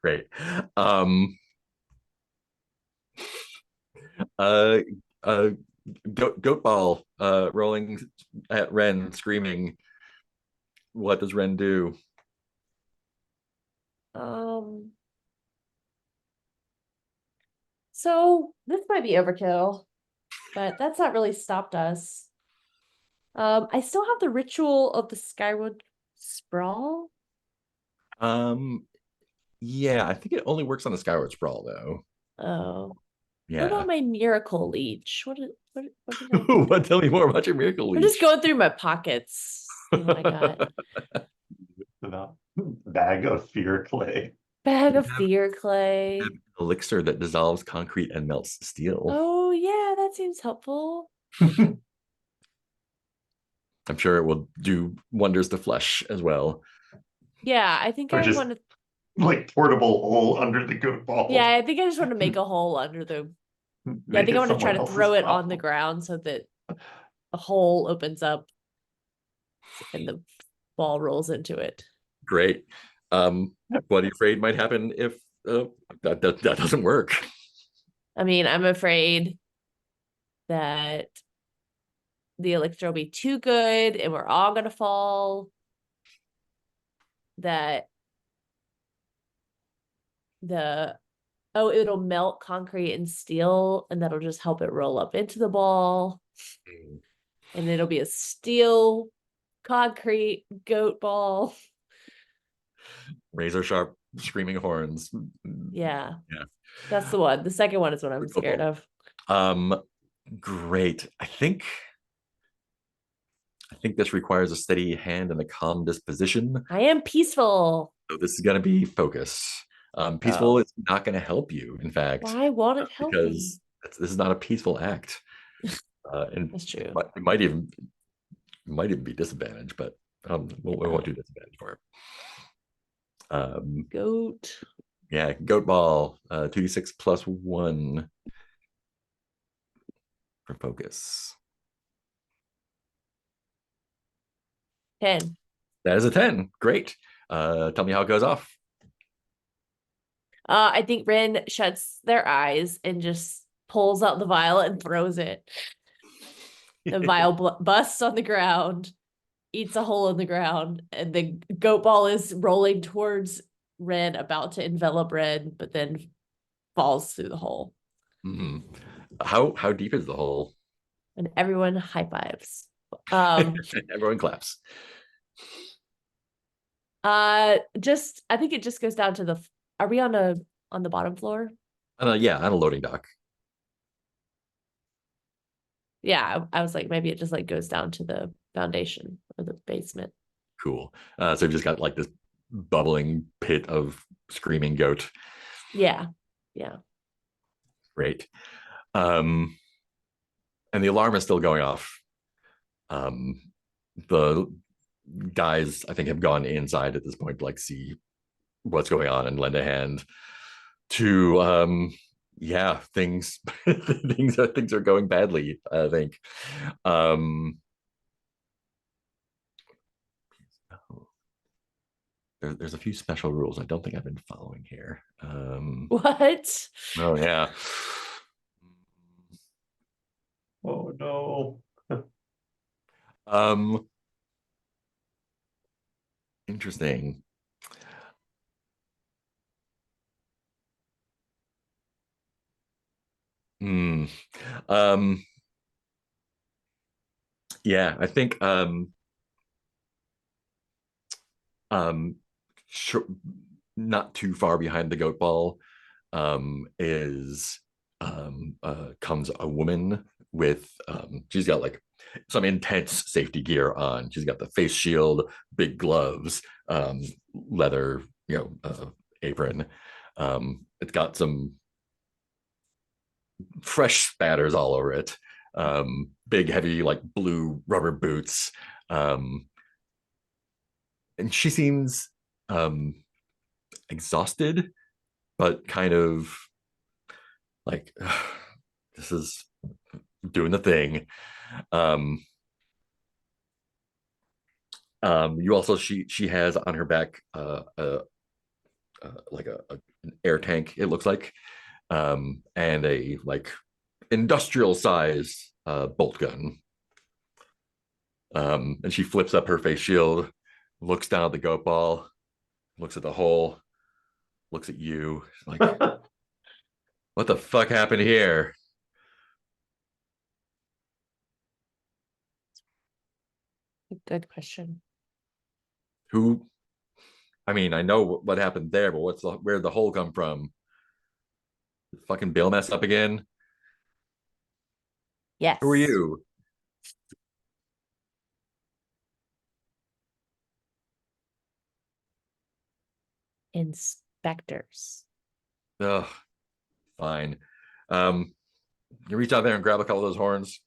Great. Um, uh, uh, goat ball rolling at Ren, screaming. What does Ren do? Um, so this might be overkill, but that's not really stopped us. I still have the ritual of the Skyward Sprawl. Yeah, I think it only works on the Skyward Sprawl though. Oh, what Yeah. about my Miracle Leech? What did I do? What? Tell me more about your miracle I'm just leech. going through my pockets. See what I got. The bag of fear clay. Bag You of have fear clay. an elixir that dissolves concrete and melts steel. Oh yeah, that seems helpful. I'm sure it will do wonders to flesh as well. Yeah, I think Or I just want to. like portable hole under the goat ball. Yeah, I think I just want to make a hole under the. Yeah, I think I want to try to throw it on the ground so that a hole opens up and the ball rolls into it. Great. What are you afraid might happen if that doesn't work? I mean, I'm afraid that the elixir will be too good and we're all gonna fall. That it'll melt concrete and steel, and that'll just help it roll up into the ball. And it'll be a steel concrete goat ball. Razor sharp screaming horns. Yeah. Yeah. That's the one. The second one is what I'm scared of. Great. I think this requires a steady hand and a calm disposition. I am peaceful. So this is going to be focus. Peaceful is not going to help you. In fact, why won't it help me? Because this is not a peaceful act. And that's true. It might even be disadvantaged, but we won't do disadvantage for it. Goat. Yeah, goat ball. 2d6 plus 1 for focus. 10. That is a 10. Great. Tell me how it goes off. I think Ren shuts their eyes and just pulls out the vial and throws it. The vial busts on the ground, eats a hole in the ground, and the goat ball is rolling towards Ren, about to envelop Ren, but then falls through the hole. Mm-hmm. How deep is the hole? And everyone high fives. Everyone claps. I think it just goes down to are we on the bottom floor? Yeah, on a loading dock. Yeah, I was like, maybe it just like goes down to the foundation or the basement. Cool. So you've just got like this bubbling pit of screaming goat. Yeah. Great. And the alarm is still going off. The guys, I think, have gone inside at this point to like see what's going on and lend a hand to things things are going badly, I think. There's a few special rules I don't think I've been following here. What? Oh yeah. Oh no. Interesting. Yeah, I think sure, not too far behind the goat ball comes a woman with she's got like some intense safety gear on. She's got the face shield, big gloves, leather, apron. It's got some fresh spatters all over it. Big, heavy, like blue rubber boots. And she seems exhausted, but kind of like this is doing the thing. You also she has on her back like an air tank, it looks like, and a like industrial size bolt gun. And she flips up her face shield, looks down at the goat ball, looks at the hole, looks at you, like, what the fuck happened here? Good question. Who? I mean, I know what happened there, but where'd the hole come from? Did fucking Bill mess up again? Yes. Who are you? Inspectors. Ugh, fine. You reach out there and grab a couple of those horns.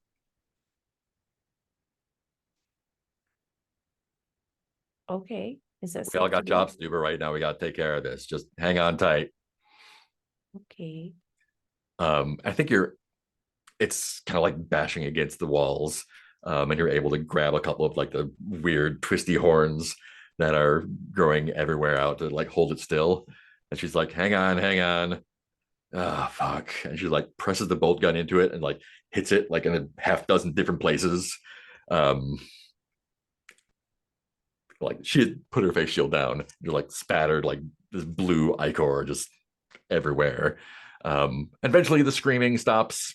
Okay. Is that We all safe got to do? jobs to do, but right now we got to take care of this. Just hang on tight. Okay. I think it's kind of like bashing against the walls. And you're able to grab a couple of like the weird twisty horns that are growing everywhere out to like hold it still. And she's like, hang on, hang on. Ah, fuck. And she like presses the bolt gun into it and like hits it like in a half dozen different places. Like she had put her face shield down. You're like spattered like this blue ichor just everywhere. Eventually the screaming stops.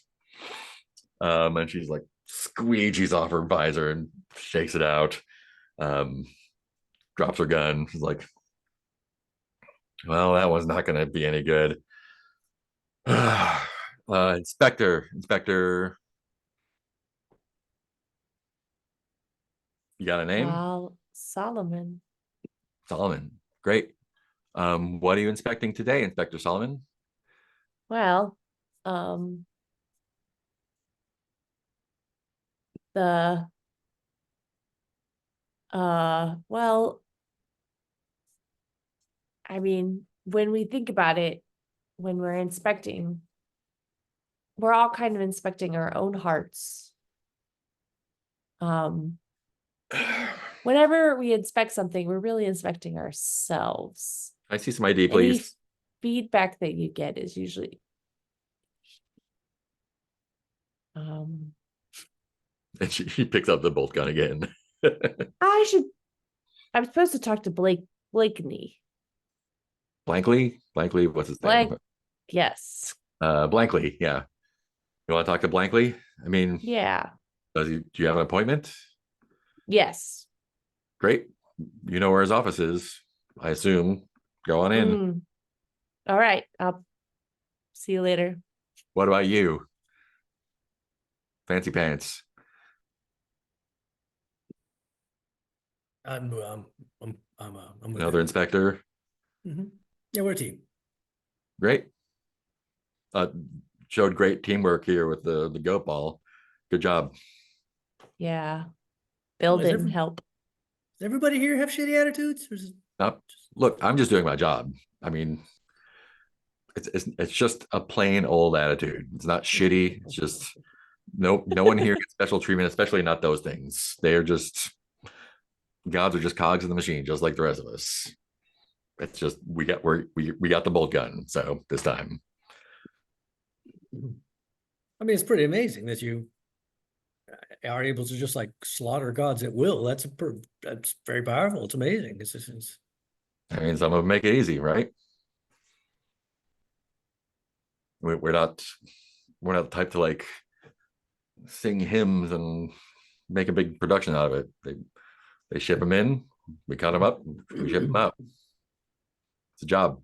And she's like squeegees off her visor and shakes it out. Drops her gun. She's like, well, that was not going to be any good. Inspector, you got a name? Solomon. Solomon. Great. What are you inspecting today, Inspector Solomon? Well, well, I mean, when we think about it, when we're inspecting, we're all kind of inspecting our own hearts. Whenever we inspect something, we're really inspecting ourselves. I see some ID, Any please. feedback that you get is usually And she picks up the bolt gun again. I'm supposed to talk to Blakeney. Blankly, what's his name? Yes. Blankly, yeah. You want to talk to Blankly? I mean, Yeah. do you have an appointment? Yes. Great. You know where his office is, I assume. Go on in. All right. I'll see you later. What about you? Fancy pants. I'm with Another inspector. Yeah, we're a team. Great. Showed great teamwork here with the goat ball. Good job. Yeah. Bill didn't help. Does everybody here have shitty attitudes? Or is it... No, look, I'm just doing my job. I mean, it's just a plain old attitude. It's not shitty. It's just no one here gets special treatment, especially not those things. They're just gods are just cogs in the machine, just like the rest of us. It's just we got the bolt gun, so this time. I mean, it's pretty amazing that you are able to just like slaughter gods at will. That's very powerful. It's amazing. I mean, some of them make it easy, right? We're not the type to like sing hymns and make a big production out of it. They ship them in, we cut them up, we ship them out. It's a job.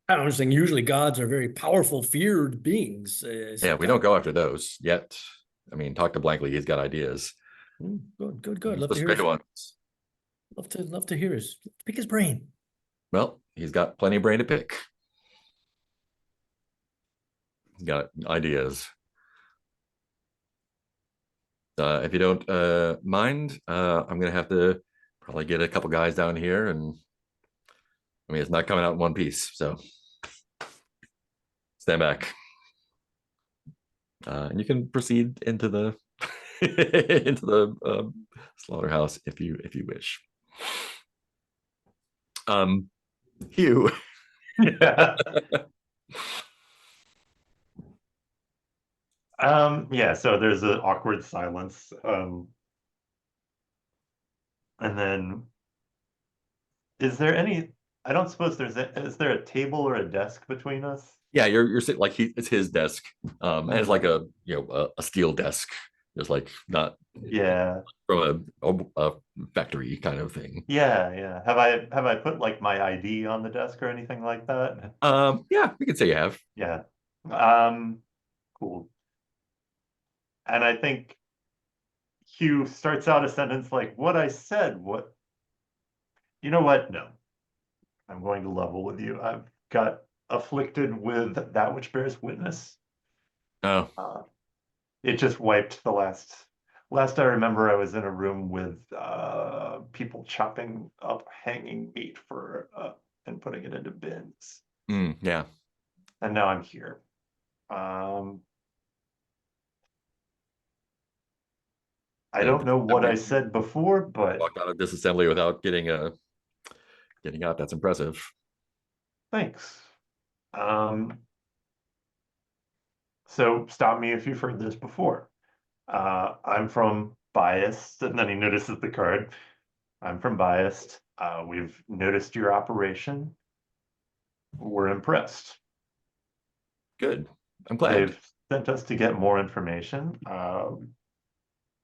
I don't understand. Usually gods are very powerful, feared beings. Yeah, we don't go after those yet. I mean, talk to Blankly. He's got ideas. Good. Love to hear ones. Love to hear pick his brain. Well, he's got plenty of brain to pick. He's got ideas. If you don't mind, I'm gonna have to probably get a couple guys down here, and I mean it's not coming out in one piece, so stand back. And you can proceed into the into the slaughterhouse if you wish. Hugh. Yeah. Yeah, so there's an awkward silence. And then is there any, I don't suppose is there a table or a desk between us? Yeah, you're sitting like it's his desk. And it's like a a steel desk, just like not from a factory kind of thing. Yeah. Have I put like my ID on the desk or anything like that? Yeah, we could say you have. Yeah. Cool. And I think Hugh starts out a sentence like, what I said, what? You know what? No. I'm going to level with you. I've got afflicted with that which bears witness. Oh. It just wiped the last Last I remember, I was in a room with people chopping up hanging meat for and putting it into bins. Yeah. And now I'm here. I don't know what I said before, but walked out of disassembly without getting out. That's impressive. Thanks. So stop me if you've heard this before. I'm from Biased, and then he notices the card. I'm from Biased. We've noticed your operation. We're impressed. Good. I'm glad. They've sent us to get more information.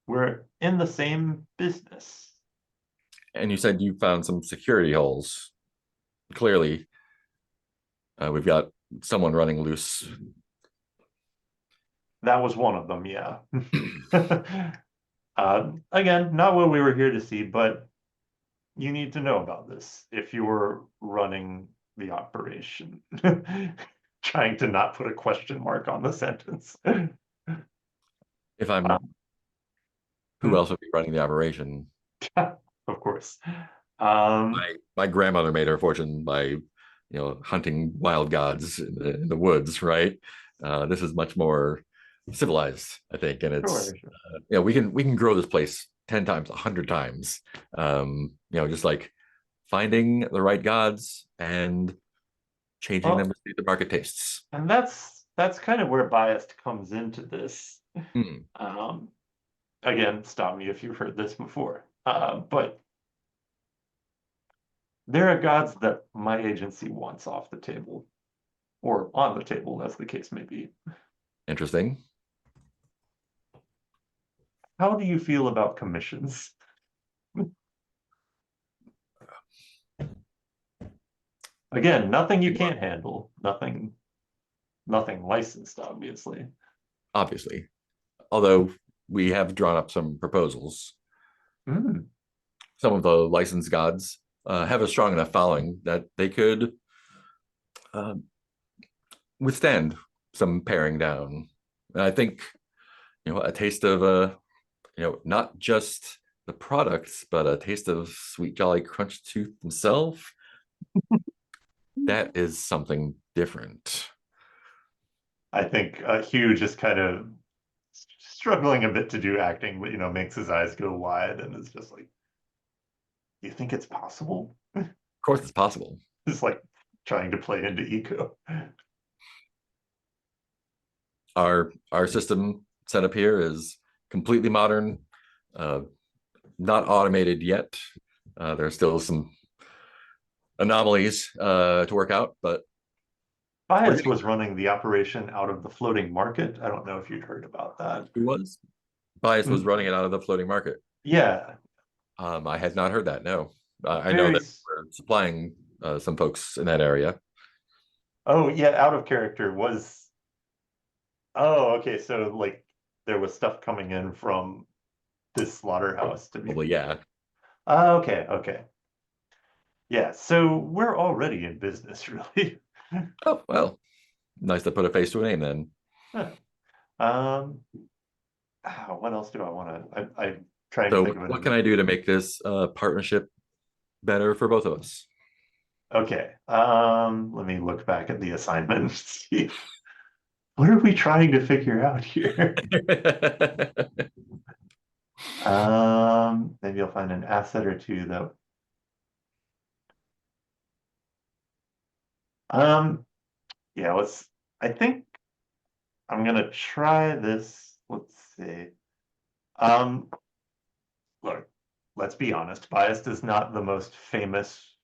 We're in the same business. And you said you found some security holes. Clearly, we've got someone running loose. That was one of them, yeah. Again, not what we were here to see, but you need to know about this if you were running the operation. Trying to not put a question mark on the sentence. If I'm, who else would be running the operation? Of course. My grandmother made her fortune by, hunting wild gods in the woods, right? This is much more civilized, I think, and it's sure. we can grow this place 10 times, 100 times. Just like finding the right gods and changing them to suit the market tastes. And that's kind of where Biased comes into this. Again, stop me if you've heard this before. But there are gods that my agency wants off the table, or on the table, as the case may be. Interesting. How do you feel about commissions? Again, nothing you can't handle. Nothing licensed, obviously. Obviously. Although we have drawn up some proposals. Some of the licensed gods have a strong enough following that they could withstand some paring down. And I think, a taste of not just the products, but a taste of Sweet Jolly Crunch Tooth himself. That is something different. I think Hugh just kind of struggling a bit to do acting, but makes his eyes go wide and is just like, you think it's possible? Of course it's possible. It's like trying to play into ego. Our system setup here is completely modern, not automated yet. There's still some anomalies to work out, but Bias was running the operation out of the floating market. I don't know if you'd heard about that. Who was? Bias was running it out of the floating market. Yeah. I had not heard that. No, I know that we're supplying some folks in that area. Oh yeah, out of character was. Oh, okay. So like there was stuff coming in from this slaughterhouse to be. Well, yeah. Okay. Yeah, so we're already in business, really. Oh, well, nice to put a face to a name then. What else do I want to? I'm trying to think of it. What can I do to make this partnership better for both of us? Okay, let me look back at the assignment and see. What are we trying to figure out here? Maybe I'll find an asset or two, though. Yeah, I think I'm gonna try this. Let's see. Look, let's be honest. Biased is not the most famous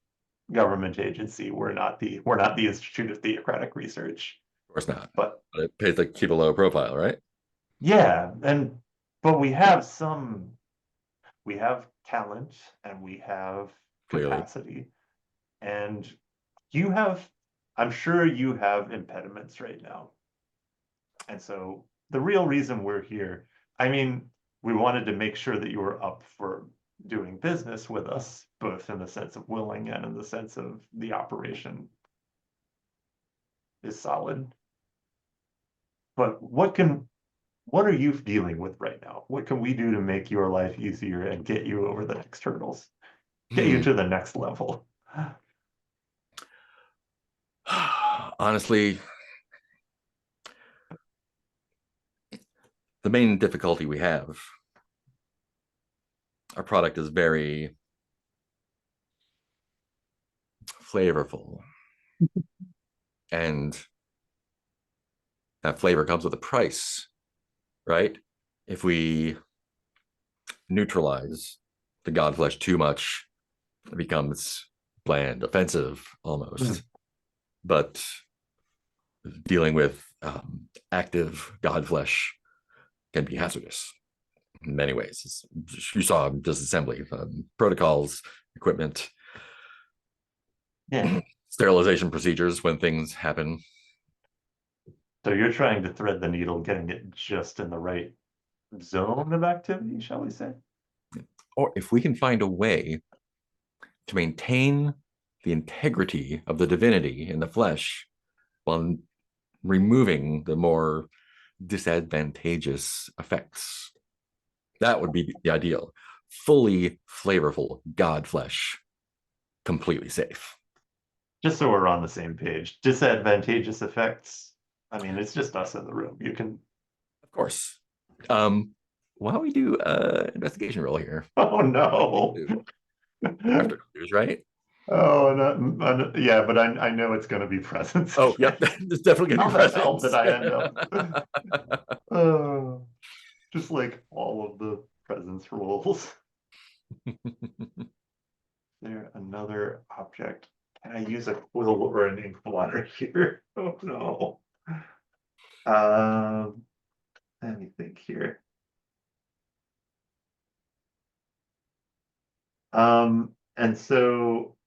government agency. We're not the Institute of Theocratic Research. Of course not. But it pays to keep a low profile, right? Yeah, but we have talent and we have capacity. And I'm sure you have impediments right now. And so the real reason we're here, I mean, we wanted to make sure that you were up for doing business with us, both in the sense of willing and in the sense of the operation is solid. But what can what are you dealing with right now? What can we do to make your life easier and get you over the next hurdles? Get you to the next level? Honestly, the main difficulty we have, our product is very flavorful. And that flavor comes with a price, right? If we neutralize the god flesh too much, it becomes bland, offensive almost. But dealing with active god flesh can be hazardous in many ways. You saw disassembly, protocols, equipment, sterilization procedures when things happen. So you're trying to thread the needle, getting it just in the right zone of activity, shall we say? Or if we can find a way to maintain the integrity of the divinity in the flesh while removing the more disadvantageous effects, that would be the ideal. Fully flavorful god flesh, completely safe. Just so we're on the same page. Disadvantageous effects. I mean, it's just us in the room. You can. Of course. Why don't we do investigation roll here? Oh no. After clues, right? Oh, no, yeah, but I know it's going to be presence. Oh, yep. There's definitely going to be presence. How the hell did I end up? Just like all of the presence rolls. There another object. Can I use a quill or an ink blotter here? Oh no. Let me think here. And so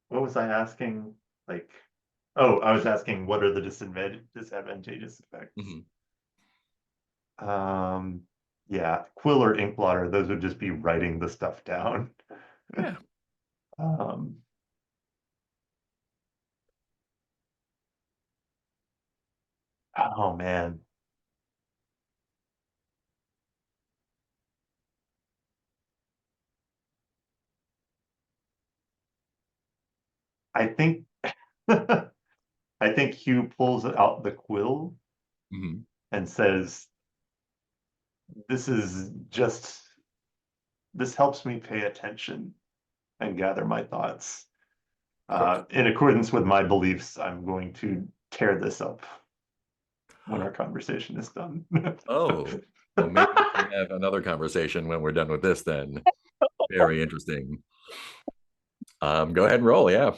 what was I asking? Like, oh, I was asking what are the disadvantageous effects? Yeah, quill or ink blotter, those would just be writing the stuff down. Yeah. Oh man. I think I think Hugh pulls out the quill and says, this helps me pay attention and gather my thoughts. In accordance with my beliefs, I'm going to tear this up when our conversation is done. Oh, well, maybe we can have another conversation when we're done with this then. Very interesting. Go ahead and roll, yeah.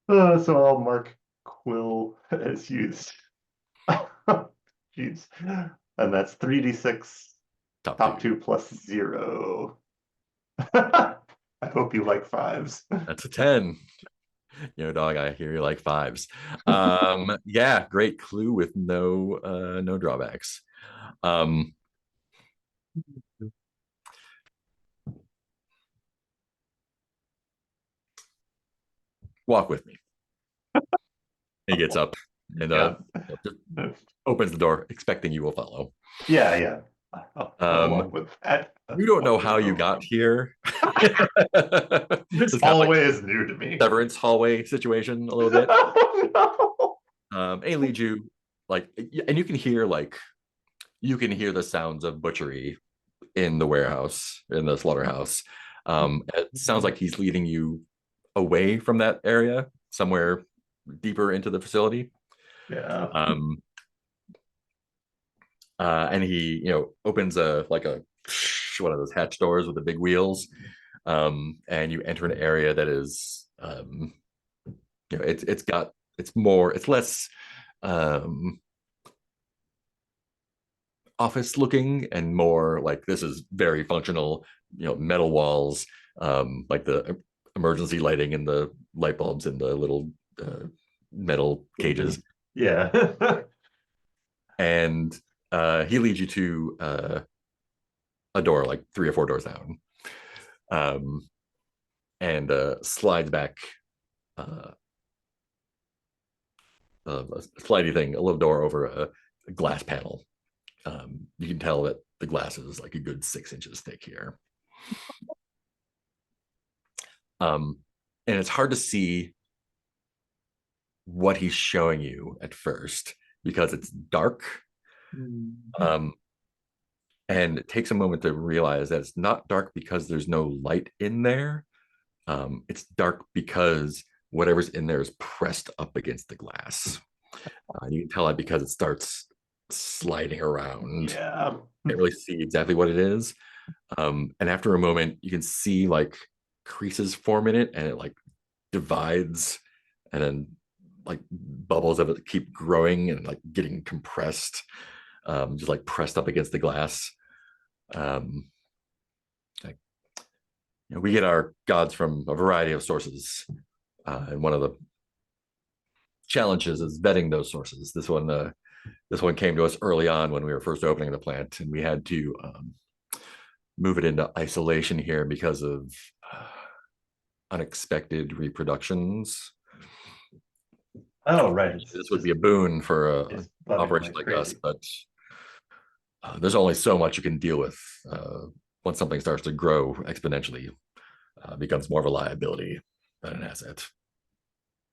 So I'll mark quill as used. Jeez. And that's 3d6 top two plus 0. I hope you like 5s. That's a 10. You know, dog, I hear you like 5s. Yeah, great clue with no drawbacks. Walk with me. He gets up and opens the door, expecting you will follow. Yeah. Along with that. You don't know how you got here. This hallway is new to me. Severance hallway situation a little bit. Oh, no. And he leads you and you can hear the sounds of butchery in the warehouse, in the slaughterhouse. It sounds like he's leading you away from that area, somewhere deeper into the facility. Yeah. And he, opens one of those hatch doors with the big wheels, and you enter an area that is, it's less office looking and more like this is very functional, metal walls, like the emergency lighting and the light bulbs and the little metal cages. Yeah. And he leads you to a door like 3 or 4 doors down, and slides back a slidey thing, a little door over a glass panel, You can tell that the glass is like a good 6 inches thick here. And it's hard to see what he's showing you at first because it's dark. And it takes a moment to realize that it's not dark because there's no light in there. It's dark because whatever's in there is pressed up against the glass. You can tell that because it starts sliding around. Yeah. Can't really see exactly what it is. And after a moment, you can see like creases form in it, and it like divides, and then like bubbles of it keep growing and like getting compressed, just like pressed up against the glass. Like, we get our gods from a variety of sources, and one of the challenges is vetting those sources. This one came to us early on when we were first opening the plant, and we had to move it into isolation here because of unexpected reproductions. Oh, right. This would be a boon for an operation like us, but there's only so much you can deal with once something starts to grow exponentially. Becomes more of a liability than an asset.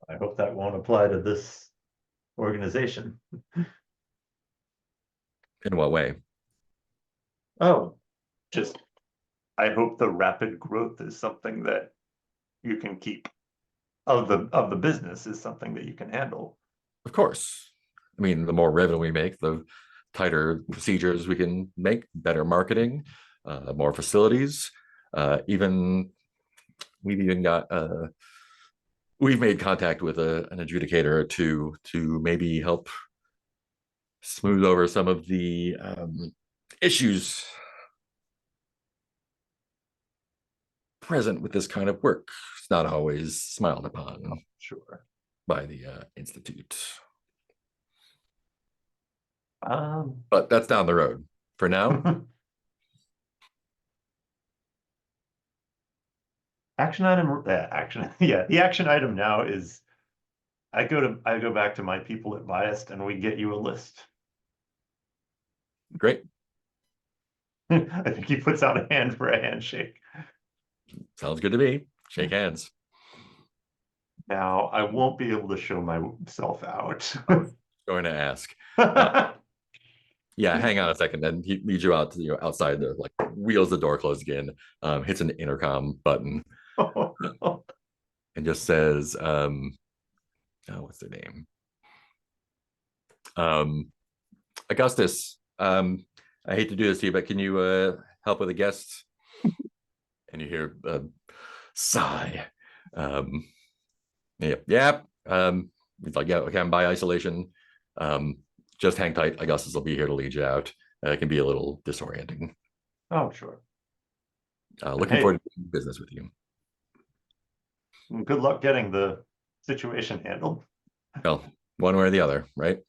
I hope that won't apply to this organization. In what way? Oh, just I hope the rapid growth is something that you can keep of the business is something that you can handle. Of course. I mean, the more revenue we make, the tighter procedures we can make, better marketing, more facilities. We've made contact with an adjudicator to maybe help smooth over some of the issues present with this kind of work. It's not always smiled upon, sure, by the Institute. But that's down the road. For now, action item. The action item now is I go back to my people at Biased, and we get you a list. Great. I think he puts out a hand for a handshake. Sounds good to me. Shake hands. Now, I won't be able to show myself out. Going to ask. Yeah, hang on a second. And he leads you out to outside, the like wheels the door closed again, hits an intercom button, and just says, what's their name? Augustus. I hate to do this to you, but can you help with a guest? And you hear a sigh. Yeah. He's like, yeah, okay, I'm by isolation. Just hang tight. Augustus will be here to lead you out. It can be a little disorienting. Oh, sure. Looking forward to doing business with you. Good luck getting the situation handled. Well, one way or the other, right?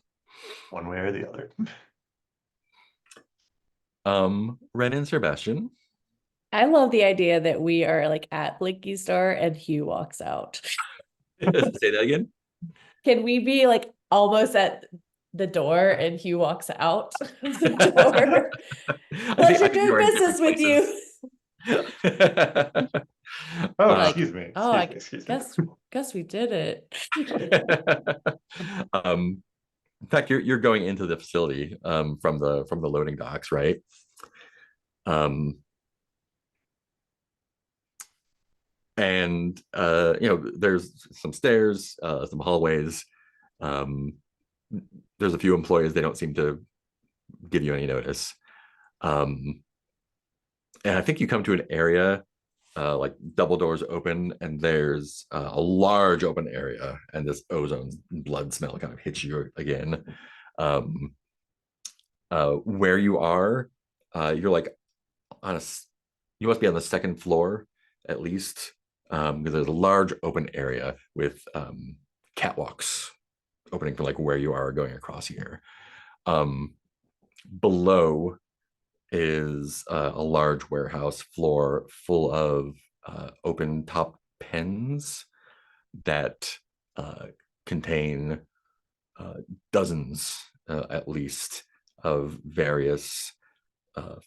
One way or the other. Ren and Sebastian. I love the idea that we are like at Blinky's door and Hugh walks out. Say that again. Can we be like almost at the door and Hugh walks out of the door? Pleasure doing business with you. Excuse me. Guess we did it. In fact, you're going into the facility from the loading docks, right? And there's some stairs, some hallways. There's a few employees. They don't seem to give you any notice. And I think you come to an area like double doors open, and there's a large open area, and this ozone blood smell kind of hits you again. Where you are, you're like you must be on the second floor at least, because there's a large open area with catwalks opening from like where you are going across here. Below is a large warehouse floor full of open top pens that contain dozens at least of various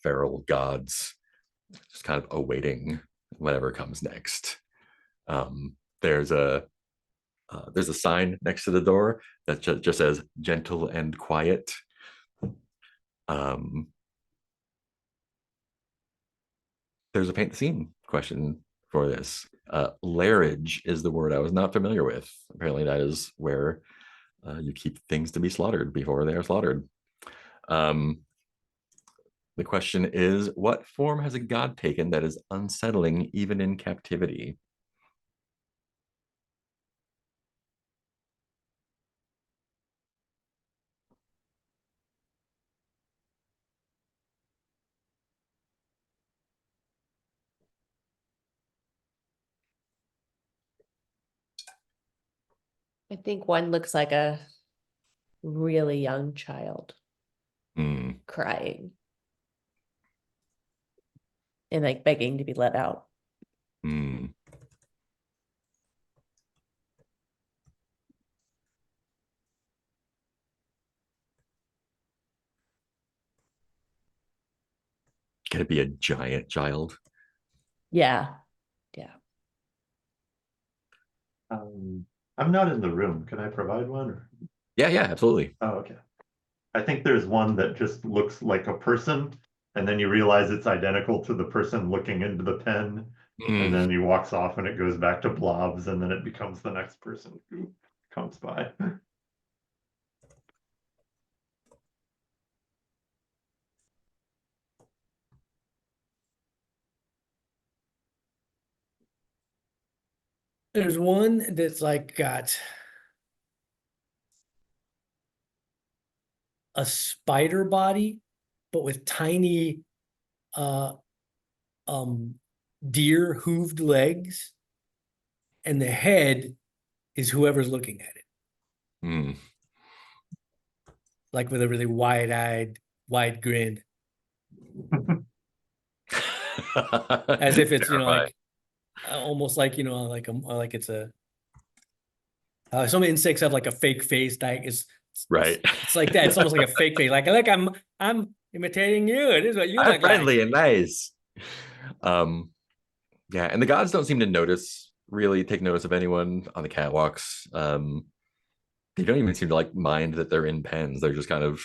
feral gods, just kind of awaiting whatever comes next. There's a sign next to the door that just says "gentle and quiet." There's a paint the scene question for this. Lairage is the word I was not familiar with. Apparently, that is where you keep things to be slaughtered before they are slaughtered. The question is, what form has a god taken that is unsettling even in captivity? I think one looks like a really young child crying and like begging to be let out. Can it be a giant child? Yeah. I'm not in the room. Can I provide one? Or? Yeah, absolutely. Oh, okay. I think there's one that just looks like a person, and then you realize it's identical to the person looking into the pen, and then he walks off and it goes back to blobs, and then it becomes the next person who comes by. There's one that's like got a spider body, but with tiny deer hooved legs, and the head is whoever's looking at it. Like with a really wide wide grin. As if it's, like almost like, like it's a some insects have like a fake face, like it's like that. It's almost like a fake face. Like I'm imitating you. It is what you look friendly like. and nice. Yeah, and the gods don't seem to take notice of anyone on the catwalks. They don't even seem to like mind that they're in pens. They're just kind of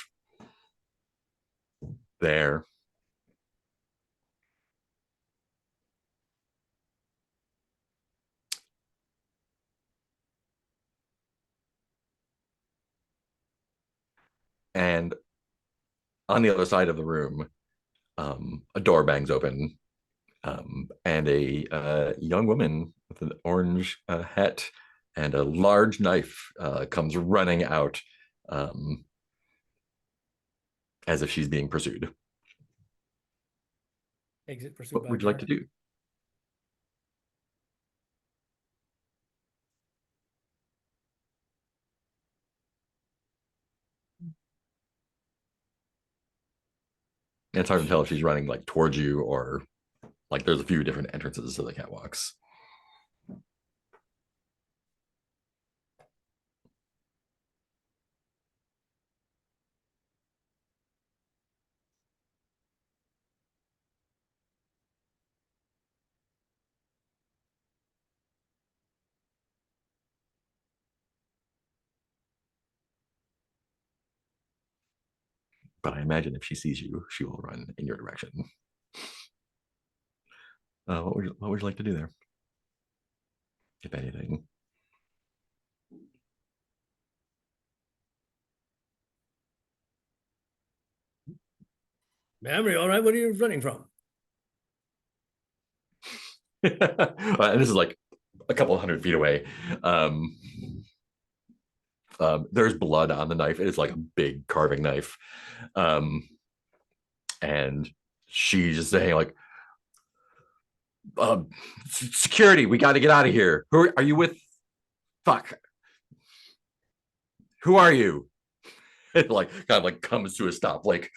there. And on the other side of the room, a door bangs open, and a young woman with an orange hat and a large knife comes running out, as if she's being pursued. Exit pursued. What would you like to do? And it's hard to tell if she's running like towards you or like there's a few different entrances to the catwalks. But I imagine if she sees you, she will run in your direction. What would you like to do there? If anything. Memory, all right, what are you running from? And this is like a couple 100 feet away. There's blood on the knife. It is like a big carving knife. And she's just saying like, security, we got to get out of here. Who are you with? Fuck. Who are you? It like kind of like comes to a stop, like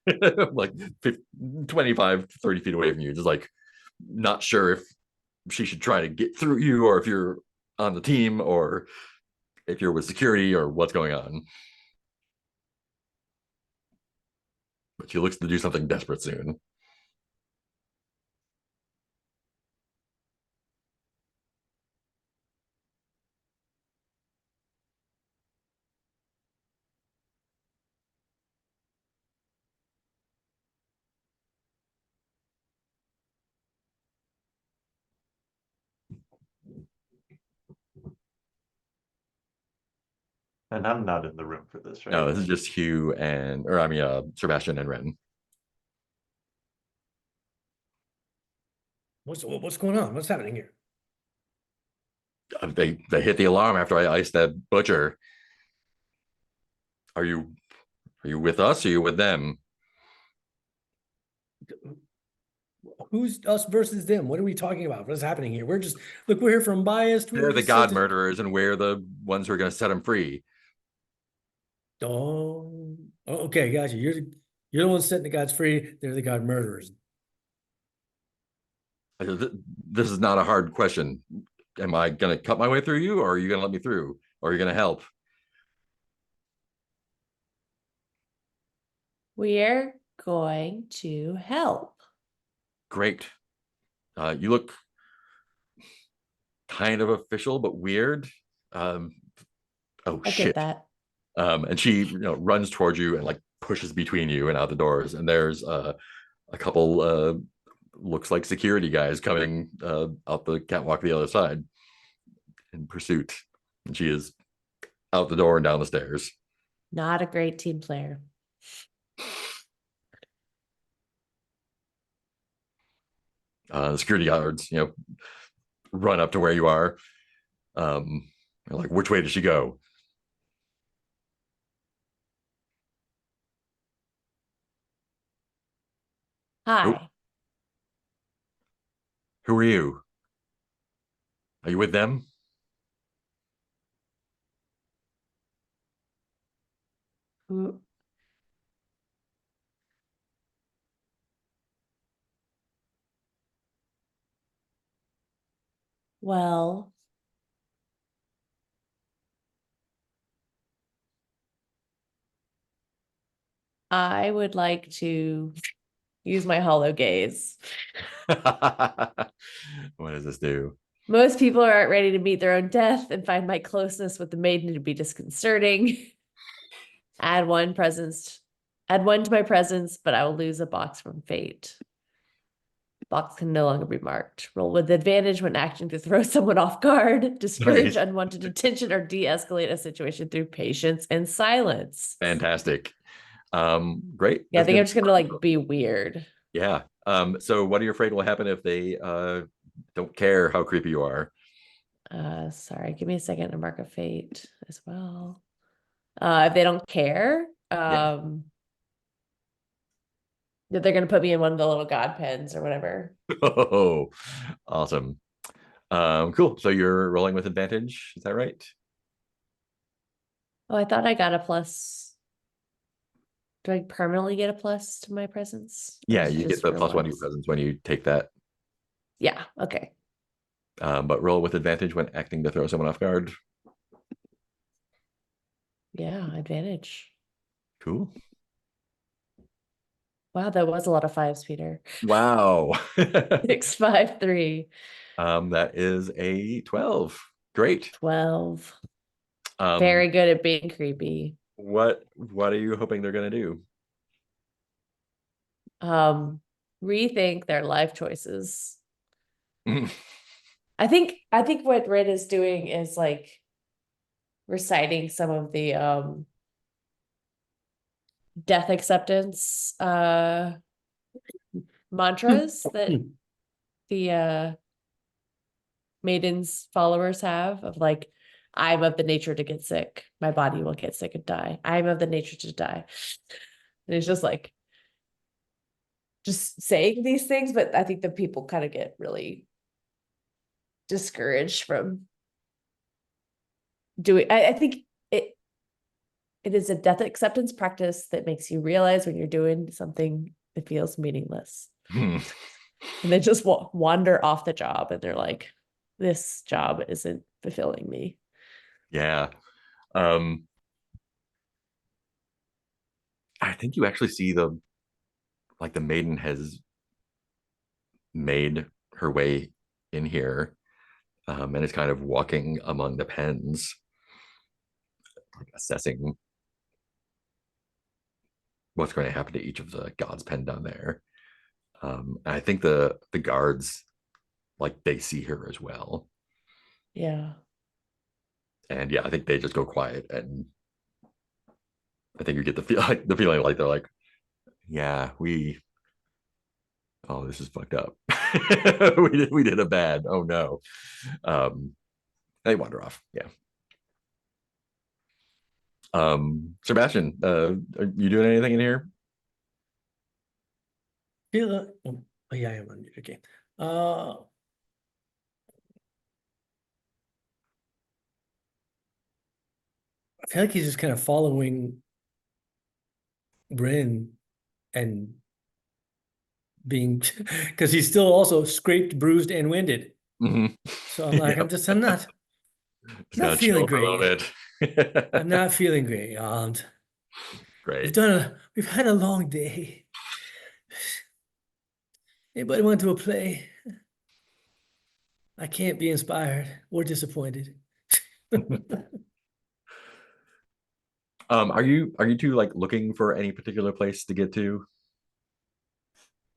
25, 30 feet away from you. Just like not sure if she should try to get through you or if you're on the team or if you're with security or what's going on. but she looks to do something desperate soon. And I'm not in the room for this, right? No, this is just Hugh Sebastian and Ren. What's going on? What's happening here? They hit the alarm after I iced that butcher. Are you with us? Or are you with them? Who's us versus them? What are we talking about? What's happening here? We're here from biased. They're the god murderers, and we're the ones who are going to set them free. Oh, okay, gotcha. You're the one setting the gods free. They're the god murderers. This is not a hard question. Am I going to cut my way through you, or are you going to let me through, or are you going to help? We're going to help. Great. You look kind of official, but weird. Oh, I shit. get that. And she runs towards you and like pushes between you and out the doors. And there's a couple looks like security guys coming out the catwalk the other side in pursuit. And she is out the door and down the stairs. Not a great team player. The security guards, run up to where you are. Like, which way did she go? Hi. Nope. Who are you? Are you with them? Who? Well, I would like to use my hollow gaze. What does this do? Most people aren't ready to meet their own death and find my closeness with the maiden to be disconcerting. Add one to my presence, but I will lose a box from fate. Box can no longer be marked. Roll with advantage when acting to throw someone off guard, discourage Nice. unwanted attention, or de-escalate a situation through patience and silence. Fantastic. Great. Yeah, I think I'm just gonna like be weird. Yeah. So what are you afraid will happen if they don't care how creepy you are? Sorry, give me a second to mark a fate as well. If they don't care, Yeah. that they're gonna put me in one of the little god pens or whatever. Oh, awesome. Cool. So you're rolling with advantage, is that right? Oh, I thought I got a plus. Do I permanently get a plus to my presence? Or Yeah, is it you get just the for +1 to your once? presence when you take that. Yeah, okay. But roll with advantage when acting to throw someone off guard. Yeah, advantage. Cool. Wow, that was a lot of fives, Peter. Wow. 6, 5, 3. That is a 12. Great. 12. Um, Very good at being creepy. What are you hoping they're gonna do? Rethink their life choices. I think what Red is doing is like reciting some of the death acceptance mantras that the maiden's followers have, of like, I'm of the nature to get sick, my body will get sick and die, I'm of the nature to die. And it's just like just saying these things, but I think the people kind of get really discouraged from doing. I think it is a death acceptance practice that makes you realize when you're doing something that feels meaningless. And they just wander off the job and they're like, this job isn't fulfilling me. Yeah. I think you actually see the like the maiden has made her way in here, and is kind of walking among the pens, like assessing what's going to happen to each of the gods penned down there. And I think the guards, like, they see her as well. Yeah. And yeah, I think they just go quiet, and I think you get the feeling like they're like, yeah, oh, this is fucked up. we did a bad. Oh no. They wander off. Yeah. Sebastian, are you doing anything in here? Oh, yeah, I am on mute. Okay. I feel like he's just kind of following Bryn and being, because he's still also scraped, bruised, and winded. Mm-hmm. So I'm like, Yep. I'm not feeling great. Bit. I'm not feeling great. Great. We've had a long day. Anybody want to a play? I can't be inspired or disappointed. Are you two like looking for any particular place to get to?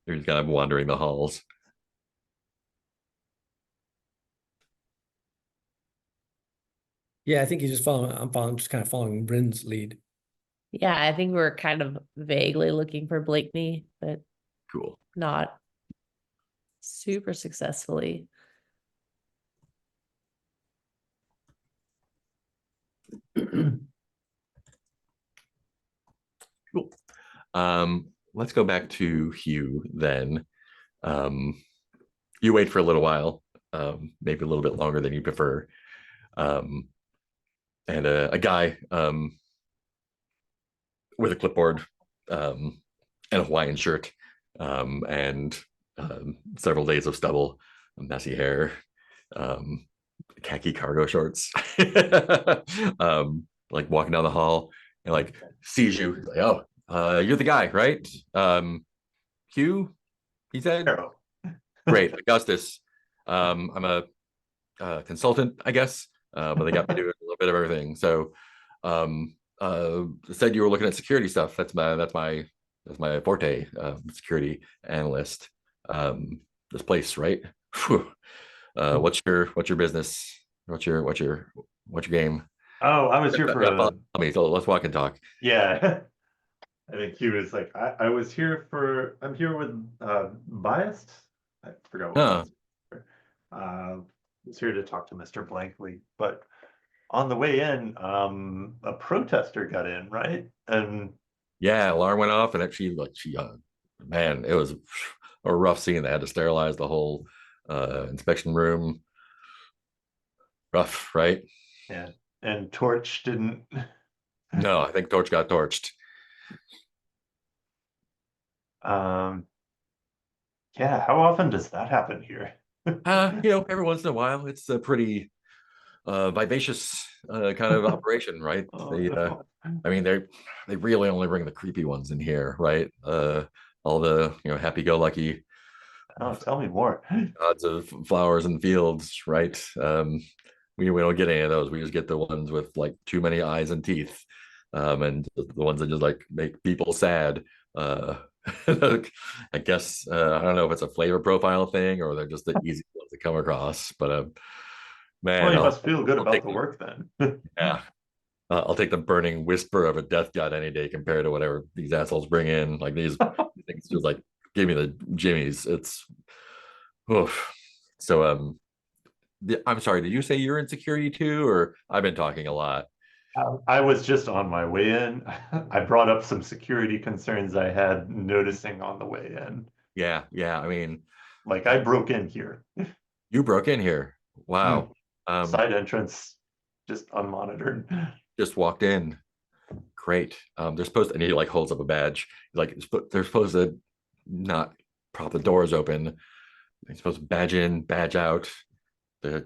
You're just kind of wandering the halls. Yeah, I think he's just I'm just kind of following Bryn's lead. Yeah, I think we're kind of vaguely looking for Blakeney, but Cool. not super successfully. Cool. Let's go back to Hugh then. You wait for a little while, maybe a little bit longer than you prefer. And a guy with a clipboard and a Hawaiian shirt and several days of stubble, messy hair, khaki cargo shorts, like walking down the hall and like sees you. Like, oh, you're the guy, right? Hugh, he said. Carol. Great, Augustus. I'm a consultant, I guess, but they got me doing a little bit of everything. So, said you were looking at security stuff. That's my forte, security analyst. This place, right? What's your business? What's your game? Oh, I was here for so let's walk and talk. Yeah. I think he was like, I'm here with Biased. I forgot what I was here to talk to Mr. Blankley, but on the way in, a protester got in, right? And yeah, alarm went off, and man, it was a rough scene. They had to sterilize the whole inspection room. Rough, right? Yeah, and Torch didn't. No, I think Torch got torched. Yeah, how often does that happen here? Every once in a while. It's a pretty vivacious kind of operation, right? No. I mean, they really only bring the creepy ones in here, right? All the happy-go-lucky. Oh, tell me more. Gods of flowers and fields, right? We don't get any of those. We just get the ones with like too many eyes and teeth, and the ones that just like make people sad. I guess I don't know if it's a flavor profile thing or they're just the easy ones to come across. But man, well, you must feel good about the work then. Yeah, I'll take the burning whisper of a death god any day compared to whatever these assholes bring in. Like these things, just like give me the jimmies. It's oof. So I'm sorry. Did you say you're in security too, or I've been talking a lot? I was just on my way in. I brought up some security concerns I had noticing on the way in. Yeah. I mean, like I broke in here. You broke in here. Wow. Side entrance, just unmonitored. Just walked in. Great. They're supposed to, and he like holds up a badge. Like they're supposed to not prop the doors open. They're supposed to badge in, badge out. The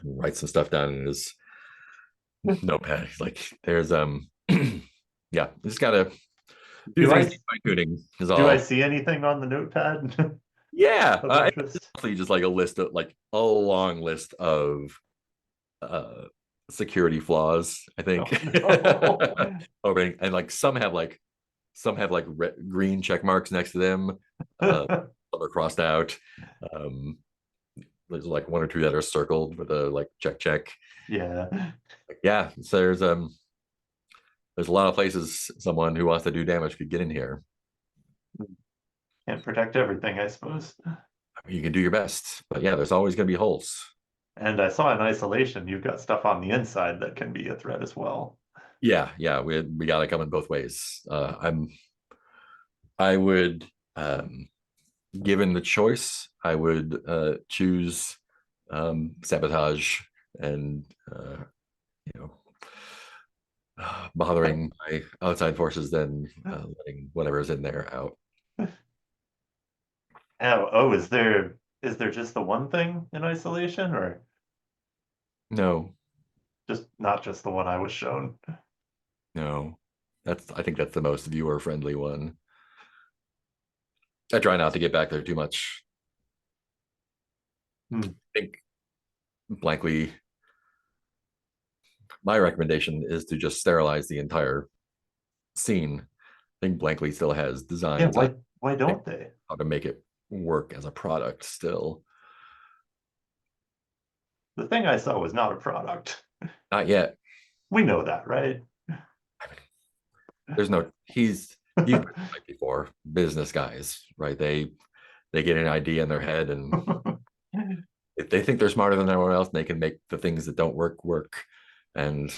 write some stuff down in his notepad. Like there's yeah, just gotta Do Do I things fine tuning is do I all. see anything on the notepad? Yeah, Of it's interest? mostly just like a list of like a long list of security flaws, I think. Oh, no. Over and like some have like green check marks next to them, some are crossed out. Um, there's like one or two that are circled with a like check. Yeah. Like, yeah, so there's a lot of places someone who wants to do damage could get in here. Can't protect everything, I suppose. You can do your best, but yeah, there's always going to be holes. And I saw in isolation, you've got stuff on the inside that can be a threat as well. Yeah, we got to come in both ways. I would, given the choice, I would choose sabotage and you know bothering my outside forces than letting whatever's in there out. Oh, is there just the one thing in isolation, or No, just not just the one I was shown? no, I think that's the most viewer friendly one. I try not to get back there too much. I think blankly, my recommendation is to just sterilize the entire scene. I think blankly still has Yeah, designs on why don't they? how to make it work as a product still. The thing I saw was not a product. Not yet. We know that, right? There's no you've heard it before. Business guys, right? They get an idea in their head, and if they think they're smarter than everyone else, they can make the things that don't work. And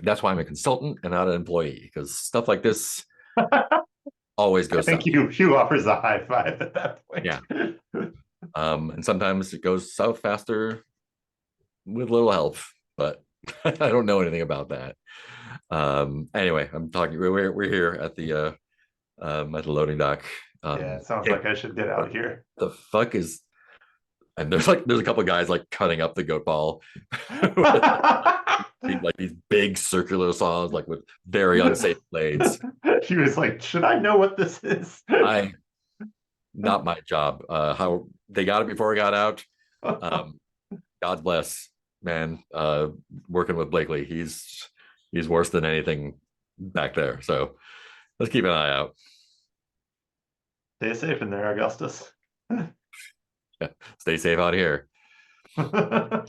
that's why I'm a consultant and not an employee, because stuff like this always I goes think south. Hugh offers a high five at that point. Yeah. And sometimes it goes south faster with little help, but I don't know anything about that. Anyway, I'm talking. We're here at the loading dock. Yeah, it sounds like I should get out of here. The fuck is? And there's a couple guys like cutting up the goat ball, like these big circular saws, like with very unsafe blades. She was like, "Should I know what this is?" Not my job. How they got it before I got out. God bless, man. Working with Blakely, he's worse than anything back there. So let's keep an eye out. Stay safe in there, Augustus. Yeah, stay safe out here. I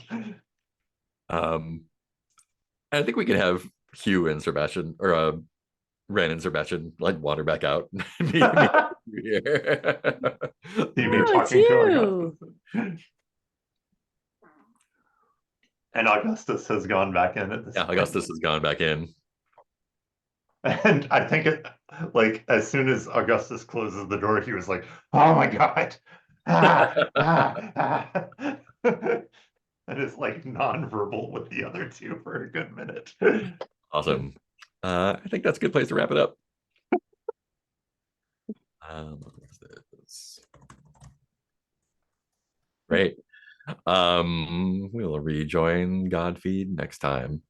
think we can have Hugh and Sebastian, or Ren and Sebastian, like wander back out. You talking to Augustus. And Augustus has gone back in at this point. Augustus has gone back in. And I think like as soon as Augustus closes the door, he was like, "Oh my God." And is like nonverbal with the other two for a good minute. Awesome. I think that's a good place to wrap it up. What is this? Great. We'll rejoin Godfeed next time.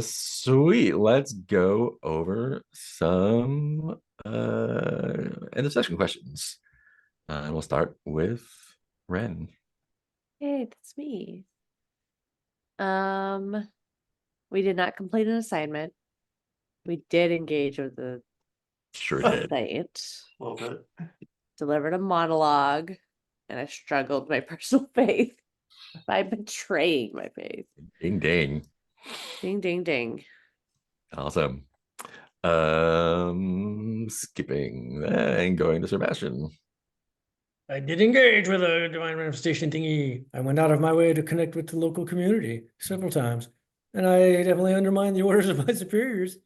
Sweet. Let's go over some end of session questions. And we'll start with Ren. Hey, that's me. We did not complete an assignment. We did engage with the Sure did. site. A little bit. Delivered a monologue, and I struggled my personal faith by betraying my faith. Ding ding. Ding ding ding. Awesome. Skipping and going to Sebastian. I did engage with a divine manifestation thingy. I went out of my way to connect with the local community several times, and I definitely undermined the orders of my superiors.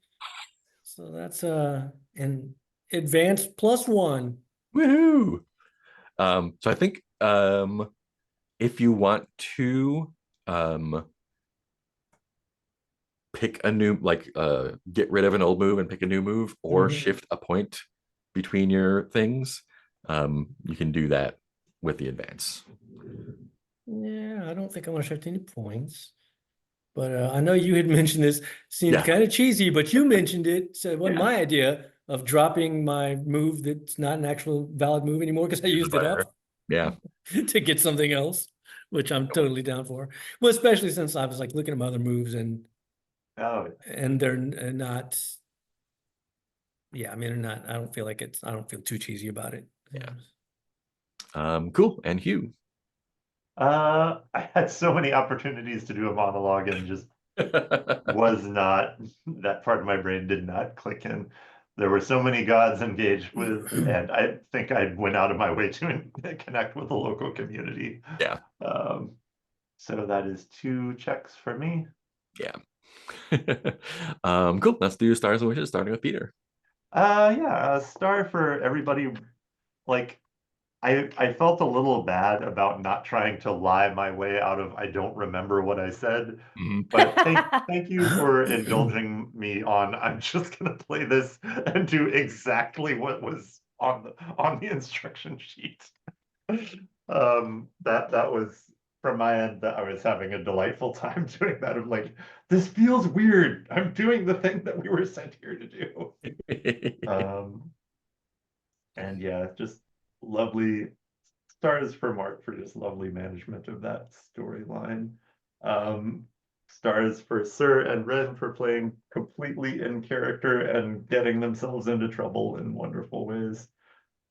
So that's an advanced +1. Woohoo! So I think if you want to pick a new, like get rid of an old move and pick a new move, or shift a point between your things, you can do that with the advance. Yeah, I don't think I want to shift any points. But I know you had mentioned this, seems kind of cheesy, but you mentioned it, so it wasn't my idea of dropping my move that's not an actual valid move anymore because I used it up to get something else, which I'm totally down for. Well, especially since I was like looking at my other moves and they're not, yeah, I mean, they're not, I don't feel too cheesy about it. Cool. And Hugh? I had so many opportunities to do a monologue and just was not, that part of my brain did not click in. There were so many gods engaged with, and I think I went out of my way to connect with the local community. Yeah. So that is 2 checks for me. Yeah. Cool. Let's do stars and wishes, starting with Peter. Yeah, a star for everybody. Like, I felt a little bad about not trying to lie my way out of I don't remember what I said, but thank you for indulging me on I'm just gonna play this and do exactly what was on the instruction sheet. That was from my end, that I was having a delightful time doing that. Of like, this feels weird. I'm doing the thing that we were sent here to do. And yeah, just lovely stars for Mark for just lovely management of that storyline. Stars for Sir and Ren for playing completely in character and getting themselves into trouble in wonderful ways.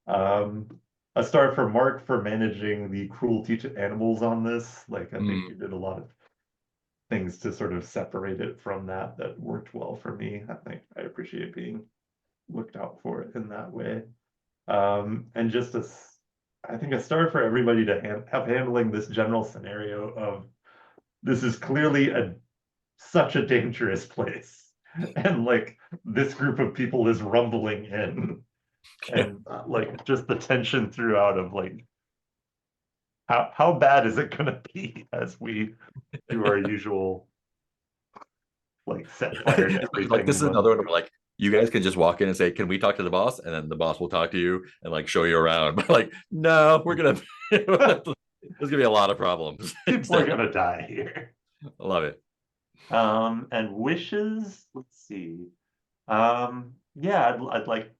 A star for Mark for managing the cruelty to animals on this. Like, I think you did a lot of things to sort of separate it from that worked well for me. I think I appreciate being looked out for in that way. And just I think a star for everybody to have handling this general scenario of this is clearly such a dangerous place, and like this group of people is rumbling in, and like just the tension throughout of like how bad is it gonna be as we do our usual like set fire to everything. Like this is another one where like you guys can just walk in and say, can we talk to the boss? And then the boss will talk to you and like show you around. But like, no, we're gonna there's gonna be a lot of problems. People are gonna die here. I love it. And wishes, let's see. Yeah,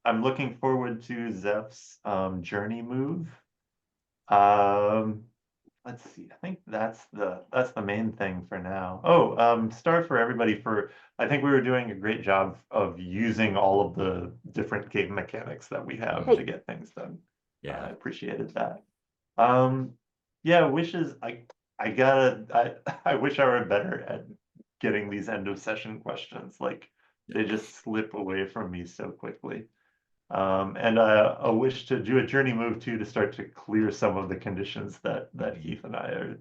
I'm looking forward to Zeph's journey move. Let's see, I think that's the main thing for now. Oh, star for everybody for, I think we were doing a great job of using all of the different game mechanics that we have to get things done. Yeah, I appreciated that. Yeah, wishes, I wish I were better at getting these end of session questions. Like, they just slip away from me so quickly. And a wish to do a journey move too, to start to clear some of the conditions that Heath and I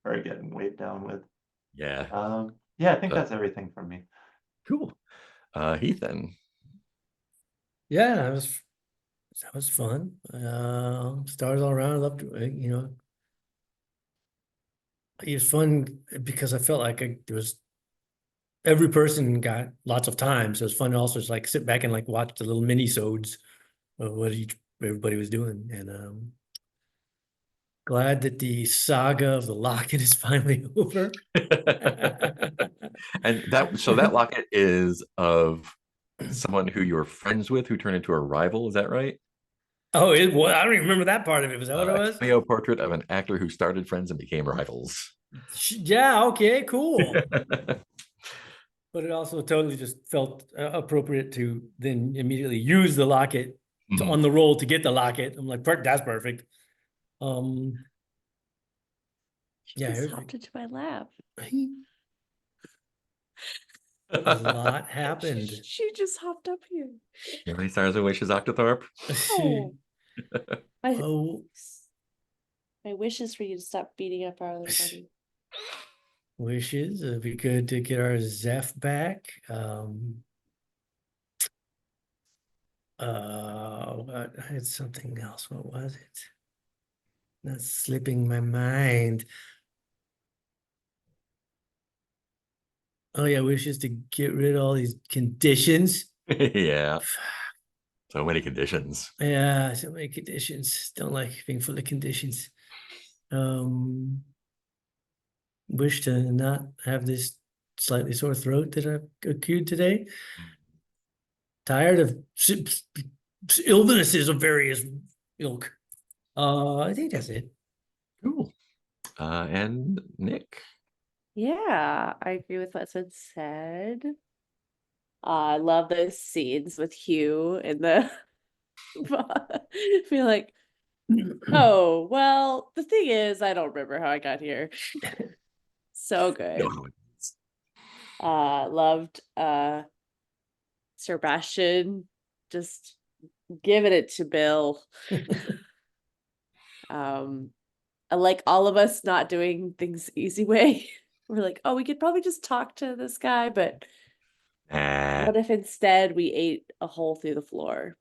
are getting weighed down with. Yeah. Yeah, I think that's everything from me. Cool. Heath then. Yeah, that was fun. Stars all around. I loved it, it was fun because I felt like there was every person got lots of time, so it was fun to also just like sit back and like watch the little mini-sodes of what everybody was doing. And glad that the saga of the locket is finally over. And that locket is of someone who you're friends with who turned into a rival, is that right? Oh, I don't even remember that part of it. Was that what it was? A cameo portrait of an actor who started friends and became rivals. Yeah, okay, cool. But it also totally just felt appropriate to then immediately use the locket on the roll to get the locket. I'm like, that's perfect. Yeah, just hopped into my lap. A lot happened. She just hopped up here. How many stars and wishes, Octothorpe? Oh. My wish is for you to stop beating up our other buddy. Wishes, it'd be good to get our Zeph back. I had something else. What was it? Not slipping my mind. Oh yeah, wishes to get rid of all these conditions. Yeah. So many conditions. Yeah, so many conditions. Don't like being full of conditions. Wish to not have this slightly sore throat that I've accrued today. Tired of illnesses of various ilk. I think that's it. Cool. And Nick. Yeah, I agree with what's been said. I love those scenes with Hugh in the feel like, oh, well, the thing is, I don't remember how I got here. So good. Loved Sebastian just giving it to Bill. I like all of us not doing things the easy way. We're like, oh, we could probably just talk to this guy, but what if instead we ate a hole through the floor?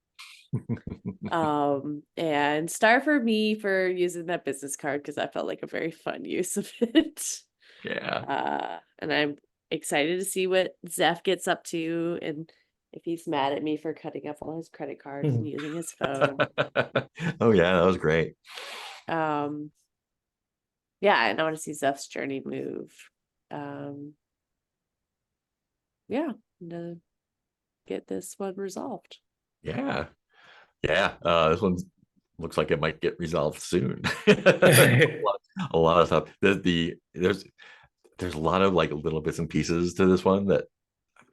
And star for me for using that business card because I felt like a very fun use of it. Yeah. And I'm excited to see what Zeph gets up to and if he's mad at me for cutting up all his credit cards and using his phone. Oh yeah, that was great. Yeah, and I want to see Zeph's journey move. Yeah, to get this one resolved. Yeah. This one looks like it might get resolved soon. a lot of stuff. There's a lot of like little bits and pieces to this one that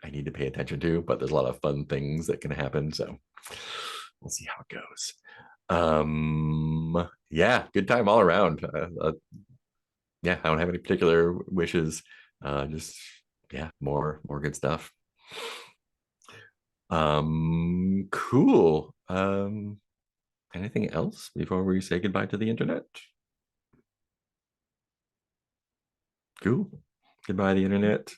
I need to pay attention to, but there's a lot of fun things that can happen. So we'll see how it goes. Yeah, good time all around. Yeah, I don't have any particular wishes. Just more good stuff. Cool. Anything else before we say goodbye to the internet? Cool. Goodbye, the internet.